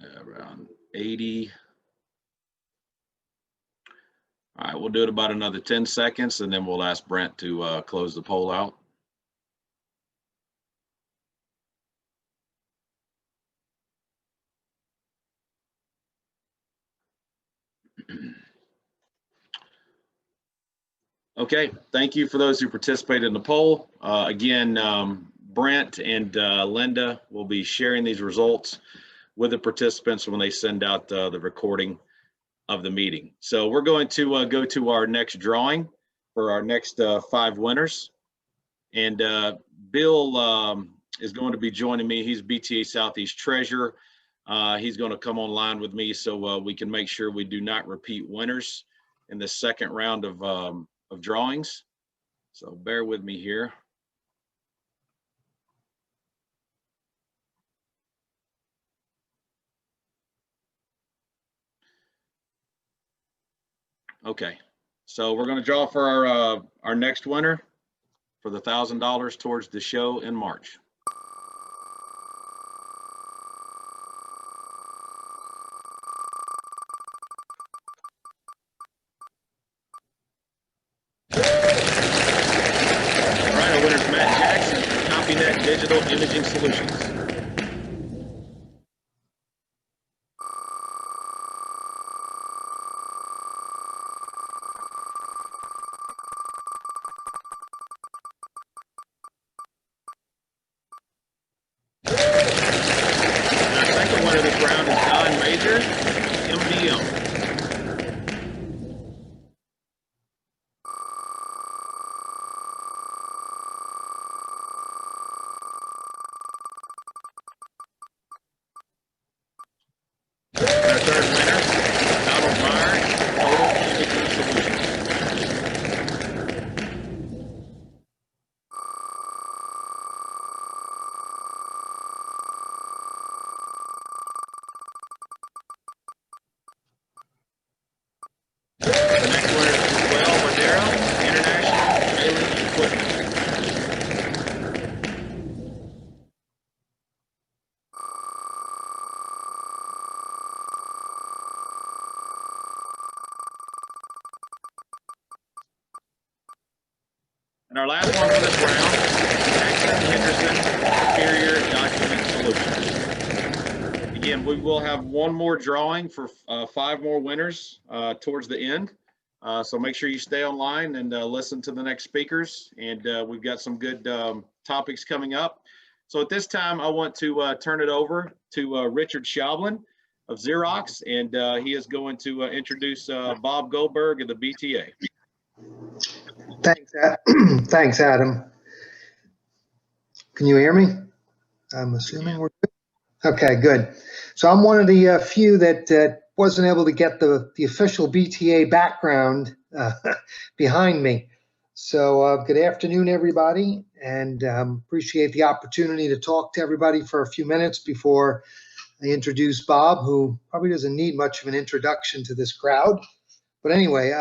Around 80. All right, we'll do it about another 10 seconds, and then we'll ask Brent to close the poll out. Okay, thank you for those who participated in the poll. Again, Brent and Linda will be sharing these results with the participants when they send out the recording of the meeting. So we're going to go to our next drawing for our next 5 winners. And Bill is going to be joining me. He's BTA Southeast Treasurer. He's going to come online with me so we can make sure we do not repeat winners in the second round of drawings. So bear with me here. Okay, so we're going to draw for our next winner for the $1,000 towards the show in March. Digital Imaging Solutions. And our second winner this round is Don Major, MDM. And our third winner, Donald Meyer, Total Imaging Solutions. The next winner is Beriau, International Alien Equipment. And our last one for this round, Jackson Henderson Superior Document Solutions. Again, we will have one more drawing for 5 more winners towards the end. So make sure you stay online and listen to the next speakers. And we've got some good topics coming up. So at this time, I want to turn it over to Richard Schaublin of Xerox, and he is going to introduce Bob Goldberg of the BTA. Thanks, Adam. Can you hear me? I'm assuming we're good. Okay, good. So I'm one of the few that wasn't able to get the official BTA background behind me. So good afternoon, everybody, and appreciate the opportunity to talk to everybody for a few minutes before I introduce Bob, who probably doesn't need much of an introduction to this crowd. But anyway,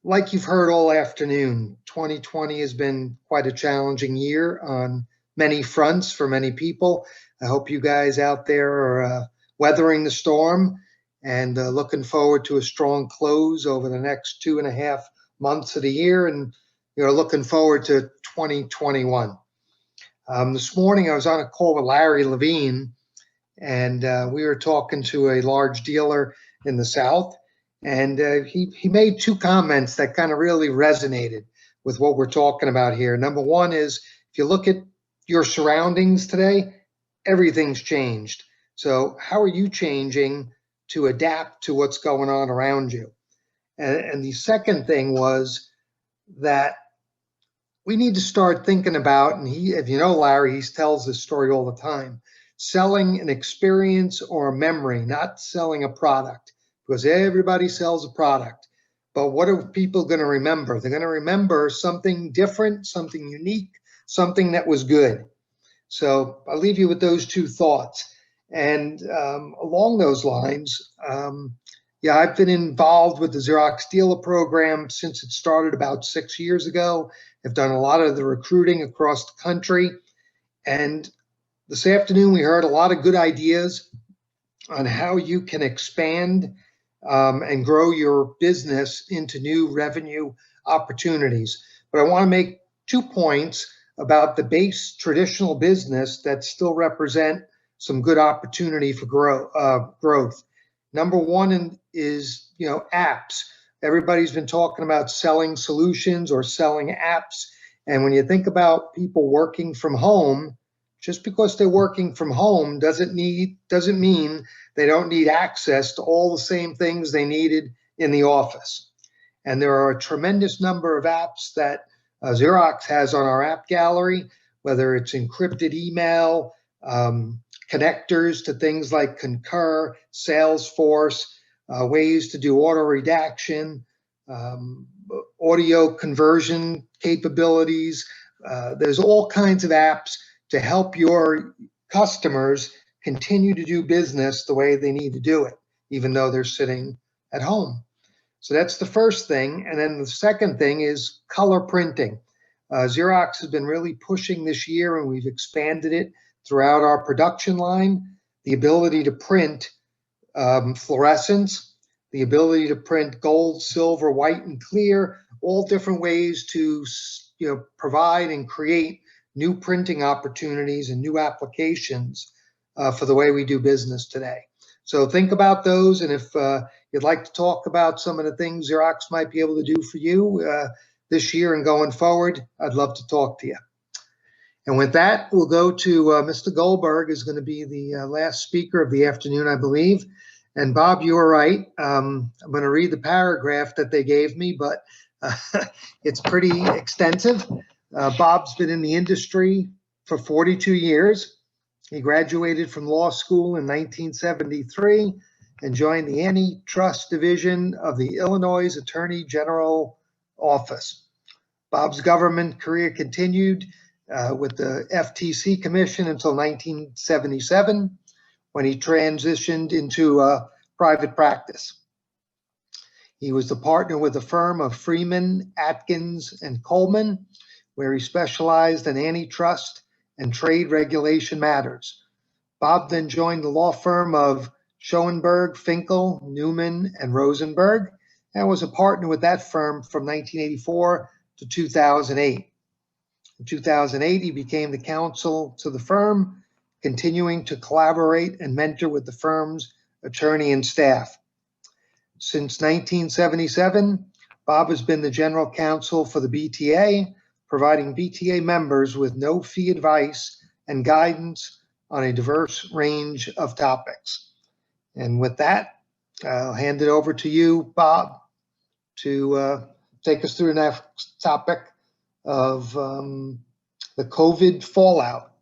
like you've heard all afternoon, 2020 has been quite a challenging year on many fronts for many people. I hope you guys out there are weathering the storm and looking forward to a strong close over the next 2.5 months of the year, and you're looking forward to 2021. This morning I was on a call with Larry Levine, and we were talking to a large dealer in the South. And he made 2 comments that kind of really resonated with what we're talking about here. Number one is, if you look at your surroundings today, everything's changed. So how are you changing to adapt to what's going on around you? And the second thing was that we need to start thinking about, and if you know Larry, he tells this story all the time, selling an experience or a memory, not selling a product. Because everybody sells a product, but what are people going to remember? They're going to remember something different, something unique, something that was good. So I'll leave you with those 2 thoughts. And along those lines, yeah, I've been involved with the Xerox Dealer Program since it started about 6 years ago. I've done a lot of the recruiting across the country. And this afternoon, we heard a lot of good ideas on how you can expand and grow your business into new revenue opportunities. But I want to make 2 points about the base traditional business that still represent some good opportunity for growth. Number one is, apps. Everybody's been talking about selling solutions or selling apps. And when you think about people working from home, just because they're working from home doesn't mean they don't need access to all the same things they needed in the office. And there are a tremendous number of apps that Xerox has on our app gallery, whether it's encrypted email, connectors to things like Concur, Salesforce, ways to do auto redaction, audio conversion capabilities. There's all kinds of apps to help your customers continue to do business the way they need to do it, even though they're sitting at home. So that's the first thing. And then the second thing is color printing. Xerox has been really pushing this year, and we've expanded it throughout our production line, the ability to print fluorescence, the ability to print gold, silver, white, and clear, all different ways to provide and create new printing opportunities and new applications for the way we do business today. So think about those, and if you'd like to talk about some of the things Xerox might be able to do for you this year and going forward, I'd love to talk to you. And with that, we'll go to Mr. Goldberg is going to be the last speaker of the afternoon, I believe. And Bob, you were right. I'm going to read the paragraph that they gave me, but it's pretty extensive. Bob's been in the industry for 42 years. He graduated from law school in 1973 and joined the Antitrust Division of the Illinois Attorney General Office. Bob's government career continued with the FTC Commission until 1977, when he transitioned into private practice. He was the partner with the firm of Freeman, Atkins, and Coleman, where he specialized in antitrust and trade regulation matters. Bob then joined the law firm of Schoenberg, Finkel, Newman, and Rosenberg, and was a partner with that firm from 1984 to 2008. In 2008, he became the counsel to the firm, continuing to collaborate and mentor with the firm's attorney and staff. Since 1977, Bob has been the general counsel for the BTA, providing BTA members with no-fee advice and guidance on a diverse range of topics. And with that, I'll hand it over to you, Bob, to take us through the next topic of the COVID fallout.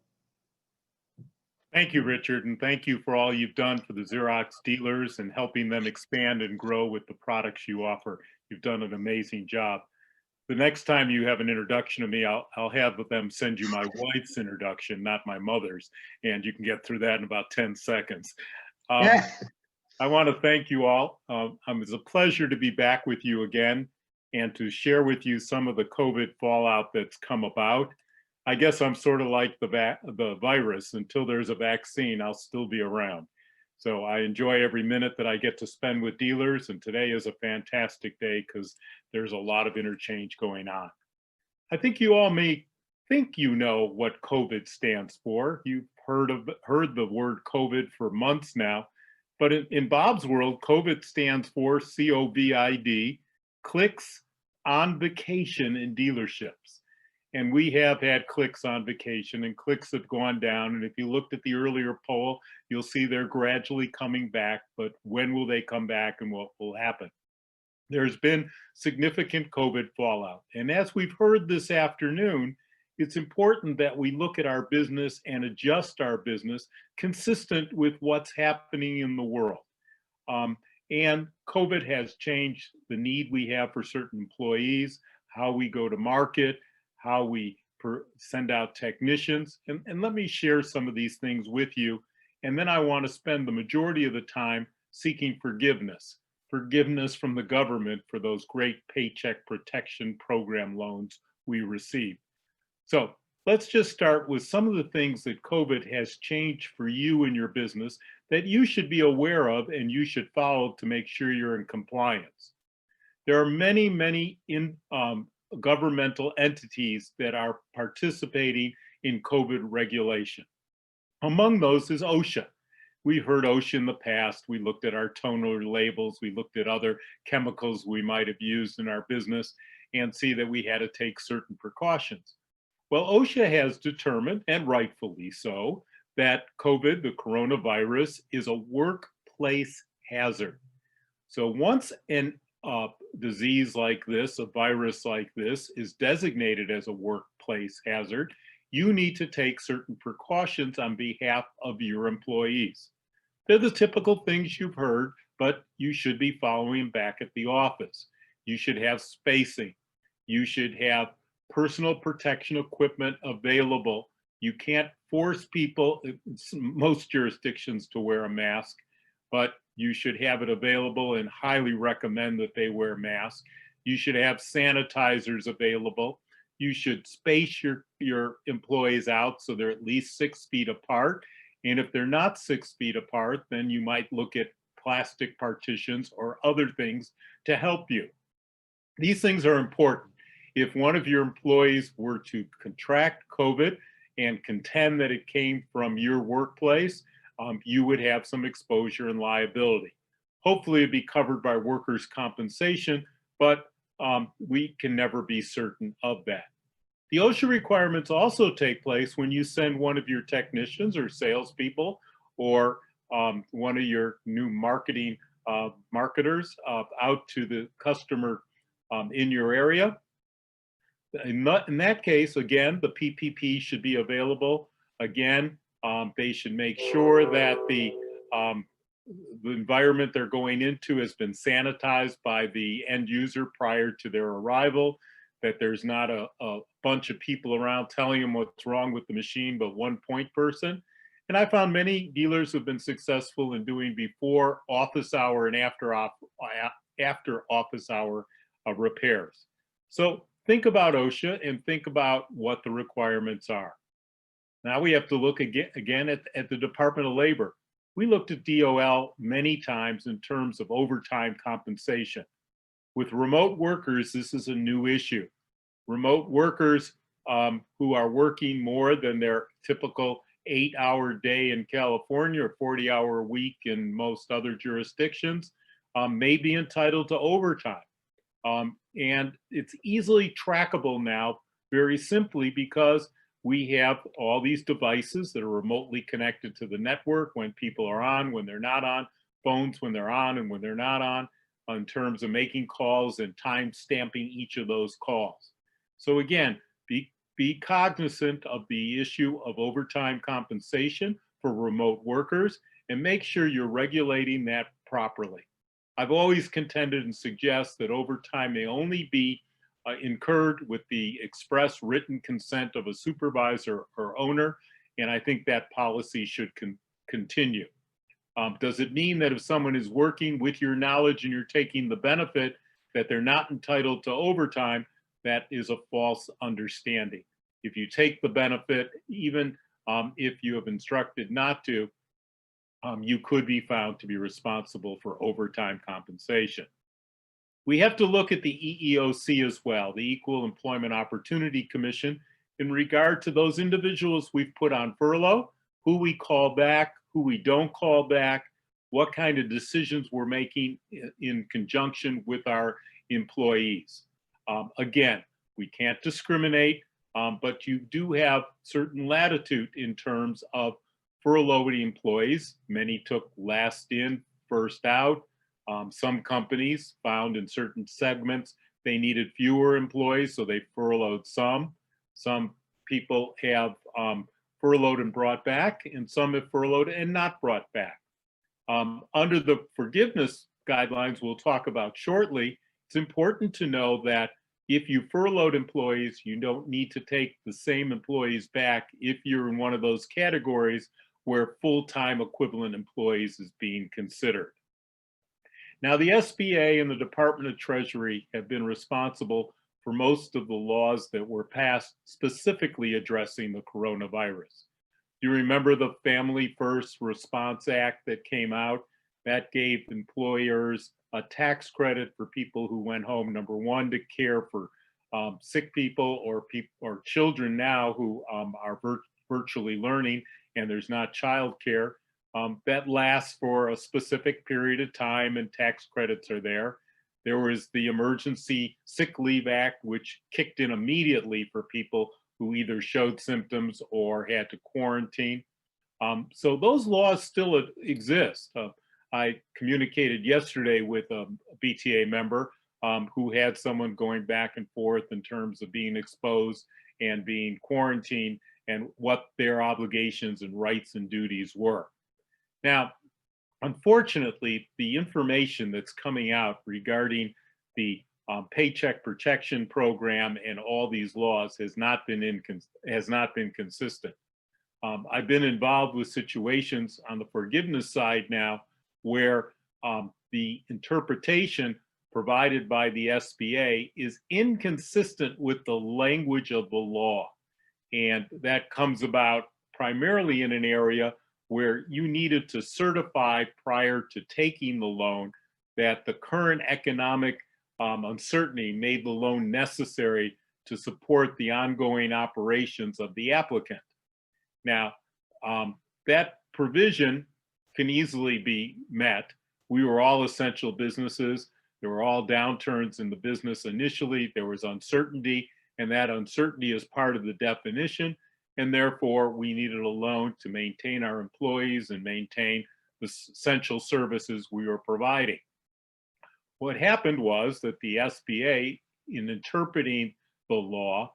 Thank you, Richard, and thank you for all you've done for the Xerox dealers and helping them expand and grow with the products you offer. You've done an amazing job. The next time you have an introduction of me, I'll have them send you my wife's introduction, not my mother's, and you can get through that in about 10 seconds. I want to thank you all. It's a pleasure to be back with you again and to share with you some of the COVID fallout that's come about. I guess I'm sort of like the virus. Until there's a vaccine, I'll still be around. So I enjoy every minute that I get to spend with dealers, and today is a fantastic day because there's a lot of interchange going on. I think you all may think you know what COVID stands for. You've heard the word COVID for months now, but in Bob's world, COVID stands for COVID, clicks on vacation in dealerships. And we have had clicks on vacation, and clicks have gone down. And if you looked at the earlier poll, you'll see they're gradually coming back. But when will they come back, and what will happen? There's been significant COVID fallout. And as we've heard this afternoon, it's important that we look at our business and adjust our business consistent with what's happening in the world. And COVID has changed the need we have for certain employees, how we go to market, how we send out technicians. And let me share some of these things with you. And then I want to spend the majority of the time seeking forgiveness from the government for those great Paycheck Protection Program loans we received. So let's just start with some of the things that COVID has changed for you in your business that you should be aware of and you should follow to make sure you're in compliance. There are many governmental entities that are participating in COVID regulation. Among those is OSHA. We heard OSHA in the past. We looked at our toner labels. We looked at other chemicals we might have used in our business and see that we had to take certain precautions. Well, OSHA has determined, and rightfully so, that COVID, the coronavirus, is a workplace hazard. So once an disease like this, a virus like this, is designated as a workplace hazard, you need to take certain precautions on behalf of your employees. They're the typical things you've heard, but you should be following back at the office. You should have spacing. You should have personal protection equipment available. You can't force people, most jurisdictions, to wear a mask, but you should have it available and highly recommend that they wear masks. You should have sanitizers available. You should space your employees out so they're at least 6 feet apart. And if they're not 6 feet apart, then you might look at plastic partitions or other things to help you. These things are important. if one of your employees were to contract COVID and contend that it came from your workplace, you would have some exposure and liability. Hopefully it'd be covered by workers' compensation, but we can never be certain of that. The OSHA requirements also take place when you send one of your technicians or salespeople or one of your new marketing marketers out to the customer in your area. In that case, again, the PPP should be available. Again, they should make sure that the environment they're going into has been sanitized by the end user prior to their arrival, that there's not a bunch of people around telling them what's wrong with the machine, but one point person. And I found many dealers have been successful in doing before office hour and after office hour repairs. So think about OSHA and think about what the requirements are. Now we have to look again at the Department of Labor. We looked at DOL many times in terms of overtime compensation. With remote workers, this is a new issue. Remote workers who are working more than their typical 8-hour day in California or 40-hour week in most other jurisdictions may be entitled to overtime. And it's easily trackable now, very simply because we have all these devices that are remotely connected to the network when people are on, when they're not on, phones when they're on and when they're not on, in terms of making calls and time stamping each of those calls. So again, be cognizant of the issue of overtime compensation for remote workers and make sure you're regulating that properly. I've always contended and suggest that overtime may only be incurred with the express written consent of a supervisor or owner, and I think that policy should continue. Does it mean that if someone is working with your knowledge and you're taking the benefit that they're not entitled to overtime? That is a false understanding. If you take the benefit, even if you have instructed not to, you could be found to be responsible for overtime compensation. We have to look at the EEOC as well, the Equal Employment Opportunity Commission, in regard to those individuals we've put on furlough, who we call back, who we don't call back, what kind of decisions we're making in conjunction with our employees. Again, we can't discriminate, but you do have certain latitude in terms of furloughed employees. Many took last in, first out. Some companies found in certain segments they needed fewer employees, so they furloughed some. Some people have furloughed and brought back, and some have furloughed and not brought back. Under the forgiveness guidelines we'll talk about shortly, it's important to know that if you furloughed employees, you don't need to take the same employees back if you're in one of those categories where full-time equivalent employees is being considered. Now, the SBA and the Department of Treasury have been responsible for most of the laws that were passed specifically addressing the coronavirus. You remember the Family First Response Act that came out? That gave employers a tax credit for people who went home, number one, to care for sick people or children now who are virtually learning and there's not childcare. That lasts for a specific period of time and tax credits are there. There was the Emergency Sick Leave Act, which kicked in immediately for people who either showed symptoms or had to quarantine. So those laws still exist. I communicated yesterday with a BTA member who had someone going back and forth in terms of being exposed and being quarantined and what their obligations and rights and duties were. Now, unfortunately, the information that's coming out regarding the Paycheck Protection Program and all these laws has not been consistent. I've been involved with situations on the forgiveness side now where the interpretation provided by the SBA is inconsistent with the language of the law. And that comes about primarily in an area where you needed to certify prior to taking the loan that the current economic uncertainty made the loan necessary to support the ongoing operations of the applicant. Now, that provision can easily be met. We were all essential businesses. There were all downturns in the business initially. There was uncertainty, and that uncertainty is part of the definition. And therefore, we needed a loan to maintain our employees and maintain the essential services we were providing. What happened was that the SBA, in interpreting the law,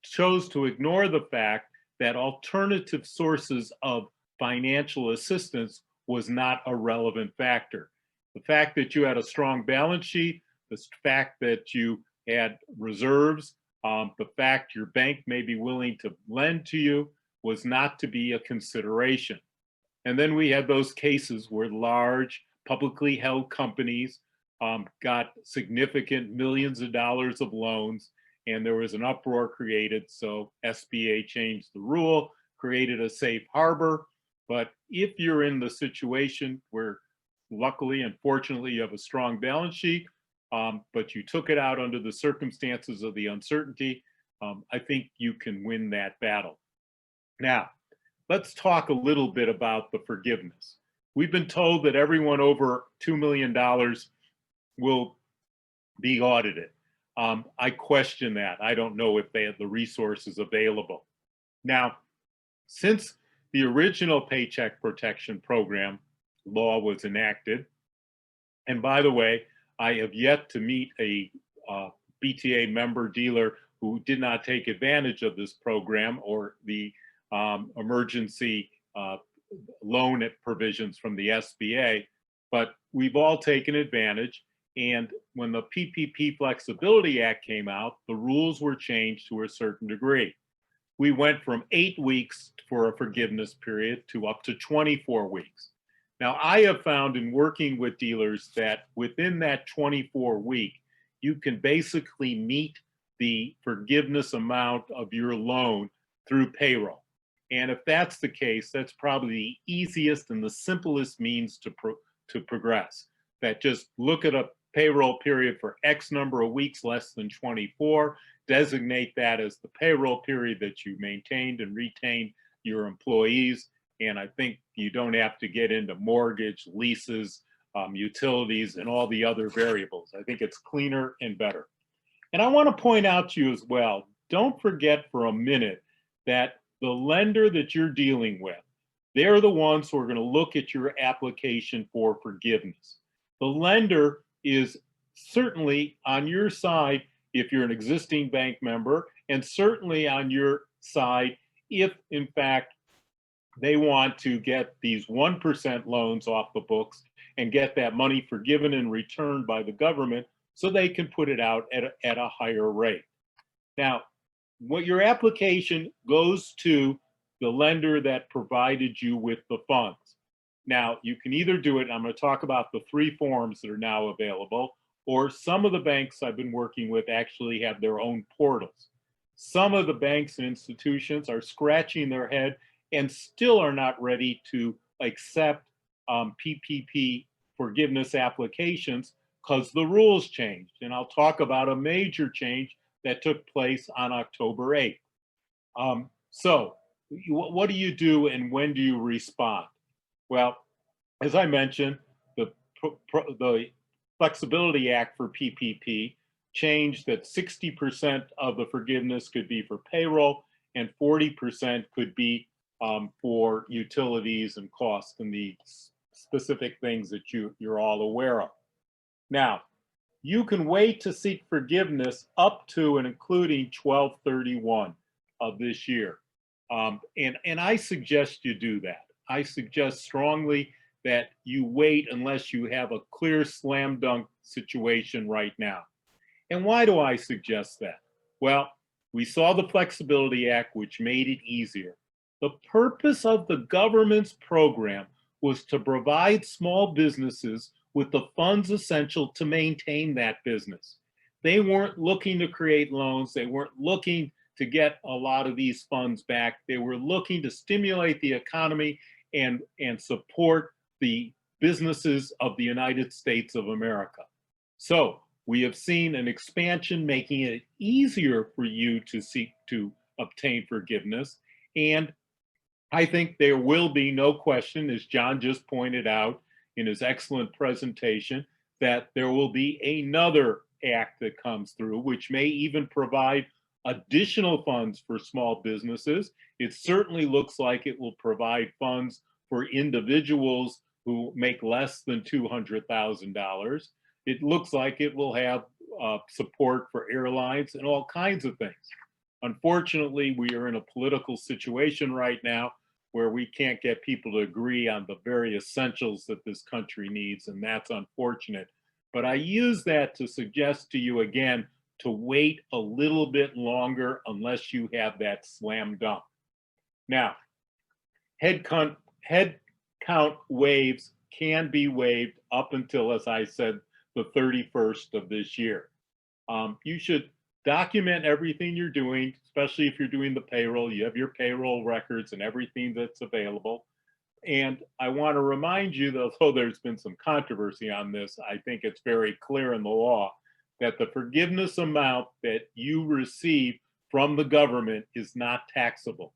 chose to ignore the fact that alternative sources of financial assistance was not a relevant factor. The fact that you had a strong balance sheet, the fact that you had reserves, the fact your bank may be willing to lend to you was not to be a consideration. And then we had those cases where large publicly held companies got significant millions of dollars of loans, and there was an uproar created. So SBA changed the rule, created a safe harbor. But if you're in the situation where luckily and fortunately you have a strong balance sheet, but you took it out under the circumstances of the uncertainty, I think you can win that battle. Now, let's talk a little bit about the forgiveness. We've been told that everyone over $2 million will be audited. I question that. I don't know if they have the resources available. Now, since the original Paycheck Protection Program law was enacted, and by the way, I have yet to meet a BTA member dealer who did not take advantage of this program or the emergency loan provisions from the SBA, but we've all taken advantage. And when the PPP Flexibility Act came out, the rules were changed to a certain degree. We went from 8 weeks for a forgiveness period to up to 24 weeks. Now, I have found in working with dealers that within that 24-week, you can basically meet the forgiveness amount of your loan through payroll. And if that's the case, that's probably the easiest and the simplest means to progress. That just look at a payroll period for X number of weeks less than 24, designate that as the payroll period that you maintained and retained your employees. And I think you don't have to get into mortgage, leases, utilities, and all the other variables. I think it's cleaner and better. And I want to point out to you as well, don't forget for a minute that the lender that you're dealing with, they're the ones who are going to look at your application for forgiveness. The lender is certainly on your side if you're an existing bank member, and certainly on your side if, in fact, they want to get these 1% loans off the books and get that money forgiven and returned by the government so they can put it out at a higher rate. Now, what your application goes to the lender that provided you with the funds. Now, you can either do it, I'm going to talk about the 3 forms that are now available, or some of the banks I've been working with actually have their own portals. Some of the banks and institutions are scratching their head and still are not ready to accept PPP forgiveness applications because the rules changed. And I'll talk about a major change that took place on October 8th. So what do you do and when do you respond? Well, as I mentioned, the Flexibility Act for PPP changed that 60% of the forgiveness could be for payroll and 40% could be for utilities and costs and the specific things that you're all aware of. Now, you can wait to seek forgiveness up to and including 12/31 of this year. And I suggest you do that. I suggest strongly that you wait unless you have a clear slam dunk situation right now. And why do I suggest that? Well, we saw the Flexibility Act, which made it easier. The purpose of the government's program was to provide small businesses with the funds essential to maintain that business. They weren't looking to create loans. They weren't looking to get a lot of these funds back. They were looking to stimulate the economy and support the businesses of the United States of America. So We have seen an expansion making it easier for you to seek to obtain forgiveness. And I think there will be no question, as John just pointed out in his excellent presentation, that there will be another act that comes through, which may even provide additional funds for small businesses. It certainly looks like it will provide funds for individuals who make less than $200,000. It looks like it will have support for airlines and all kinds of things. Unfortunately, we are in a political situation right now where we can't get people to agree on the very essentials that this country needs, and that's unfortunate. But I use that to suggest to you again to wait a little bit longer unless you have that slam dunk. Now, head count waves can be waived up until, as I said, the 31st of this year. You should document everything you're doing, especially if you're doing the payroll. You have your payroll records and everything that's available. And I want to remind you that although there's been some controversy on this, I think it's very clear in the law that the forgiveness amount that you receive from the government is not taxable.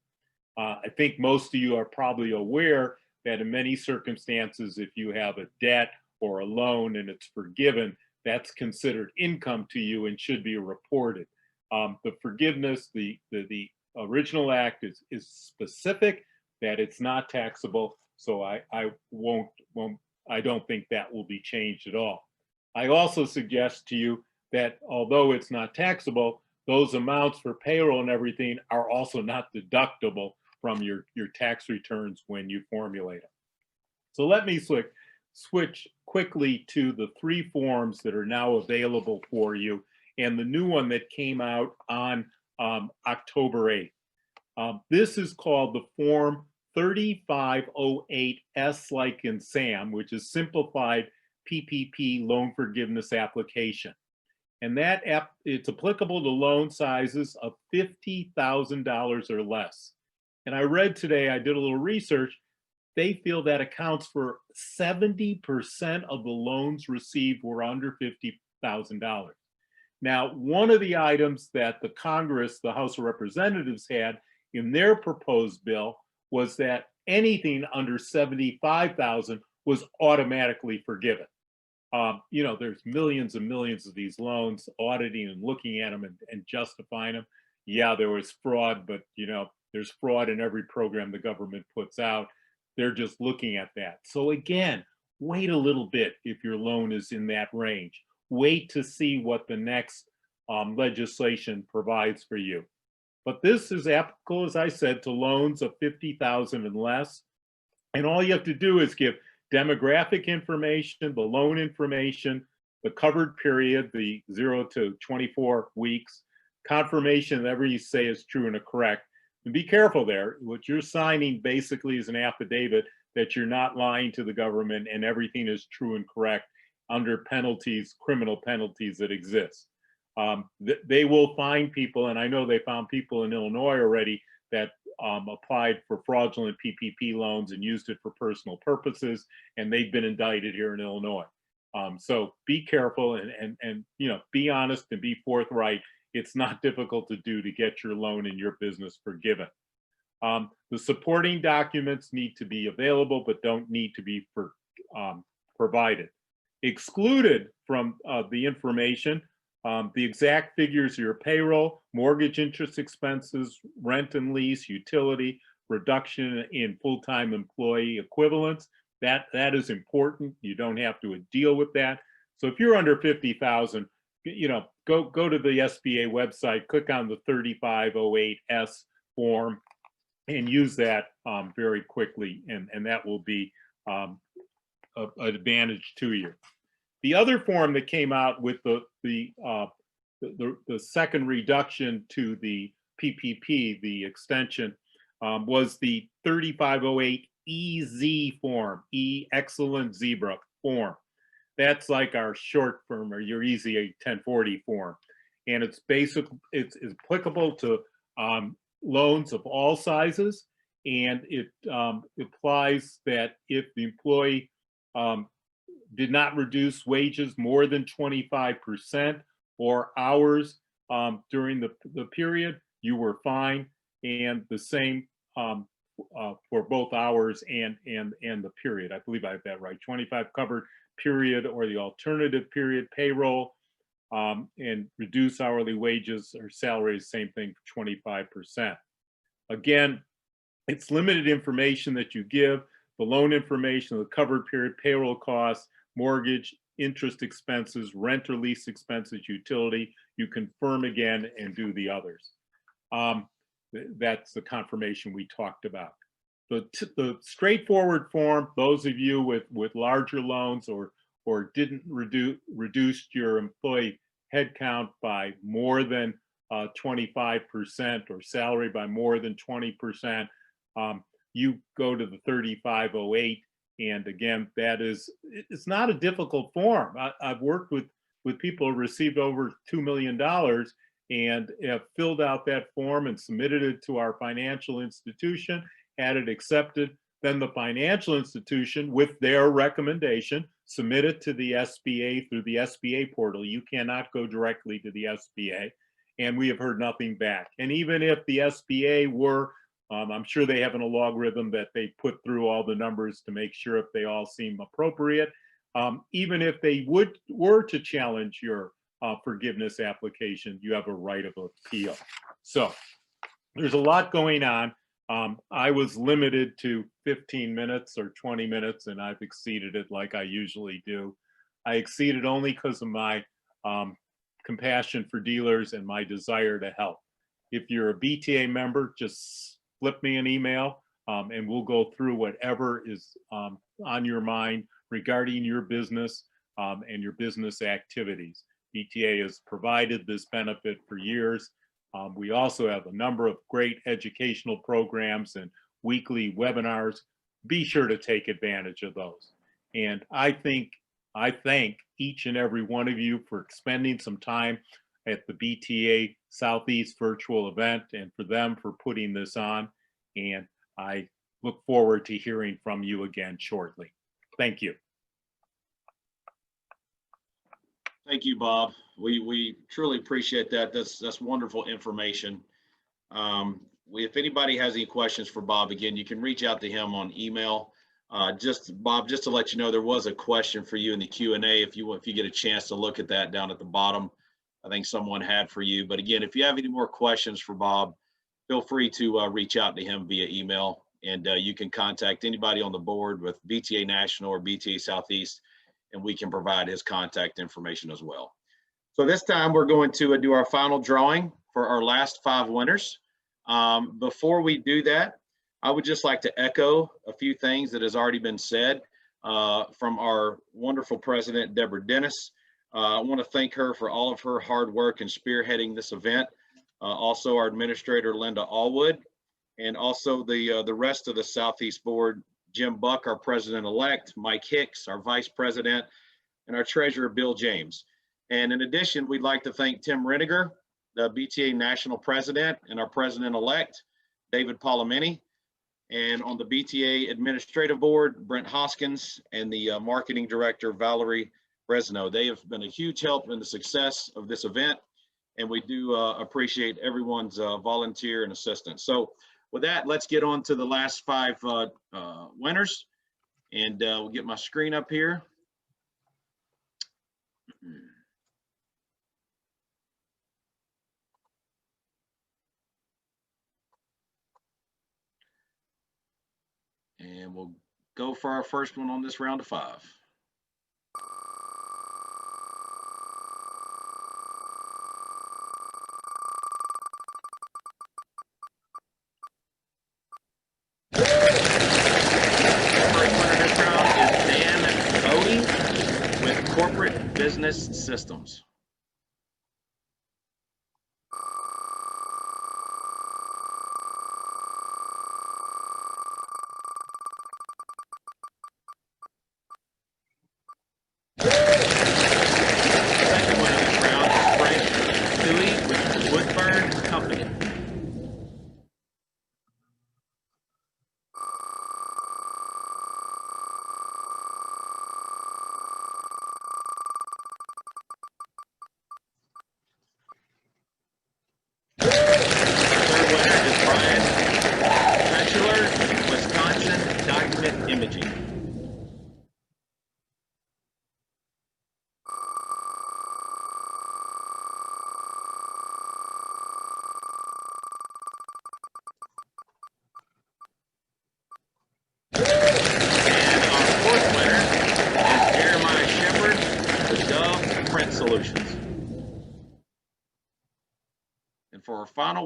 I think most of you are probably aware that in many circumstances, if you have a debt or a loan and it's forgiven, that's considered income to you and should be reported. The forgiveness, the original act is specific that it's not taxable, so I don't think that will be changed at all. I also suggest to you that although it's not taxable, those amounts for payroll and everything are also not deductible from your tax returns when you formulate them. So let me switch quickly to the 3 forms that are now available for you and the new one that came out on October 8th. This is called the Form 3508S like in Sam, which is Simplified PPP Loan Forgiveness Application. And that it's applicable to loan sizes of $50,000 or less. And I read today, I did a little research, they feel that accounts for 70% of the loans received were under $50,000. Now, one of the items that the Congress, the House of Representatives had in their proposed bill was that anything under $75,000 was automatically forgiven. You know, there's millions and millions of these loans, auditing and looking at them and justifying them. Yeah, there was fraud, but you know, there's fraud in every program the government puts out. They're just looking at that. So again, wait a little bit if your loan is in that range. Wait to see what the next legislation provides for you. But this is applicable, as I said, to loans of $50,000 and less. And all you have to do is give demographic information, the loan information, the covered period, the 0 to 24 weeks, confirmation that everything you say is true and correct. And be careful there. What you're signing basically is an affidavit that you're not lying to the government and everything is true and correct under penalties, criminal penalties that exist. They will find people, and I know they found people in Illinois already that applied for fraudulent PPP loans and used it for personal purposes, and they've been indicted here in Illinois. So be careful and you know, be honest and be forthright. It's not difficult to do to get your loan and your business forgiven. The supporting documents need to be available, but don't need to be provided. Excluded from the information, the exact figures of your payroll, mortgage interest expenses, rent and lease, utility, reduction in full-time employee equivalents. That is important. You don't have to deal with that. So if you're under 50,000, you know, go to the SBA website, click on the 3508S form and use that very quickly, and that will be an advantage to you. The other form that came out with the second reduction to the PPP, the extension, was the 3508EZ form, Excellent Zebra form. That's like our short form or your easy 1040 form. And it's applicable to loans of all sizes. And it applies that if the employee did not reduce wages more than 25% or hours during the period, you were fine. And the same for both hours and the period. I believe I have that right. 25 covered period or the alternative period payroll, and reduce hourly wages or salaries, same thing for 25%. Again, it's limited information that you give. The loan information, the covered period, payroll costs, mortgage, interest expenses, rent or lease expenses, utility. You confirm again and do the others. That's the confirmation we talked about. The straightforward form, those of you with larger loans or didn't reduce your employee headcount by more than 25% or salary by more than 20%, you go to the 3508. And again, it's not a difficult form. I've worked with people who received over $2 million and have filled out that form and submitted it to our financial institution, had it accepted. Then the financial institution, with their recommendation, submit it to the SBA through the SBA portal. You cannot go directly to the SBA, and we have heard nothing back. And even if the SBA were, I'm sure they have a logarithm that they put through all the numbers to make sure if they all seem appropriate. Even if they were to challenge your forgiveness application, you have a right of appeal. So there's a lot going on. I was limited to 15 minutes or 20 minutes, and I've exceeded it like I usually do. I exceeded only because of my compassion for dealers and my desire to help. If you're a BTA member, just flip me an email and we'll go through whatever is on your mind regarding your business and your business activities. BTA has provided this benefit for years. We also have a number of great educational programs and weekly webinars. Be sure to take advantage of those. And I thank each and every one of you for spending some time at the BTA Southeast virtual event and for them for putting this on. And I look forward to hearing from you again shortly. Thank you. Thank you, Bob. We truly appreciate that. That's wonderful information. If anybody has any questions for Bob, again, you can reach out to him on email. Bob, just to let you know, there was a question for you in the Q&A. If you get a chance to look at that down at the bottom, I think someone had for you. But again, if you have any more questions for Bob, feel free to reach out to him via email, and you can contact anybody on the board with BTA National or BTA Southeast, and we can provide his contact information as well. So this time we're going to do our final drawing for our last 5 winners. Before we do that, I would just like to echo a few things that has already been said from our wonderful president, Deborah Dennis. I want to thank her for all of her hard work in spearheading this event. Also our administrator, Linda Allwood, and also the rest of the Southeast board, Jim Buck, our president-elect, Mike Hicks, our vice president, and our treasurer, Bill James. And in addition, we'd like to thank Tim Reniger, the BTA national president, and our president-elect, David Palomini. And on the BTA administrative board, Brent Hoskins, and the marketing director, Valerie Bresno. They have been a huge help in the success of this event, and we do appreciate everyone's volunteer and assistance. So with that, let's get on to the last 5 winners, and we'll get my screen up here. And we'll go for our first one on this round of 5. Corporate Business Systems. Second one of this round is Frank Suerth with Woodburn Company.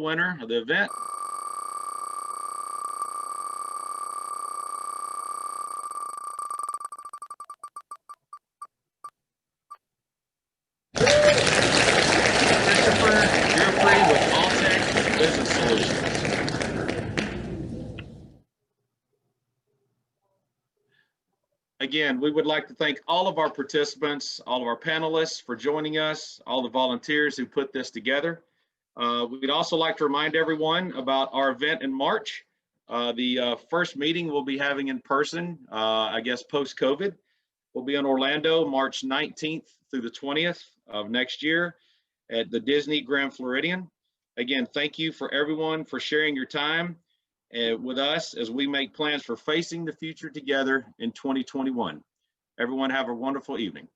winner of the event. Christopher Geoffrey with Alltech Business Solutions. Again, we would like to thank all of our participants, all of our panelists for joining us, all the volunteers who put this together. We'd also like to remind everyone about our event in March. The first meeting we'll be having in person, I guess post-COVID, will be in Orlando, March 19th through the 20th of next year at the Disney Grand Floridian. Again, thank you for everyone for sharing your time with us as we make plans for facing the future together in 2021. Everyone have a wonderful evening.